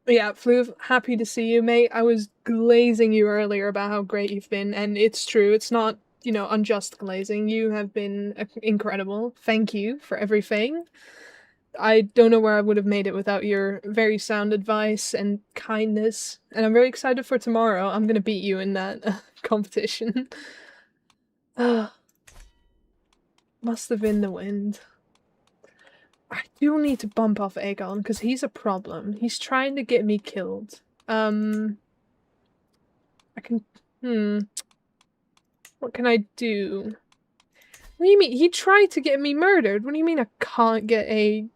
Yeah, Fluve, happy to see you, mate. I was glazing you earlier about how great you've been, and it's true. It's not, you know, unjust glazing. You have been incredible. Thank you for everything. I don't know where I would have made it without your very sound advice and kindness. And I'm very excited for tomorrow. I'm gonna beat you in that competition. Must have been the wind. I do need to bump off Aegon, because he's a problem. He's trying to get me killed. I can... What can I do? What do you mean? He tried to get me murdered? What do you mean I can't get a...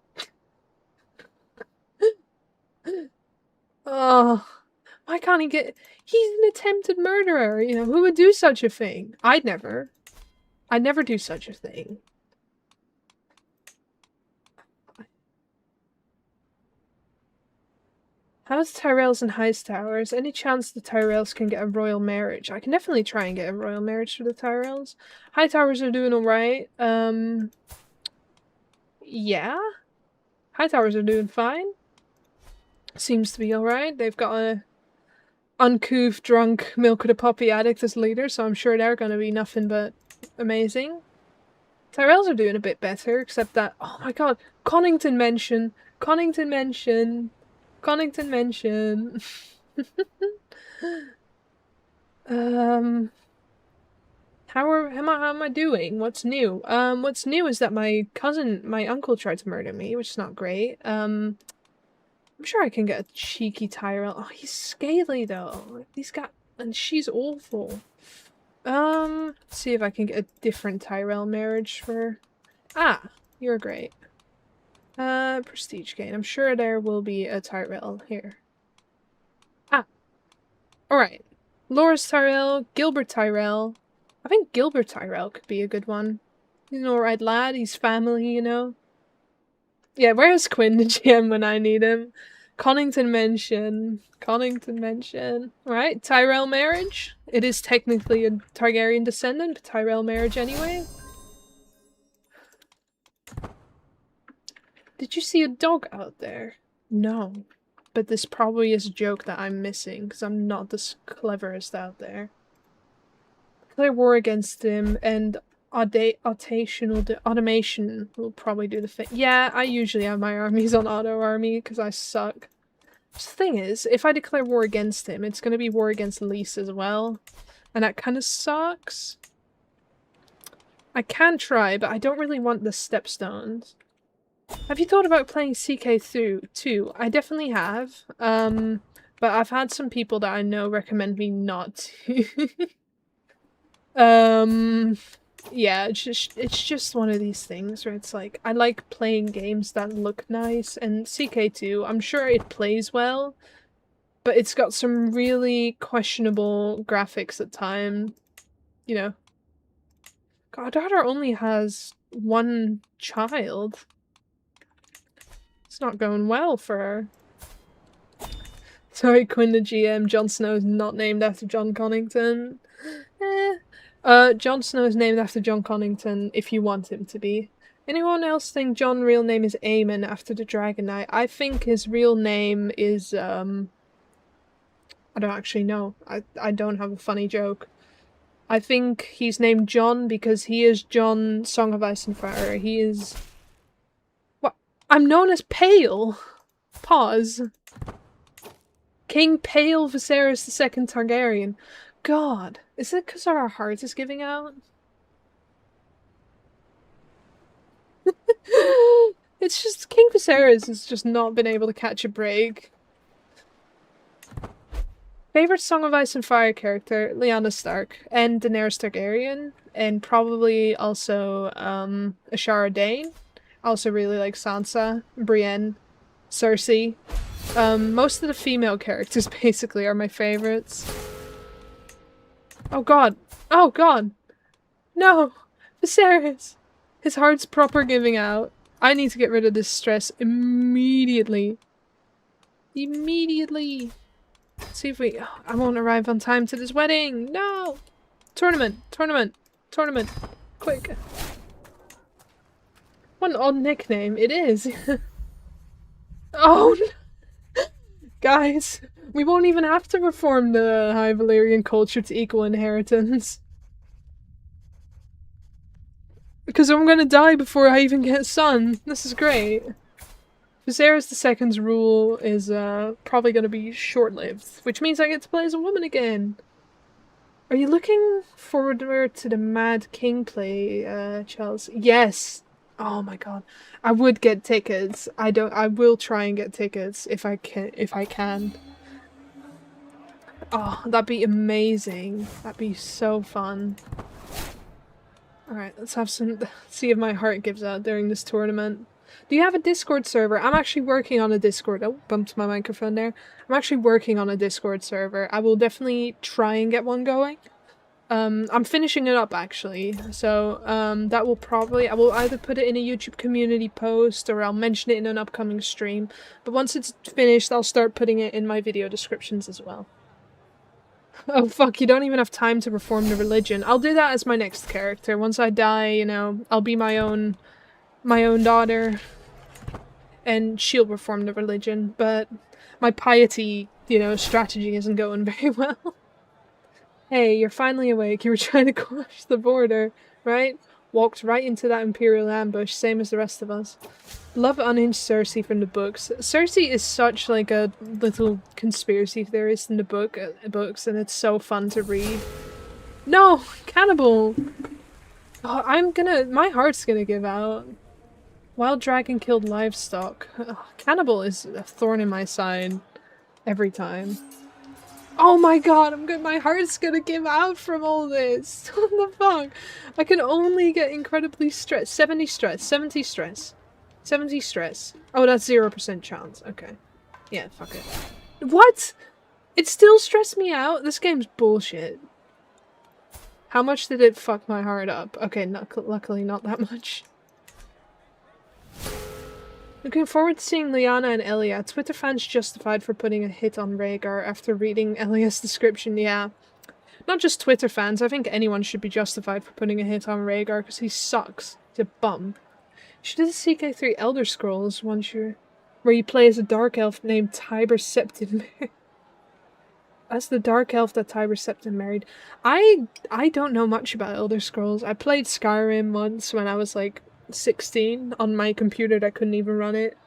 Oh, why can't he get... He's an attempted murderer, you know, who would do such a thing? I'd never do such a thing. How's Tyrells and Hightowers? Any chance the Tyrells can get a royal marriage? I can definitely try and get a royal marriage for the Tyrells. Hightowers are doing alright. Yeah. Hightowers are doing fine. Seems to be alright. They've got a uncouth, drunk, milk of the poppy addict as leader, so I'm sure they're gonna be nothing but amazing. Tyrells are doing a bit better, except that, oh my god, Connington Mansion! Connington Mansion! Connington Mansion! How am I doing? What's new? What's new is that my uncle tried to murder me, which is not great. I'm sure I can get a cheeky Tyrell. Oh, he's scaly though. And she's awful. Let's see if I can get a different Tyrell marriage for... Ah, you're great. Prestige gain. I'm sure there will be a Tyrell here. Ah. Alright. Loras Tyrell, Gilbert Tyrell. I think Gilbert Tyrell could be a good one. He's an alright lad, he's family, you know. Yeah, where's Quinn the GM when I need him? Connington Mansion. Connington Mansion. Alright, Tyrell marriage. It is technically a Targaryen descendant, but Tyrell marriage anyway. Did you see a dog out there? No. But this probably is a joke that I'm missing, because I'm not the cleverest out there. Declare war against him, and automation will probably do the thing. Yeah, I usually have my armies on auto army, because I suck. The thing is, if I declare war against him, it's going to be war against Lys as well. And that kind of sucks. I can try, but I don't really want the stepstones. Have you thought about playing CK3 too? I definitely have. But I've had some people that I know recommend me not to. yeah, it's just one of these things where it's like, I like playing games that look nice, and CK2, I'm sure it plays well, but it's got some really questionable graphics at times, you know. God, our daughter only has one child. It's not going well for her. Sorry, Quinn the GM, Jon Snow is not named after John Connington. Jon Snow is named after John Connington if you want him to be. Anyone else think Jon's real name is Aemon after the Dragon Knight? I think his real name is, I don't actually know. I don't have a funny joke. I think he's named Jon because he is Jon, Song of Ice and Fire. He is... What? I'm known as Pale! Pause. King Pale Viserys II Targaryen. God, is it because our heart is giving out? It's just, King Viserys has just not been able to catch a break. Favorite Song of Ice and Fire character, Lyanna Stark, and Daenerys Targaryen, and probably also, Ashara Dayne. I also really like Sansa, Brienne, Cersei. Most of the female characters basically are my favorites. Oh god. Oh god. No! Viserys! His heart's proper giving out. I need to get rid of this stress immediately. Immediately! Let's see if we- I won't arrive on time to this wedding! No! Tournament! Tournament! Tournament! Quick! What an odd nickname. It is! Oh no! Guys, we won't even have to reform the High Valyrian culture to equal inheritance. Because I'm gonna die before I even get a son. This is great. Viserys II's rule is probably gonna be short-lived, which means I get to play as a woman again. Are you looking forward to the Mad King play, Chelsea? Yes! Oh my god. I would get tickets. I will try and get tickets if I can. Oh, that'd be amazing. That'd be so fun. Alright, let's have some- see if my heart gives out during this tournament. Do you have a Discord server? I'm actually working on a Discord- oh, bumped my microphone there. I'm actually working on a Discord server. I will definitely try and get one going. I'm finishing it up actually, so that will probably- I will either put it in a YouTube community post or I'll mention it in an upcoming stream, but once it's finished I'll start putting it in my video descriptions as well. Oh fuck, you don't even have time to reform the religion. I'll do that as my next character. Once I die, you know, I'll be my own daughter and she'll reform the religion, but my piety, you know, strategy isn't going very well. Hey, you're finally awake. You were trying to cross the border, right? Walked right into that Imperial ambush, same as the rest of us. Love unhinged Cersei from the books. Cersei is such like a little conspiracy theorist in the books, and it's so fun to read. No! Cannibal! Oh, my heart's gonna give out. Wild dragon killed livestock. Oh, cannibal is a thorn in my side. Every time. Oh my god, my heart's gonna give out from all this. What the fuck? I can only get incredibly stressed. 70 stress. 70 stress. 70 stress. Oh, that's 0% chance. Okay. Yeah, fuck it. What? It still stressed me out? This game's bullshit. How much did it fuck my heart up? Okay, luckily not that much. Looking forward to seeing Lyanna and Elia. Twitter fans justified for putting a hit on Rhaegar after reading Elia's description, yeah. Not just Twitter fans, I think anyone should be justified for putting a hit on Rhaegar because he sucks. He's a bum. She did a CK3 Elder Scrolls once where you play as a dark elf named Tiber Septim. As the dark elf that Tiber Septim married. I don't know much about Elder Scrolls. I played Skyrim once when I was like 16 on my computer that couldn't even run it.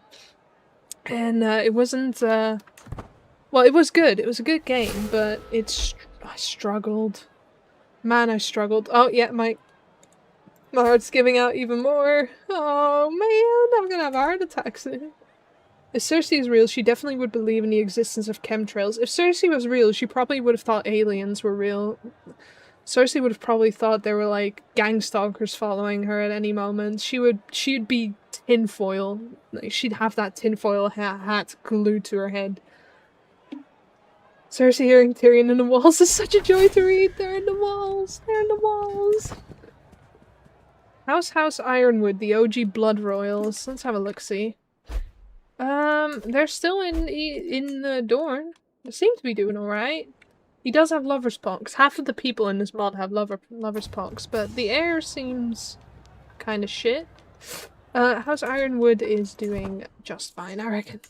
And it wasn't, well, it was good. It was a good game, but I struggled. Man, I struggled. Oh, yeah, my heart's giving out even more. Oh, man, I'm gonna have a heart attack soon. If Cersei is real, she definitely would believe in the existence of chemtrails. If Cersei was real, she probably would have thought aliens were real. Cersei would have probably thought there were like gang stalkers following her at any moment. She'd be tinfoil. Like, she'd have that tinfoil hat glued to her head. Cersei hearing Tyrion in the walls is such a joy to read. They're in the walls. They're in the walls. House Ironwood, the OG Blood Royals. Let's have a look-see. They're still in the Dorne. They seem to be doing alright. He does have lover's pox. Half of the people in this mod have lover's pox, but the heir seems kind of shit. House Ironwood is doing just fine, I reckon.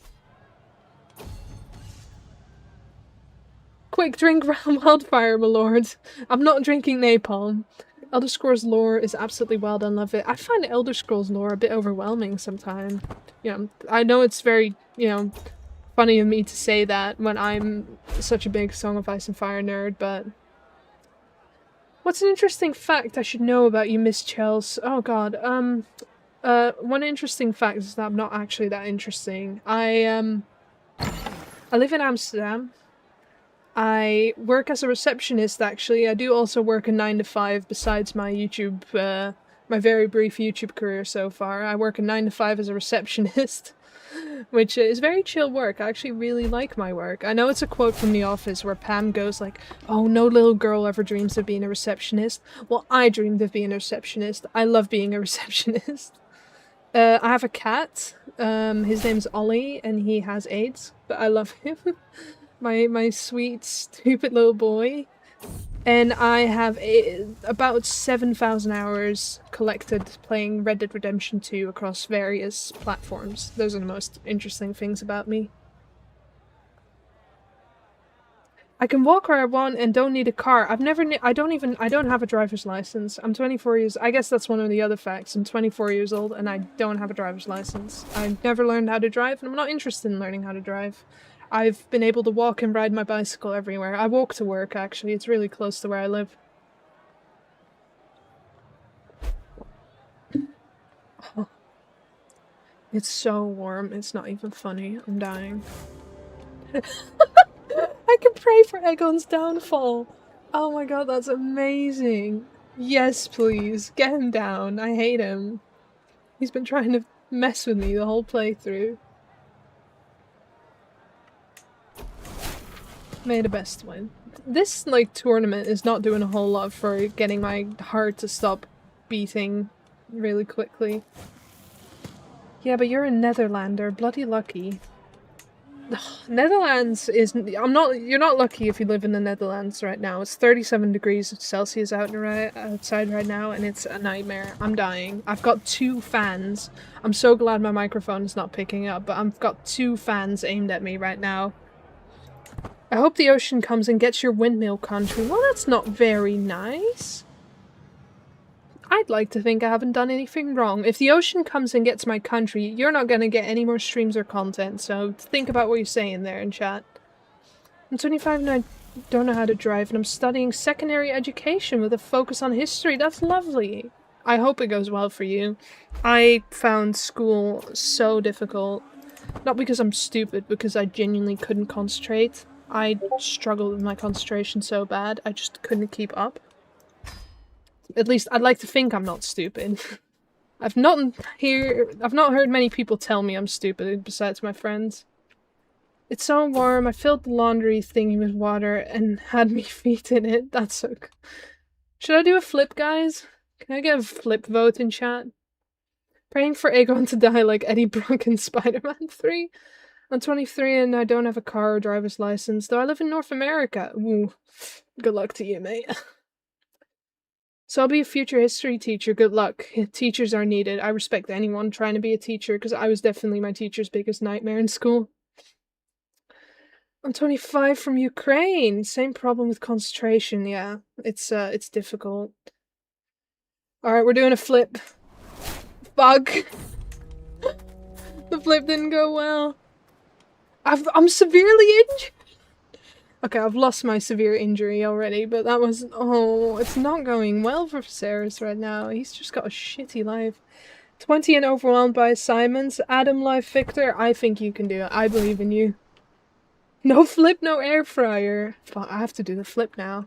Quick drink wildfire, my lord. I'm not drinking napalm. Elder Scrolls lore is absolutely well done, love it. I find Elder Scrolls lore a bit overwhelming sometimes. You know, I know it's very, you know, funny of me to say that when I'm such a big Song of Ice and Fire nerd, but... What's an interesting fact I should know about you, Miss Chels? Oh god, one interesting fact is that I'm not actually that interesting. I live in Amsterdam. I work as a receptionist, actually. I do also work a 9 to 5 besides my YouTube, my very brief YouTube career so far. I work a 9 to 5 as a receptionist, which is very chill work. I actually really like my work. I know it's a quote from The Office where Pam goes like, "Oh, no little girl ever dreams of being a receptionist." Well, I dreamed of being a receptionist. I love being a receptionist. I have a cat. His name's Ollie, and he has AIDS, but I love him. My sweet, stupid little boy. And I have about 7,000 hours collected playing Red Dead Redemption 2 across various platforms. Those are the most interesting things about me. I can walk where I want and don't need a car. I don't have a driver's license. I'm 24 years, I guess that's one of the other facts. I'm 24 years old and I don't have a driver's license. I've never learned how to drive and I'm not interested in learning how to drive. I've been able to walk and ride my bicycle everywhere. I walk to work, actually. It's really close to where I live. Oh. It's so warm. It's not even funny. I'm dying. I can pray for Aegon's downfall. Oh my god, that's amazing. Yes, please. Get him down. I hate him. He's been trying to mess with me the whole playthrough. May the best win. This, like, tournament is not doing a whole lot for getting my heart to stop beating really quickly. Yeah, but you're a Netherlander. Bloody lucky. Netherlands is... you're not lucky if you live in the Netherlands right now. It's 37 degrees Celsius outside right now, and it's a nightmare. I'm dying. I've got 2 fans. I'm so glad my microphone is not picking up, but I've got 2 fans aimed at me right now. I hope the ocean comes and gets your windmill country. Well, that's not very nice. I'd like to think I haven't done anything wrong. If the ocean comes and gets my country, you're not gonna get any more streams or content, so think about what you're saying there in chat. I'm 25 and I don't know how to drive, and I'm studying secondary education with a focus on history. That's lovely. I hope it goes well for you. I found school so difficult. Not because I'm stupid, because I genuinely couldn't concentrate. I struggled with my concentration so bad, I just couldn't keep up. At least, I'd like to think I'm not stupid. I've not heard many people tell me I'm stupid, besides my friends. It's so warm, I filled the laundry thingy with water and had me feet in it. That's so good. Should I do a flip, guys? Can I get a flip vote in chat? Praying for Aegon to die like Eddie Brock in Spider-Man 3? I'm 23 and I don't have a car or driver's license, though I live in North America. Ooh, good luck to you, mate. So I'll be a future history teacher. Good luck. Teachers are needed. I respect anyone trying to be a teacher, because I was definitely my teacher's biggest nightmare in school. I'm 25 from Ukraine. Same problem with concentration, yeah. It's difficult. Alright, we're doing a flip. Fuck. The flip didn't go well. I'm severely injured. Okay, I've lost my severe injury already, but that was... oh, it's not going well for Viserys right now. He's just got a shitty life. 20 and overwhelmed by assignments. Adam Life Victor, I think you can do it. I believe in you. No flip, no air fryer. Fuck, I have to do the flip now.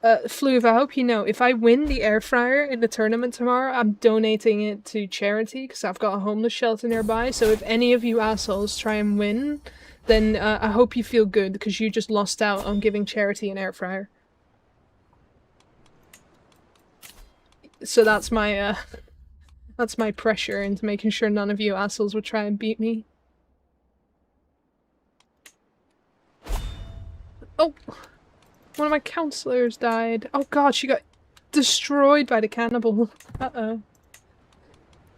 Fluve, I hope you know, if I win the air fryer in the tournament tomorrow, I'm donating it to charity because I've got a homeless shelter nearby. So if any of you assholes try and win, then I hope you feel good because you just lost out on giving charity an air fryer. So that's my pressure into making sure none of you assholes would try and beat me. Oh! One of my counselors died. Oh god, she got destroyed by the cannibal. Uh-oh.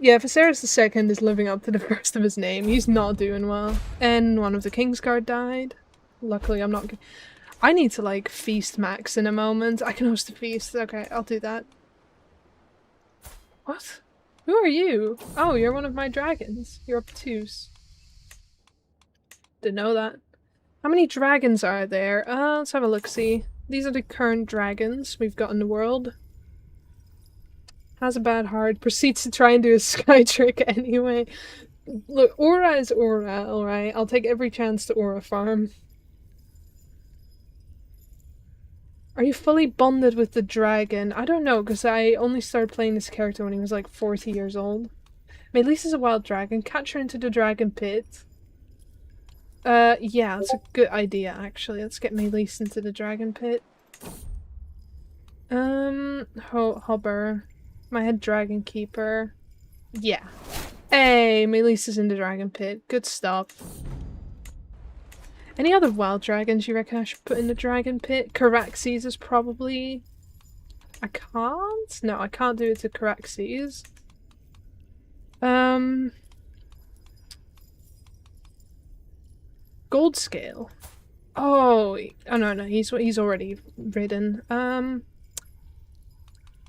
Yeah, Viserys II is living up to the first of his name. He's not doing well. And one of the Kingsguard died. Luckily, I'm not... I need to, like, feast Max in a moment. I can host a feast. Okay, I'll do that. What? Who are you? Oh, you're one of my dragons. You're obtuse. Didn't know that. How many dragons are there? Let's have a look-see. These are the current dragons we've got in the world. Has a bad heart. Proceeds to try and do a sky trick anyway. Look, aura is aura, alright? I'll take every chance to aura farm. Are you fully bonded with the dragon? I don't know, because I only started playing this character when he was like 40 years old. Melis is a wild dragon. Catch her into the dragon pit. Yeah, that's a good idea, actually. Let's get Melis into the dragon pit. Hobber. My head dragon keeper. Yeah. Hey, Melis is in the dragon pit. Good stuff. Any other wild dragons you reckon I should put in the dragon pit? Caraxes is probably... I can't? No, I can't do it to Caraxes. Gold scale. Oh no, he's already ridden.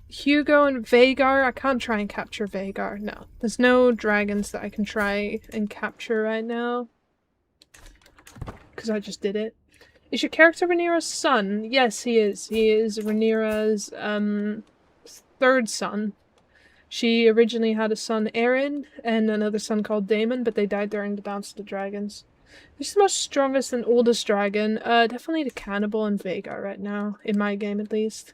Hugo and Vhagar. I can't try and capture Vhagar. No, there's no dragons that I can try and capture right now. Because I just did it. Is your character Rhaenyra's son? Yes, he is. He is Rhaenyra's third son. She originally had a son, Aaron, and another son called Daemon, but they died during the Dance of the Dragons. Who's the most strongest and oldest dragon? Definitely the Cannibal and Vhagar right now, in my game at least.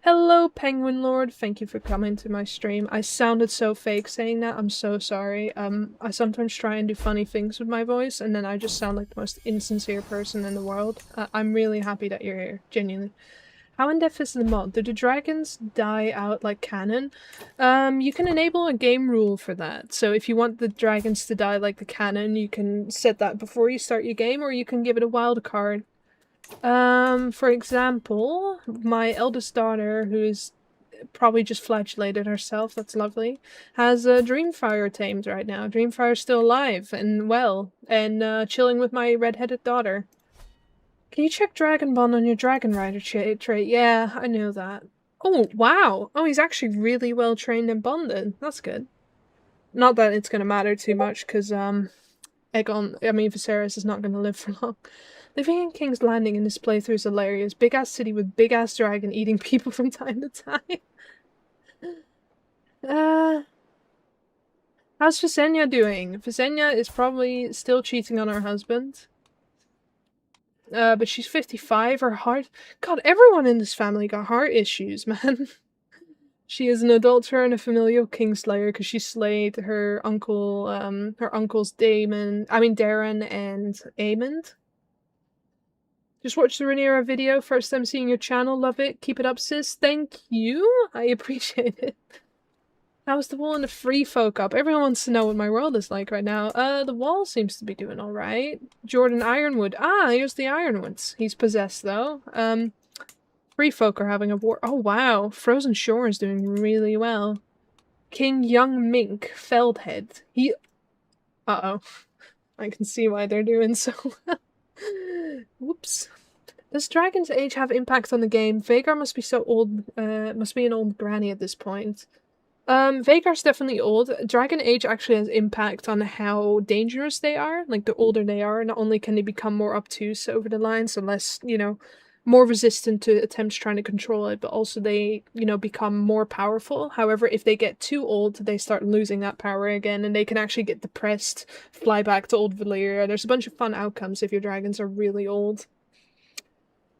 Hello, Penguin Lord. Thank you for coming to my stream. I sounded so fake saying that. I'm so sorry. I sometimes try and do funny things with my voice, and then I just sound like the most insincere person in the world. I'm really happy that you're here, genuinely. How in-depth is the mod? Do the dragons die out like canon? You can enable a game rule for that. So if you want the dragons to die like the canon, you can set that before you start your game, or you can give it a wild card. For example, my eldest daughter, who is probably just flagellated herself, that's lovely, has a Dreamfire tamed right now. Dreamfire's still alive and well, and chilling with my redheaded daughter. Can you check Dragon Bond on your Dragon Rider trait? Yeah, I know that. Oh, wow! Oh, he's actually really well trained and bonded. That's good. Not that it's gonna matter too much, because, Viserys is not gonna live for long. Living in King's Landing in this playthrough is hilarious. Big-ass city with big-ass dragon eating people from time to time. How's Visenya doing? Visenya is probably still cheating on her husband. But she's 55, her heart... God, everyone in this family got heart issues, man. She is an adulterer and a familial kingslayer because she slayed her uncle, her uncles Darren and Aemond. Just watched the Rhaenyra video, first time seeing your channel, love it. Keep it up, sis. Thank you. I appreciate it. How's the wall and the free folk up? Everyone wants to know what my world is like right now. The wall seems to be doing alright. Jordan Ironwood. Ah, here's the Ironwoods. He's possessed, though. Free folk are having a war. Oh, wow. Frozen Shore is doing really well. King Young Mink, Feldhead. Uh-oh. I can see why they're doing so well. Whoops. Does Dragon's Age have impact on the game? Vhagar must be so old, must be an old granny at this point. Vhagar's definitely old. Dragon Age actually has impact on how dangerous they are. Like, the older they are, not only can they become more obtuse over the line, so less, more resistant to attempts trying to control it, but also they, you know, become more powerful. However, if they get too old, they start losing that power again, and they can actually get depressed, fly back to old Valyria. There's a bunch of fun outcomes if your dragons are really old.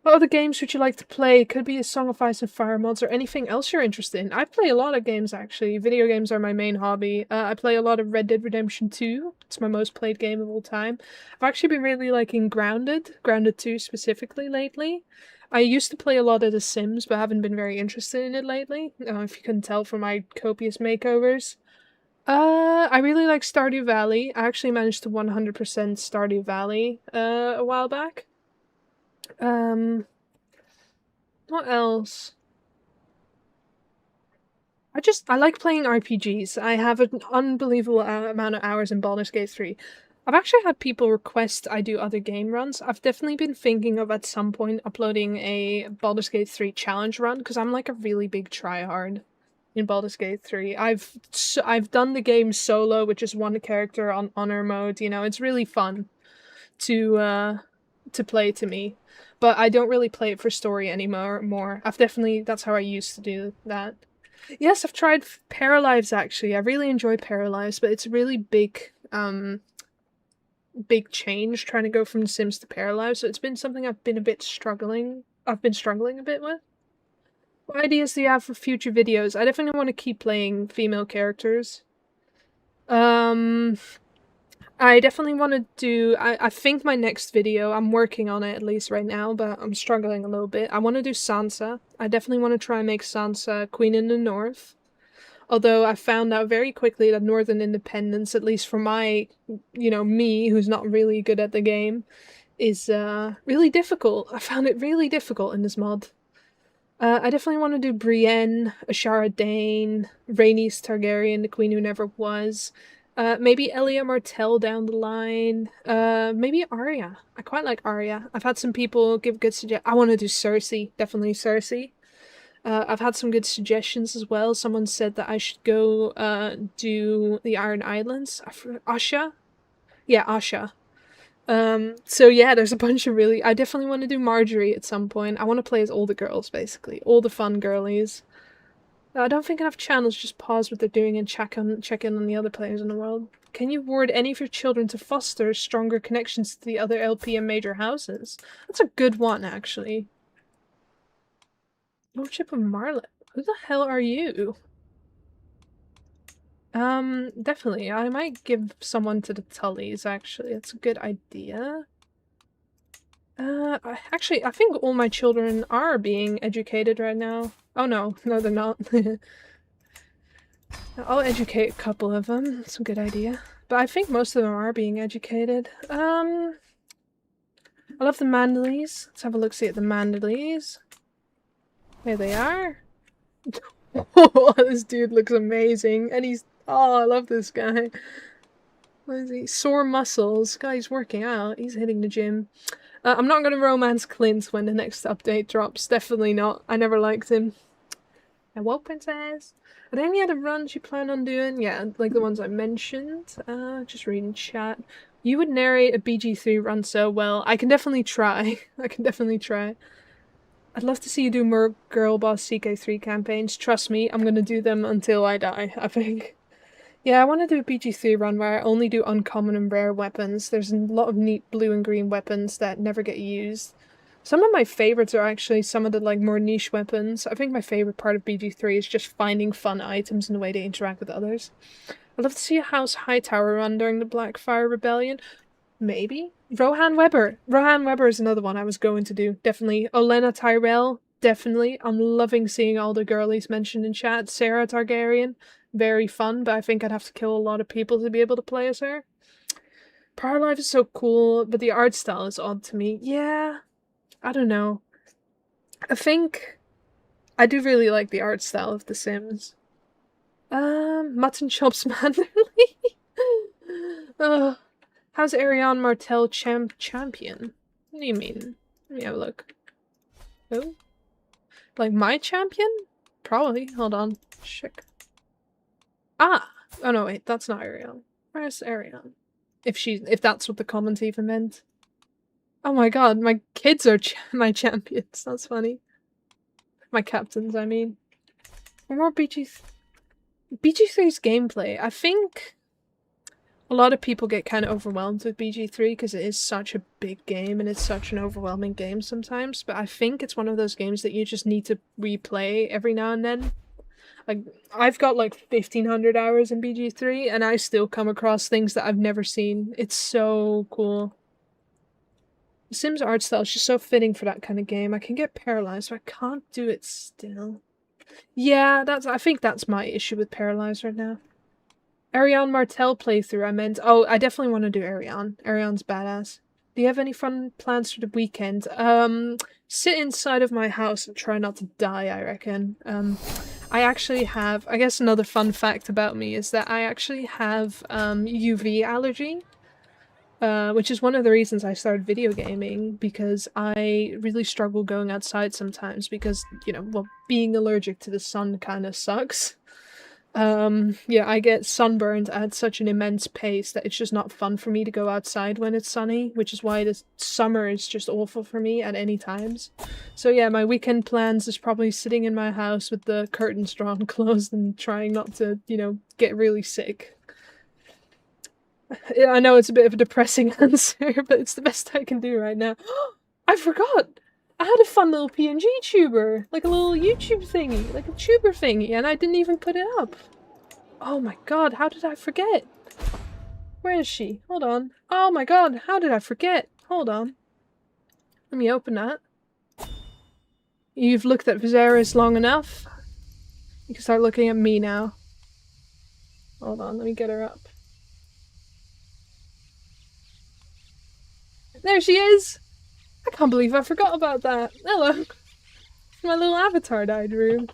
What other games would you like to play? Could be a Song of Ice and Fire mods or anything else you're interested in. I play a lot of games, actually. Video games are my main hobby. I play a lot of Red Dead Redemption 2. It's my most played game of all time. I've actually been really liking Grounded 2 specifically lately. I used to play a lot of The Sims, but haven't been very interested in it lately. If you can tell from my copious makeovers. I really like Stardew Valley. I actually managed to 100% Stardew Valley a while back. What else? I like playing RPGs. I have an unbelievable amount of hours in Baldur's Gate 3. I've actually had people request I do other game runs. I've definitely been thinking of at some point uploading a Baldur's Gate 3 challenge run, because I'm like a really big tryhard in Baldur's Gate 3. I've done the game solo with just one character on honor mode, you know, it's really fun to play to me. But I don't really play it for story anymore. That's how I used to do that. Yes, I've tried Paralives actually. I really enjoy Paralives, but it's a really big change trying to go from Sims to Paralives, so it's been something I've been struggling a bit with. What ideas do you have for future videos? I definitely want to keep playing female characters. I definitely want to do, I think my next video, I'm working on it at least right now, but I'm struggling a little bit. I want to do Sansa. I definitely want to try and make Sansa Queen in the North. Although I found out very quickly that Northern independence, at least for my, you know, me, who's not really good at the game, is really difficult. I found it really difficult in this mod. I definitely want to do Brienne, Ashara Dane, Rhaenys Targaryen, the queen who never was. Maybe Elia Martell down the line. Maybe Arya. I quite like Arya. I've had some people give good suggestions. I want to do Cersei. Definitely Cersei. I've had some good suggestions as well. Someone said that I should go do the Iron Islands. Asha? Yeah, Asha. So yeah, there's a bunch of really... I definitely want to do Marjorie at some point. I want to play as all the girls, basically. All the fun girlies. I don't think enough channels just pause what they're doing and check in on the other players in the world. Can you ward any of your children to foster stronger connections to the other LP and major houses? That's a good one, actually. Lordship of Marlet. Who the hell are you? Definitely. I might give someone to the Tullys, actually. That's a good idea. Actually, I think all my children are being educated right now. Oh no, no they're not. I'll educate a couple of them. That's a good idea. But I think most of them are being educated. I love the Mandaleys. Let's have a look-see at the Mandaleys. There they are. Oh, this dude looks amazing. And he's... Oh, I love this guy. What is he? Sore muscles. Guy's working out. He's hitting the gym. I'm not going to romance Clint when the next update drops. Definitely not. I never liked him. Hello, princess. Are there any other runs you plan on doing? Yeah, like the ones I mentioned. Just reading chat. You would narrate a BG3 run so well. I can definitely try. I can definitely try. I'd love to see you do more Girl Boss CK3 campaigns. Trust me, I'm gonna do them until I die, I think. Yeah, I want to do a BG3 run where I only do uncommon and rare weapons. There's a lot of neat blue and green weapons that never get used. Some of my favorites are actually some of the like more niche weapons. I think my favorite part of BG3 is just finding fun items and the way they interact with others. I'd love to see a House Hightower run during the Blackfire Rebellion. Maybe? Rohan Weber. Rohan Weber is another one I was going to do. Definitely. Olenna Tyrell. Definitely. I'm loving seeing all the girlies mentioned in chat. Sarah Targaryen. Very fun, but I think I'd have to kill a lot of people to be able to play as her. Power Life is so cool, but the art style is odd to me. Yeah, I don't know. I think I do really like the art style of The Sims. Mutton Chops Manderly? How's Ariane Martell champion? What do you mean? Let me have a look. Oh? Like my champion? Probably. Hold on. Check. Ah! Oh no, wait, that's not Ariane. Where's Ariane? If that's what the comment even meant. Oh my god, my kids are my champions. That's funny. My captains, I mean. More BG3's gameplay. I think a lot of people get kind of overwhelmed with BG3 because it is such a big game and it's such an overwhelming game sometimes, but I think it's one of those games that you just need to replay every now and then. Like, I've got like 1,500 hours in BG3 and I still come across things that I've never seen. It's so cool. The Sims art style is just so fitting for that kind of game. I can get paralyzed, but I can't do it still. Yeah, I think that's my issue with paralyzed right now. Ariane Martel playthrough, I meant. Oh, I definitely want to do Ariane. Ariane's badass. Do you have any fun plans for the weekend? Sit inside of my house and try not to die, I reckon. I actually have, I guess another fun fact about me is that I actually have, UV allergy. Which is one of the reasons I started video gaming, because I really struggle going outside sometimes because, you know, well, being allergic to the sun kind of sucks. Yeah, I get sunburned at such an immense pace that it's just not fun for me to go outside when it's sunny, which is why the summer is just awful for me at any times. So yeah, my weekend plans is probably sitting in my house with the curtains drawn closed and trying not to, you know, get really sick. I know it's a bit of a depressing answer, but it's the best I can do right now. I forgot! I had a fun little PNG tuber! Like a little YouTube thingy, like a tuber thingy, and I didn't even put it up. Oh my god, how did I forget? Where is she? Hold on. Oh my god, how did I forget? Hold on. Let me open that. You've looked at Viserys long enough. You can start looking at me now. Hold on, let me get her up. There she is! I can't believe I forgot about that. Hello! My little avatar that I drew.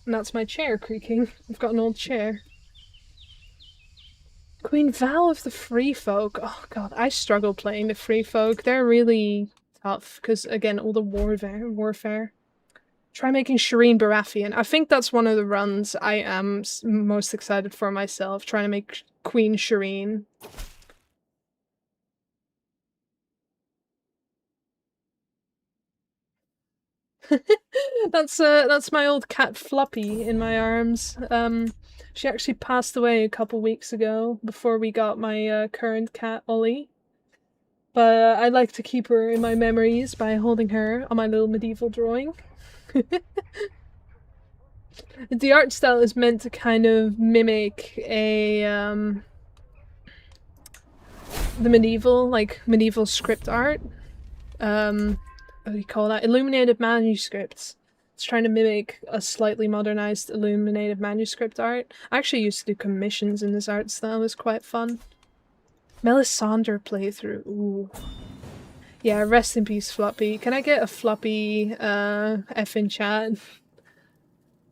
And that's my chair creaking. I've got an old chair. Queen Val of the Free Folk. Oh god, I struggle playing the Free Folk. They're really tough, because again, all the warfare. Try making Shireen Baratheon. I think that's one of the runs I am most excited for myself, trying to make Queen Shireen. That's my old cat Floppy in my arms. She actually passed away a couple weeks ago before we got my current cat Ollie. But I like to keep her in my memories by holding her on my little medieval drawing. The art style is meant to kind of mimic a the medieval script art. What do you call that? Illuminated manuscripts. It's trying to mimic a slightly modernized illuminated manuscript art. I actually used to do commissions in this art style. It was quite fun. Melisandre playthrough. Ooh. Yeah, rest in peace, Floppy. Can I get a Floppy F in chat?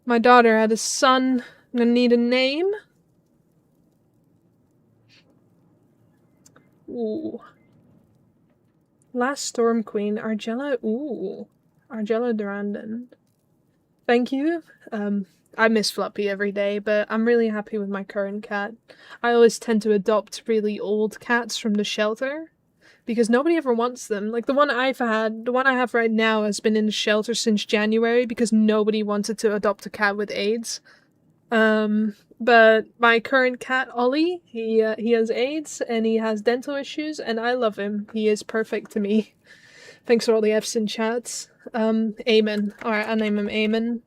My daughter had a son. I'm gonna need a name. Ooh. Last Storm Queen, Argella. Ooh. Argella Durandon. Thank you. I miss Floppy every day, but I'm really happy with my current cat. I always tend to adopt really old cats from the shelter, because nobody ever wants them. Like the one I have right now has been in the shelter since January because nobody wanted to adopt a cat with AIDS. But my current cat, Ollie, he has AIDS and he has dental issues and I love him. He is perfect to me. Thanks for all the F's in chats. Eamon. Alright, I'll name him Eamon.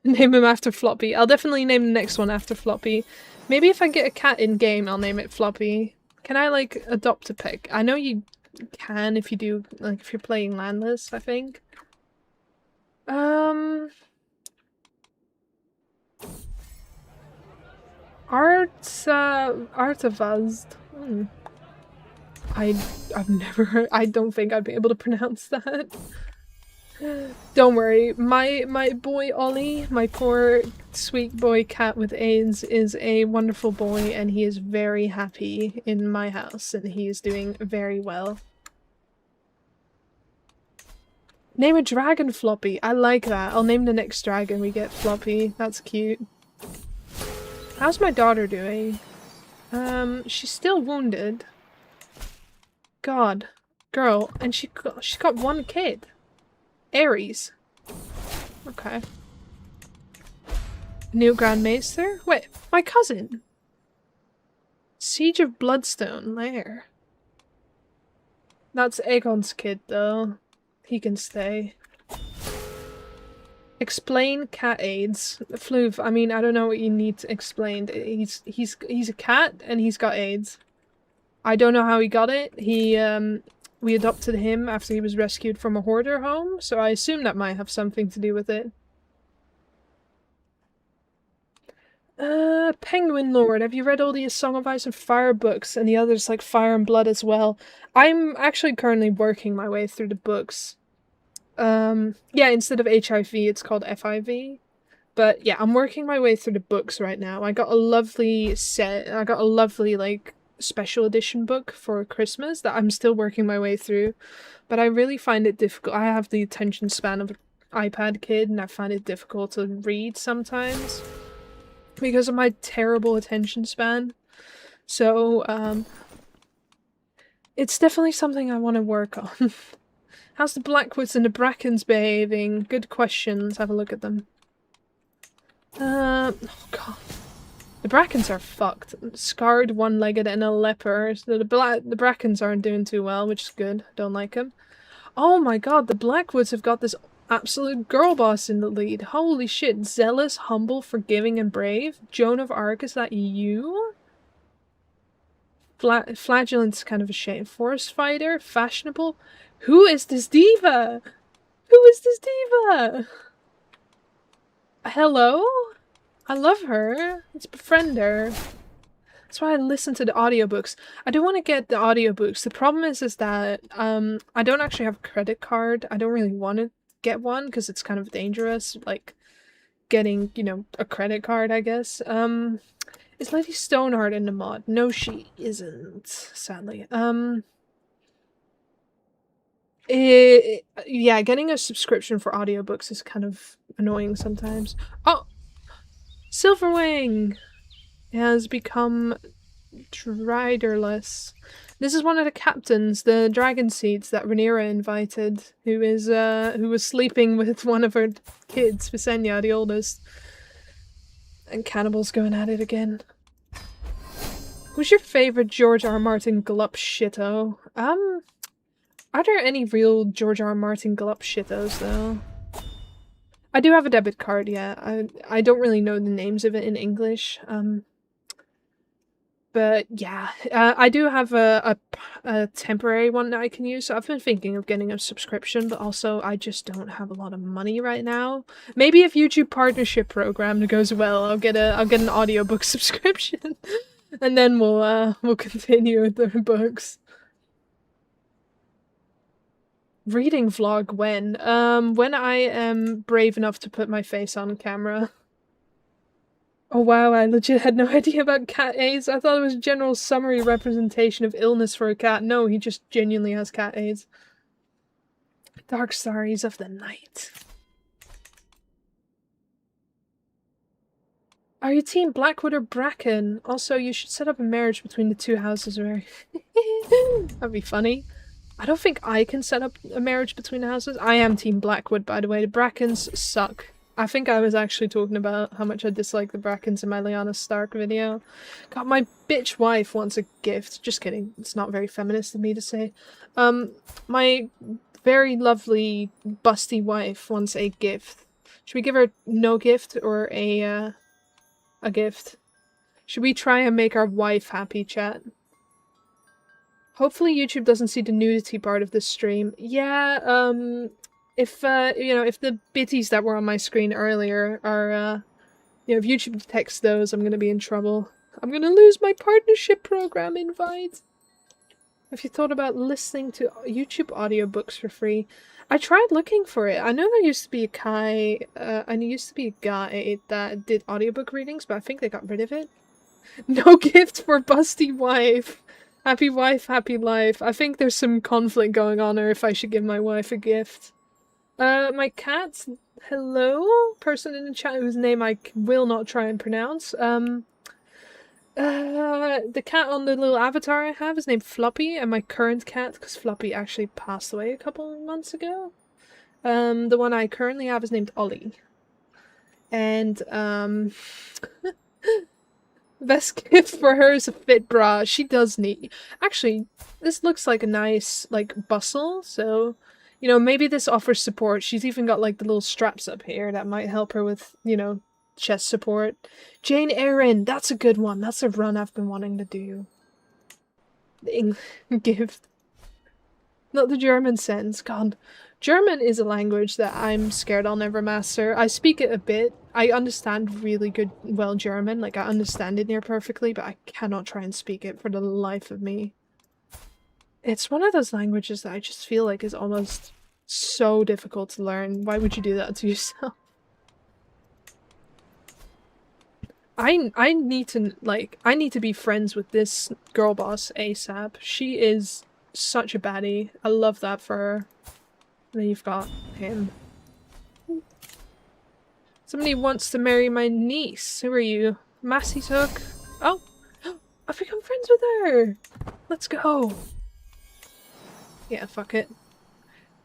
Name him after Floppy. I'll definitely name the next one after Floppy. Maybe if I get a cat in-game, I'll name it Floppy. Can I, like, adopt a pet? I know you can if you do, like, if you're playing landless, I think. Artavazd. I've never heard. I don't think I'd be able to pronounce that. Don't worry, my boy Ollie, my poor sweet boy cat with AIDS, is a wonderful boy and he is very happy in my house and he is doing very well. Name a dragon Floppy. I like that. I'll name the next dragon we get Floppy. That's cute. How's my daughter doing? She's still wounded. god. Girl, and she got one kid. Aries. Okay. New Grand Maester? Wait, my cousin! Siege of Bloodstone Lair. That's Aegon's kid, though. He can stay. Explain cat AIDS. Floof, I mean, I don't know what you need to explain. He's a cat, and he's got AIDS. I don't know how he got it. We adopted him after he was rescued from a hoarder home, so I assume that might have something to do with it. Penguin Lord, have you read all the Song of Ice and Fire books and the others like Fire and Blood as well? I'm actually currently working my way through the books. Yeah, instead of HIV, it's called FIV. But yeah, I'm working my way through the books right now. I got a lovely like special edition book for Christmas that I'm still working my way through. But I really find it difficult. I have the attention span of an iPad kid, and I find it difficult to read sometimes because of my terrible attention span. So, it's definitely something I want to work on. How's the Blackwoods and the Brackens behaving? Good questions. Have a look at them. Oh god. The Brackens are fucked. Scarred, one-legged, and a leper. So the Brackens aren't doing too well, which is good. Don't like them. Oh my god, the Blackwoods have got this absolute girl boss in the lead. Holy shit. Zealous, humble, forgiving, and brave. Joan of Arc, is that you? Flagellant's kind of a shame. Forest fighter, fashionable. Who is this diva? Who is this diva? Hello? I love her. Let's befriend her. That's why I listen to the audiobooks. I do want to get the audiobooks. The problem is that I don't actually have a credit card. I don't really want to get one because it's kind of dangerous, like getting, you know, a credit card, I guess. Is Lady Stoneheart in the mod? No, she isn't, sadly. Yeah, getting a subscription for audiobooks is kind of annoying sometimes. Oh! Silverwing has become riderless. This is one of the captains, the dragon seeds that Rhaenyra invited, who was sleeping with one of her kids, Visenya, the oldest. And cannibals going at it again. Who's your favorite George R. Martin glup shitto? Are there any real George R. Martin glup shittos though? I do have a debit card, yeah. I don't really know the names of it in English. But yeah, I do have a temporary one that I can use. So I've been thinking of getting a subscription, but also I just don't have a lot of money right now. Maybe if YouTube partnership program goes well, I'll get an audiobook subscription, and then we'll continue with the books. Reading vlog when? When I am brave enough to put my face on camera. Oh wow, I legit had no idea about cat AIDS. I thought it was a general summary representation of illness for a cat. No, he just genuinely has cat AIDS. Dark Stories of the Night. Are you team Blackwood or Bracken? Also, you should set up a marriage between the two houses, right? That'd be funny. I don't think I can set up a marriage between the houses. I am team Blackwood, by the way. The Brackens suck. I think I was actually talking about how much I dislike the Brackens in my Lyanna Stark video. God, my bitch wife wants a gift. Just kidding. It's not very feminist of me to say. My very lovely, busty wife wants a gift. Should we give her no gift or a gift? Should we try and make our wife happy, chat? Hopefully YouTube doesn't see the nudity part of this stream. Yeah, if, you know, if the bitties that were on my screen earlier are, you know, if YouTube detects those, I'm gonna be in trouble. I'm gonna lose my partnership program invite. Have you thought about listening to YouTube audiobooks for free? I tried looking for it. I know there used to be a guy that did audiobook readings, but I think they got rid of it. No gift for busty wife. Happy wife, happy life. I think there's some conflict going on, or if I should give my wife a gift. My cats, hello? Person in the chat whose name I will not try and pronounce. The cat on the little avatar I have is named Floppy, and my current cat, because Floppy actually passed away a couple of months ago. The one I currently have is named Ollie. And, best gift for her is a fit bra. She does need. Actually, this looks like a nice, like, bustle, so, you know, maybe this offers support. She's even got, like, the little straps up here that might help her with, you know, chest support. Jane Eyre, that's a good one. That's a run I've been wanting to do. The gift. Not the German sense. God. German is a language that I'm scared I'll never master. I speak it a bit. I understand really well German. Like, I understand it near perfectly, but I cannot try and speak it for the life of me. It's one of those languages that I just feel like is almost so difficult to learn. Why would you do that to yourself? I need to be friends with this girl boss ASAP. She is such a baddie. I love that for her. And then you've got him. Somebody wants to marry my niece. Who are you? Massey Took? Oh! I've become friends with her! Let's go! Yeah, fuck it.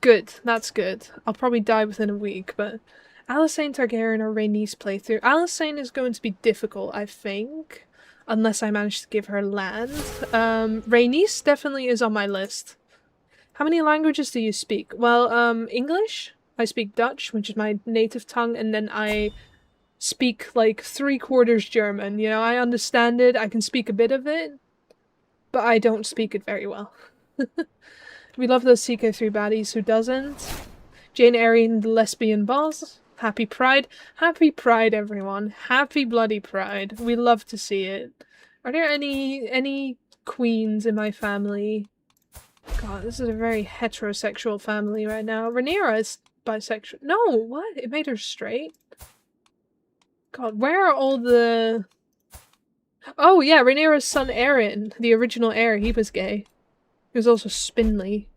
Good. That's good. I'll probably die within a week, but Alicent Targaryen or Rhaenys playthrough. Alicent is going to be difficult, I think. Unless I manage to give her land. Rhaenys definitely is on my list. How many languages do you speak? Well, English. I speak Dutch, which is my native tongue, and then I speak like 3/4 German. You know, I understand it, I can speak a bit of it, but I don't speak it very well. We love those CK3 baddies, who doesn't? Jane Eyre, the lesbian boss. Happy Pride. Happy Pride, everyone. Happy bloody Pride. We love to see it. Are there any queens in my family? God, this is a very heterosexual family right now. Rhaenyra is bisexual. No, what? It made her straight? God, where are all the... Oh yeah, Rhaenyra's son Aaron, the original heir, he was gay. He was also spindly.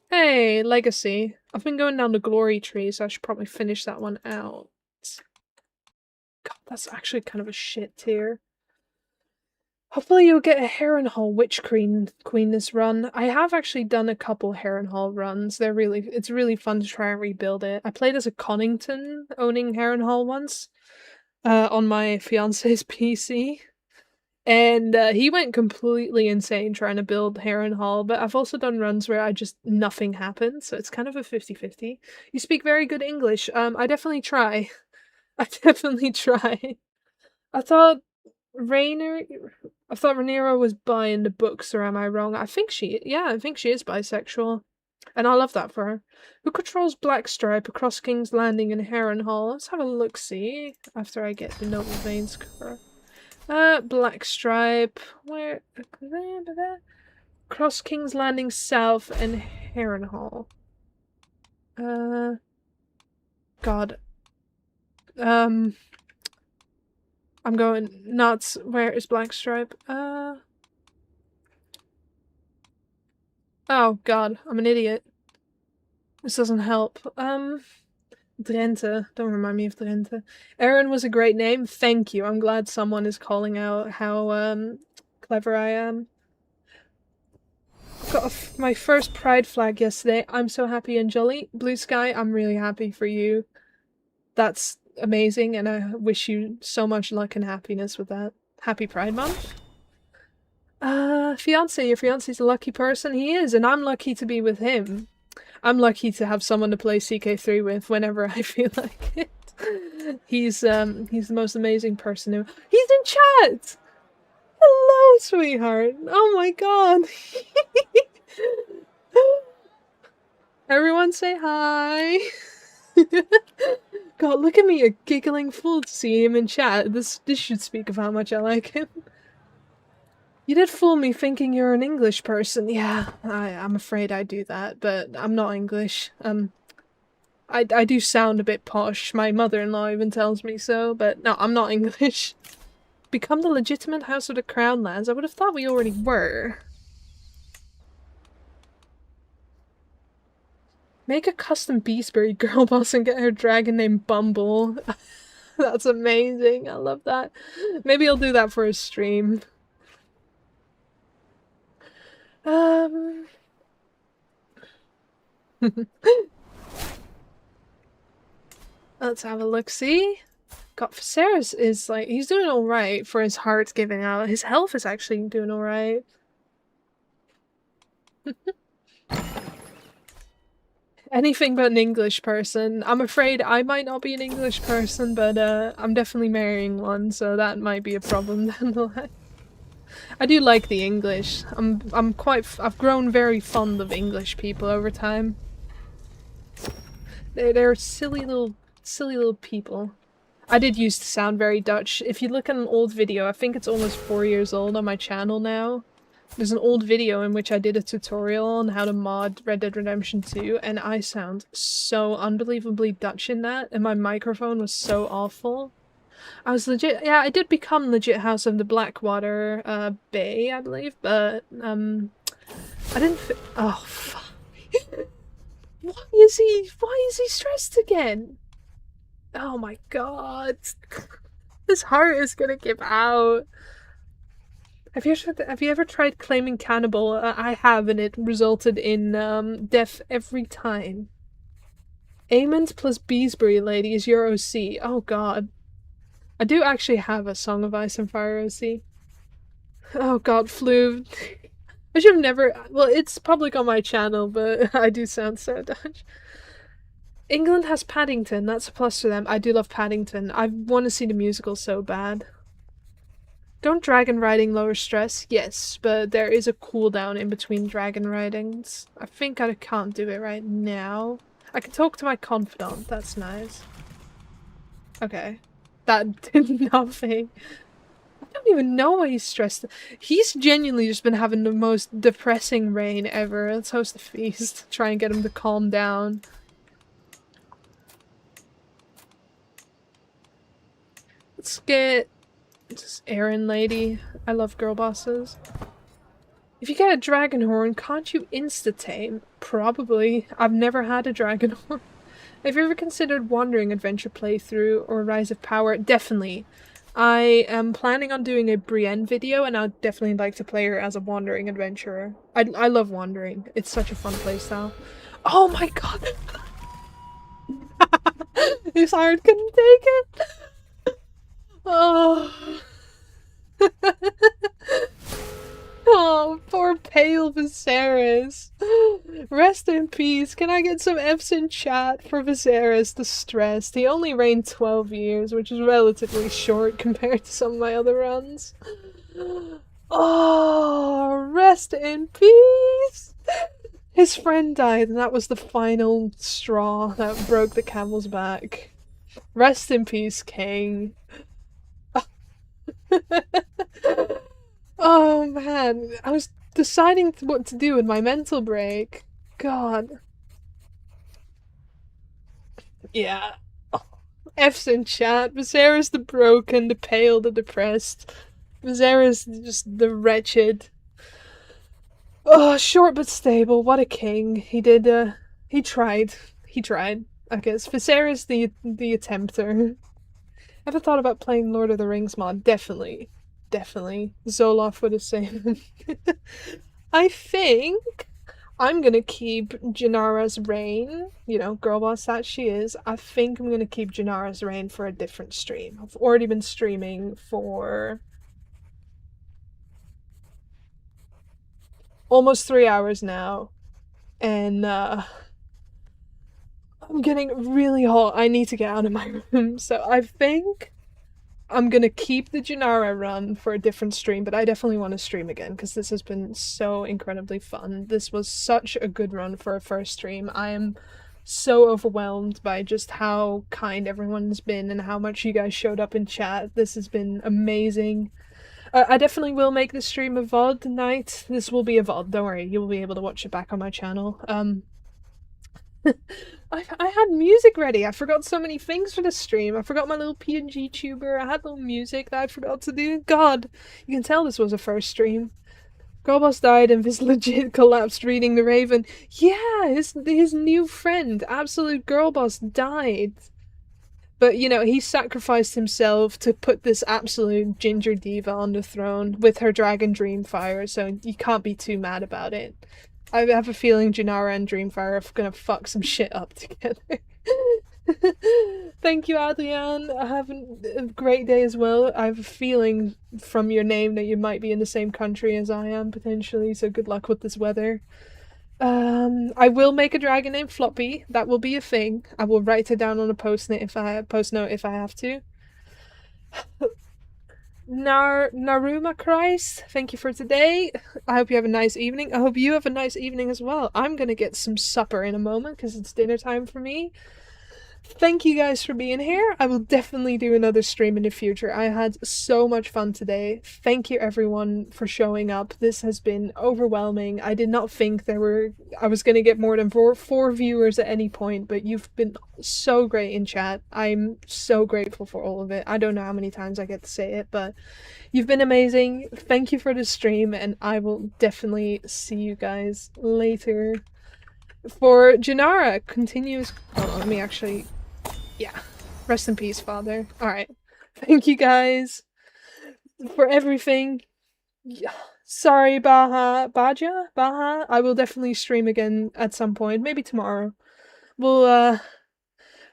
Hey, Legacy. I've been going down the glory tree, so I should probably finish that one out. God, that's actually kind of a shit tier. Hopefully you'll get a Harrenhal Witch Queen this run. I have actually done a couple Harrenhal runs. It's really fun to try and rebuild it. I played as a Connington owning Harrenhal once on my fiance's PC. And he went completely insane trying to build Harrenhal, but I've also done runs where nothing happened, so it's kind of a 50-50. You speak very good English. I definitely try. I definitely try. I thought Rhaenyra was bi in the books, or am I wrong? I think she is bisexual. And I love that for her. Who controls Blackstripe across King's Landing and Harrenhal? Let's have a look-see after I get the Noble Veins cover. Blackstripe. Where? Cross King's Landing South and Harrenhal. God. I'm going nuts. Where is Blackstripe? Oh god, I'm an idiot. This doesn't help. Drenthe. Don't remind me of Drenthe. Aaron was a great name. Thank you. I'm glad someone is calling out how, clever I am. Got my first pride flag yesterday. I'm so happy and jolly. Blue Sky, I'm really happy for you. That's amazing, and I wish you so much luck and happiness with that. Happy Pride Month. Fiance. Your fiance's a lucky person. He is, and I'm lucky to be with him. I'm lucky to have someone to play CK3 with whenever I feel like it. He's the most amazing person who- He's in chat! Hello, sweetheart! Oh my god! Everyone say hi! God, look at me, a giggling fool to see him in chat. This should speak of how much I like him. You did fool me thinking you're an English person. Yeah, I'm afraid I do that, but I'm not English. I do sound a bit posh. My mother-in-law even tells me so, but no, I'm not English. Become the legitimate House of the Crown lands? I would have thought we already were. Make a custom Beebury girl boss and get her dragon named Bumble. That's amazing. I love that. Maybe I'll do that for a stream. Let's have a look. See, God, Viserys is like, he's doing all right for his heart giving out. His health is actually doing all right. Anything but an English person. I'm afraid I might not be an English person, but I'm definitely marrying one, so that might be a problem down the line. I do like the English. I've grown very fond of English people over time. They're silly little people. I did used to sound very Dutch. If you look at an old video, I think it's almost 4 years old on my channel now. There's an old video in which I did a tutorial on how to mod Red Dead Redemption 2, and I sound so unbelievably Dutch in that, and my microphone was so awful. I was legit- yeah, I did become legit House of the Blackwater, Bay, I believe, but, I didn't oh, fuck. Why is he stressed again? Oh my god. His heart is gonna give out. Have you ever tried claiming cannibal? I have, and it resulted in death every time. Aemond plus Beesbury lady is your OC. Oh god. I do actually have a Song of Ice and Fire OC. Oh god, flu. I should have never. Well, it's public on my channel, but I do sound so Dutch. England has Paddington. That's a plus for them. I do love Paddington. I want to see the musical so bad. Don't dragon riding lower stress? Yes, but there is a cooldown in between dragon ridings. I think I can't do it right now. I can talk to my confidant. That's nice. Okay. That did nothing. I don't even know why he's stressed. He's genuinely just been having the most depressing reign ever. Let's host a feast. Try and get him to calm down. Let's get this Aaron lady. I love girl bosses. If you get a dragon horn, can't you insta-tame? Probably. I've never had a dragon horn. Have you ever considered Wandering Adventure playthrough or Rise of Power? Definitely. I am planning on doing a Brienne video, and I'd definitely like to play her as a Wandering Adventurer. I love Wandering. It's such a fun playstyle. Oh my god! His heart couldn't take it! Oh. Oh, poor pale Viserys. Rest in peace. Can I get some F's in chat for Viserys the Stressed? He only reigned 12 years, which is relatively short compared to some of my other runs. Oh, rest in peace. His friend died, and that was the final straw that broke the camel's back. Rest in peace, King. Oh man, I was deciding what to do in my mental break. God. Yeah. Oh, F's in chat. Viserys the broken, the pale, the depressed. Viserys just the wretched. Oh, short but stable. What a king. He did, he tried. He tried. I guess. Viserys the attempter. Ever thought about playing Lord of the Rings mod? Definitely. Definitely. Zoloff would have said. I think I'm gonna keep Janara's reign. You know, girl boss that she is. I think I'm gonna keep Janara's reign for a different stream. I've already been streaming for almost 3 hours now. And I'm getting really hot. I need to get out of my room. So I think I'm gonna keep the Janara run for a different stream, but I definitely want to stream again because this has been so incredibly fun. This was such a good run for a first stream. I am so overwhelmed by just how kind everyone's been and how much you guys showed up in chat. This has been amazing. I definitely will make this stream a VOD tonight. This will be a VOD, don't worry. You'll be able to watch it back on my channel. I had music ready. I forgot so many things for the stream. I forgot my little PNG tuber. I had little music that I forgot to do. God, you can tell this was a first stream. Girlboss died and Viz legit collapsed reading The Raven. Yeah, his new friend, Absolute Girlboss, died. But, you know, he sacrificed himself to put this absolute ginger diva on the throne with her dragon Dreamfire, so you can't be too mad about it. I have a feeling Janara and Dreamfire are gonna fuck some shit up together. Thank you, Adrian. Have a great day as well. I have a feeling from your name that you might be in the same country as I am, potentially, so good luck with this weather. I will make a dragon named Floppy. That will be a thing. I will write it down on a post-it post note if I have to. Naruma Christ, thank you for today. I hope you have a nice evening. I hope you have a nice evening as well. I'm gonna get some supper in a moment because it's dinner time for me. Thank you guys for being here. I will definitely do another stream in the future. I had so much fun today. Thank you everyone for showing up. This has been overwhelming. I did not think I was going to get more than four viewers at any point, but you've been so great in chat. I'm so grateful for all of it. I don't know how many times I get to say it, but you've been amazing. Thank you for the stream, and I will definitely see you guys later. For Janara, continues. Oh, let me actually. Yeah. Rest in peace, Father. Alright. Thank you guys for everything. Sorry, Baja. I will definitely stream again at some point. Maybe tomorrow. We'll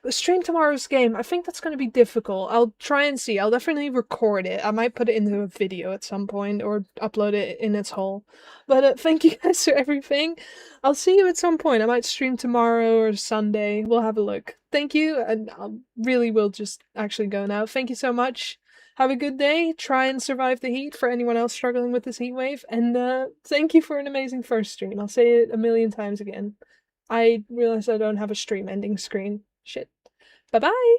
stream tomorrow's game. I think that's going to be difficult. I'll try and see. I'll definitely record it. I might put it into a video at some point or upload it in its whole. But thank you guys for everything. I'll see you at some point. I might stream tomorrow or Sunday. We'll have a look. Thank you, and I really will just actually go now. Thank you so much. Have a good day. Try and survive the heat for anyone else struggling with this heat wave. And thank you for an amazing first stream. I'll say it a million times again. I realize I don't have a stream ending screen. Shit. Bye-bye!